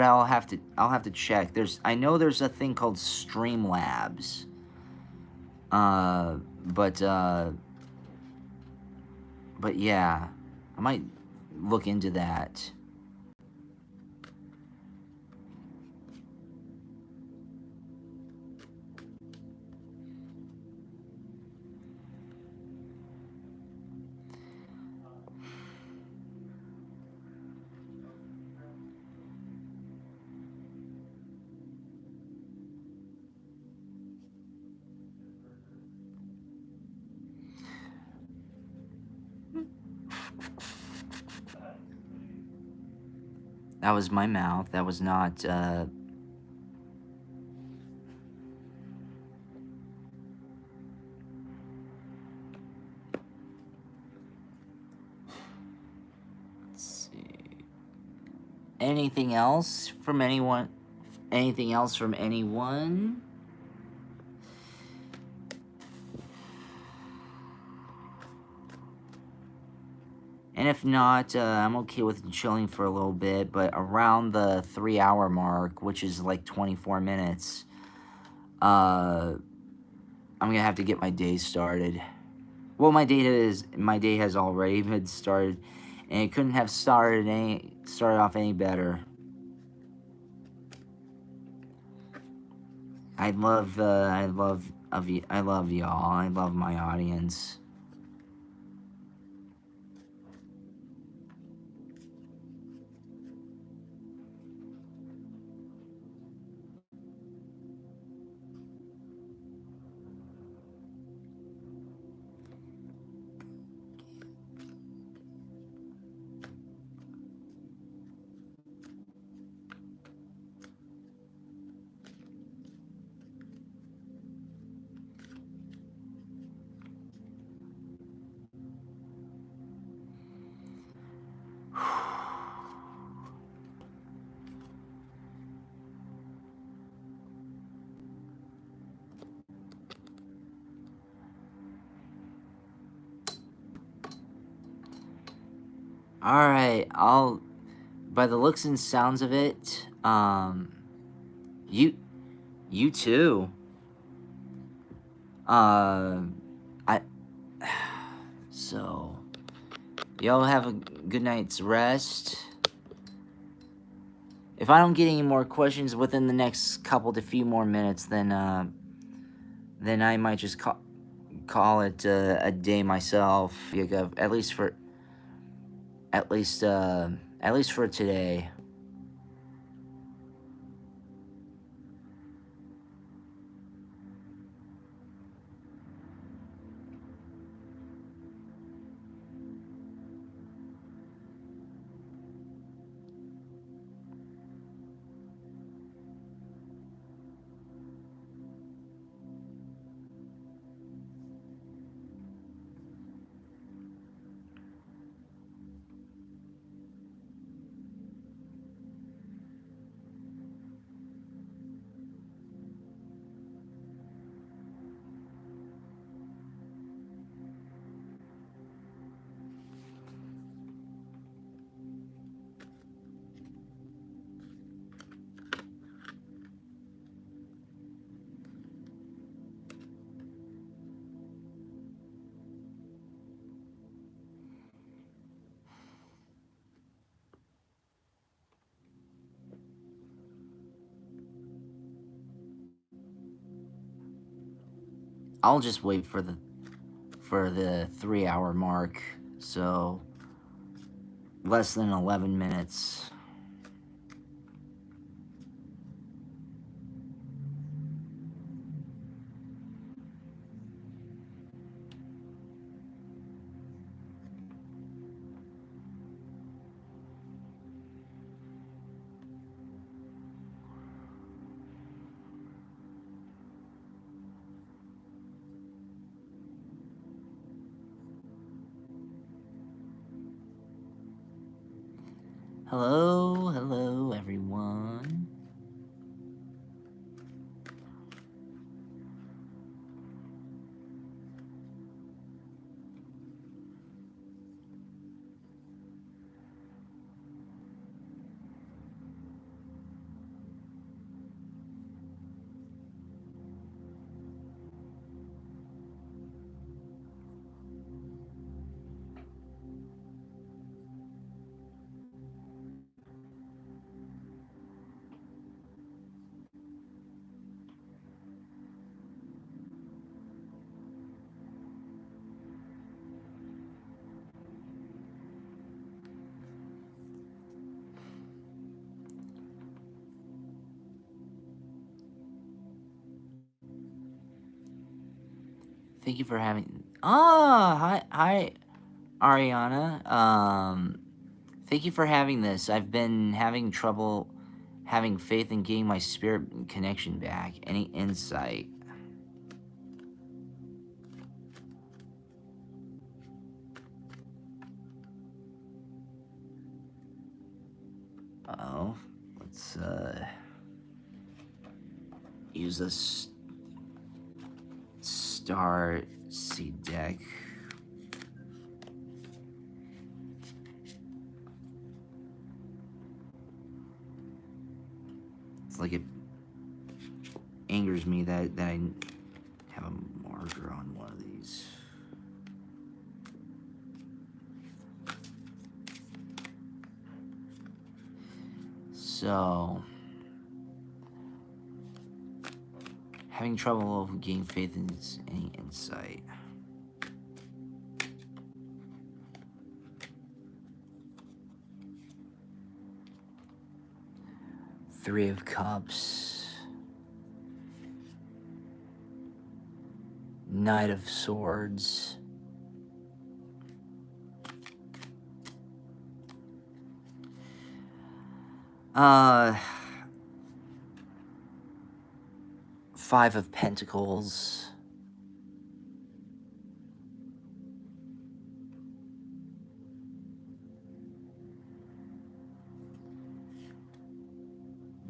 I'll have to check. I know there's a thing called Streamlabs. But yeah, I might look into that. That was my mouth. That was not, let's see. Anything else from anyone? Anything else from anyone? And if not, I'm okay with chilling for a little bit, but around the 3-hour mark, which is like 24 minutes, I'm gonna have to get my day started. Well, my day has already been started, and it couldn't have started off any better. I love I love y'all. I love my audience. Alright, by the looks and sounds of it, you too. I, so, y'all have a good night's rest. If I don't get any more questions within the next couple to few more minutes, then I might just call it a day myself. At least for today. I'll just wait for the 3-hour mark, so less than 11 minutes. Hello, everyone. Thank you for having. Hi, Ariana. Thank you for having this. I've been having trouble having faith in getting my spirit connection back. Any insight? Oh, let's use this star seed deck. It's like it angers me that I have a marker on one of these. So Having trouble gaining faith in any insight. Three of Cups. Knight of Swords. Five of Pentacles.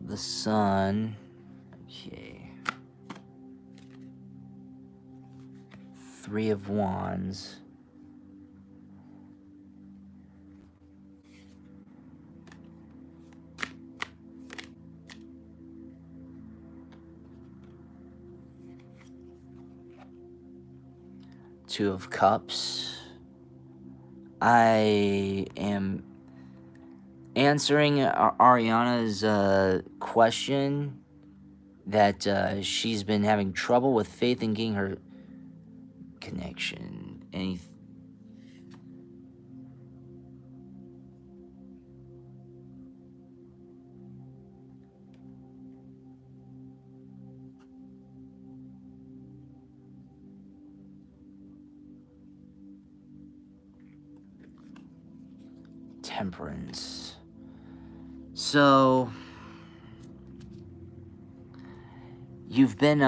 The Sun. Okay. Three of Wands. Two of Cups. I am answering Ariana's question that she's been having trouble with faith in getting her connection. Temperance. So you've been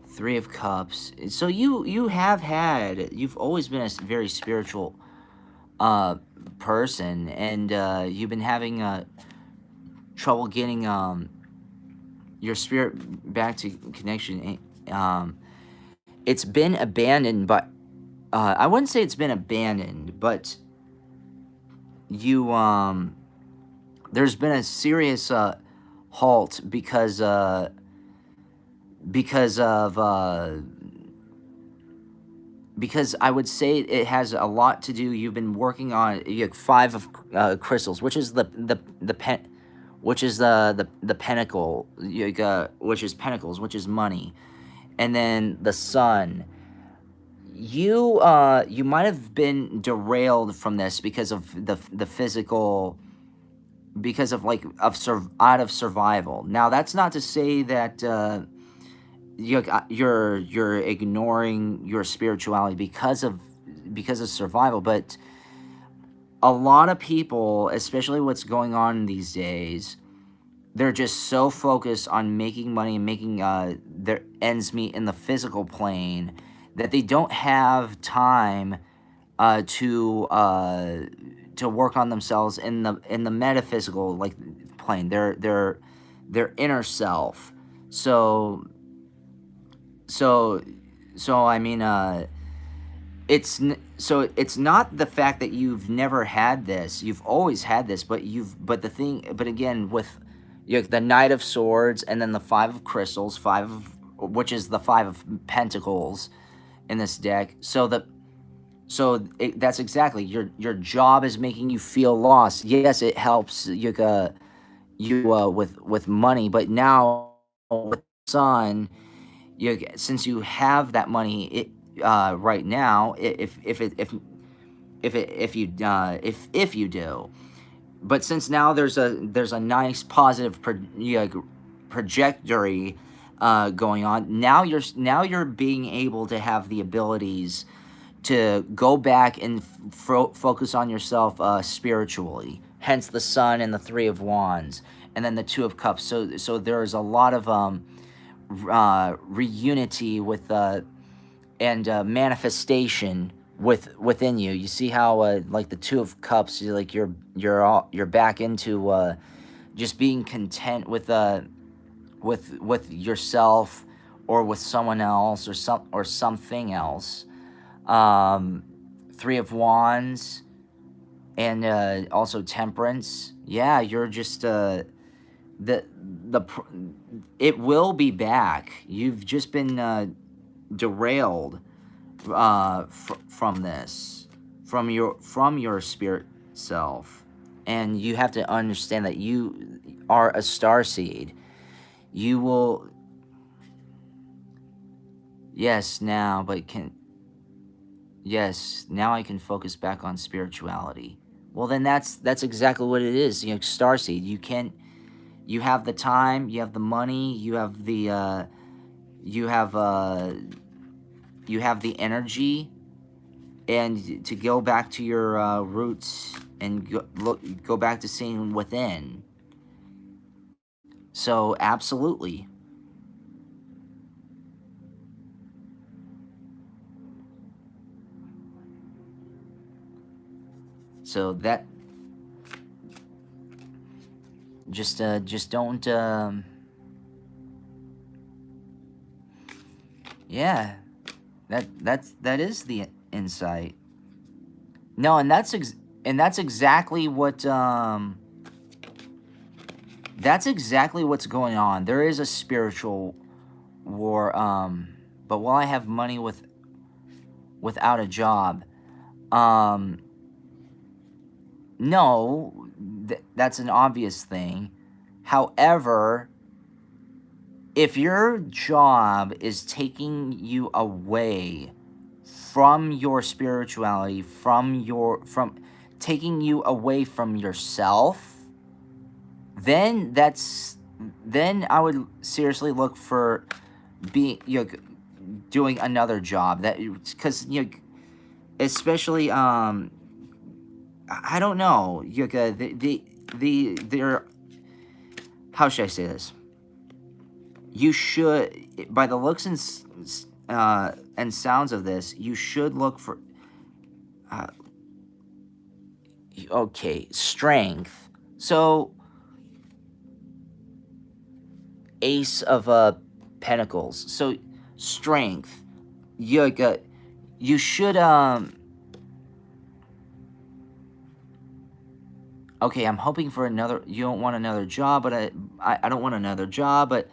Three of Cups. So you've always been a very spiritual person, and you've been having trouble getting your spirit back to connection. It's been abandoned, but I wouldn't say it's been abandoned, but you there's been a serious halt because I would say it has a lot to do. You've been working on five of crystals, which is the pentacle, which is pentacles, which is money, and then the Sun. You might have been derailed from this because of the physical, because of out of survival. Now that's not to say that you're ignoring your spirituality because of survival, but a lot of people, especially what's going on these days, they're just so focused on making money and making their ends meet in the physical plane that they don't have time to work on themselves in the metaphysical plane, their inner self. So I mean, it's not the fact that you've never had this. You've always had this, but again, with the Knight of Swords and then the Five of Crystals, which is the Five of Pentacles in this deck. That's exactly, your job is making you feel lost. Yes, it helps you with money, but now with Sun, since you have that money, right now, if you do, but since now there's a nice positive trajectory going on, now you're being able to have the abilities to go back and focus on yourself spiritually. Hence the Sun and the Three of Wands, and then the Two of Cups. So there's a lot of reunity with and manifestation within you. You see how like the Two of Cups, you're back into just being content with yourself or with someone else or something else. Three of Wands and also Temperance. Yeah, you're just it will be back. You've just been derailed from this, from your spirit self. And you have to understand that you are a starseed. You will... Yes, now, but can... Yes, now I can focus back on spirituality. Well, then that's exactly what it is. You know, starseed. You have the time, you have the money, you have the energy, and to go back to your roots and go back to seeing within. So absolutely. So that just don't yeah, that is the insight. No, and that's exactly what that's exactly what's going on. There is a spiritual war, but while I have money without a job, no, that's an obvious thing. However, if your job is taking you away from your spirituality, from taking you away from yourself, then I would seriously look for doing another job, that because especially I don't know, they're, how should I say this? You should, by the looks and sounds of this, you should look for strength. So Ace of Pentacles. So strength. You should okay, I'm hoping for another... You don't want another job, but I don't want another job, but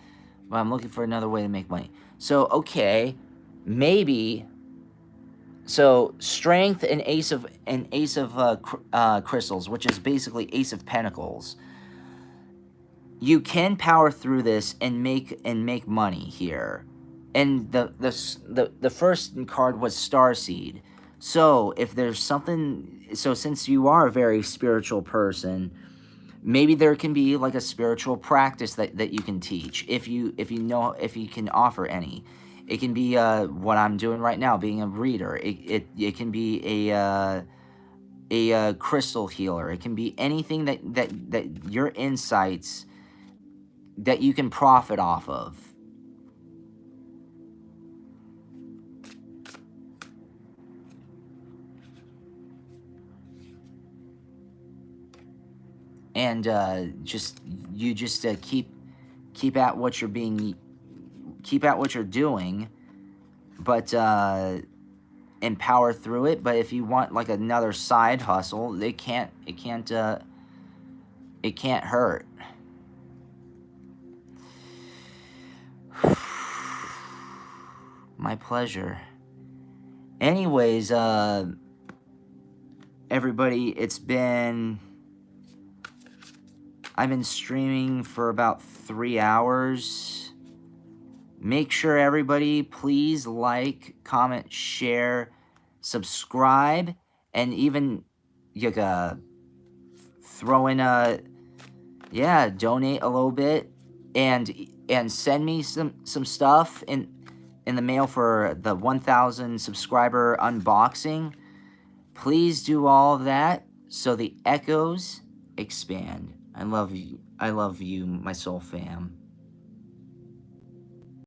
I'm looking for another way to make money. So, okay, maybe... So, strength and Ace of Crystals, which is basically Ace of Pentacles. You can power through this and make money here. And the first card was Starseed. So, if there's something... So, since you are a very spiritual person, maybe there can be like a spiritual practice that you can teach, if you can offer any. It can be what I'm doing right now, being a reader. It can be a crystal healer. It can be anything that your insights that you can profit off of. And you just keep at what you're doing, but and power through it. But if you want like another side hustle, it can't hurt. My pleasure. Anyways, everybody, I've been streaming for about 3 hours. Make sure everybody, please like, comment, share, subscribe, and even throw in donate a little bit, and send me some stuff in the mail for the 1,000 subscriber unboxing. Please do all of that so the echoes expand. I love you, my soul fam.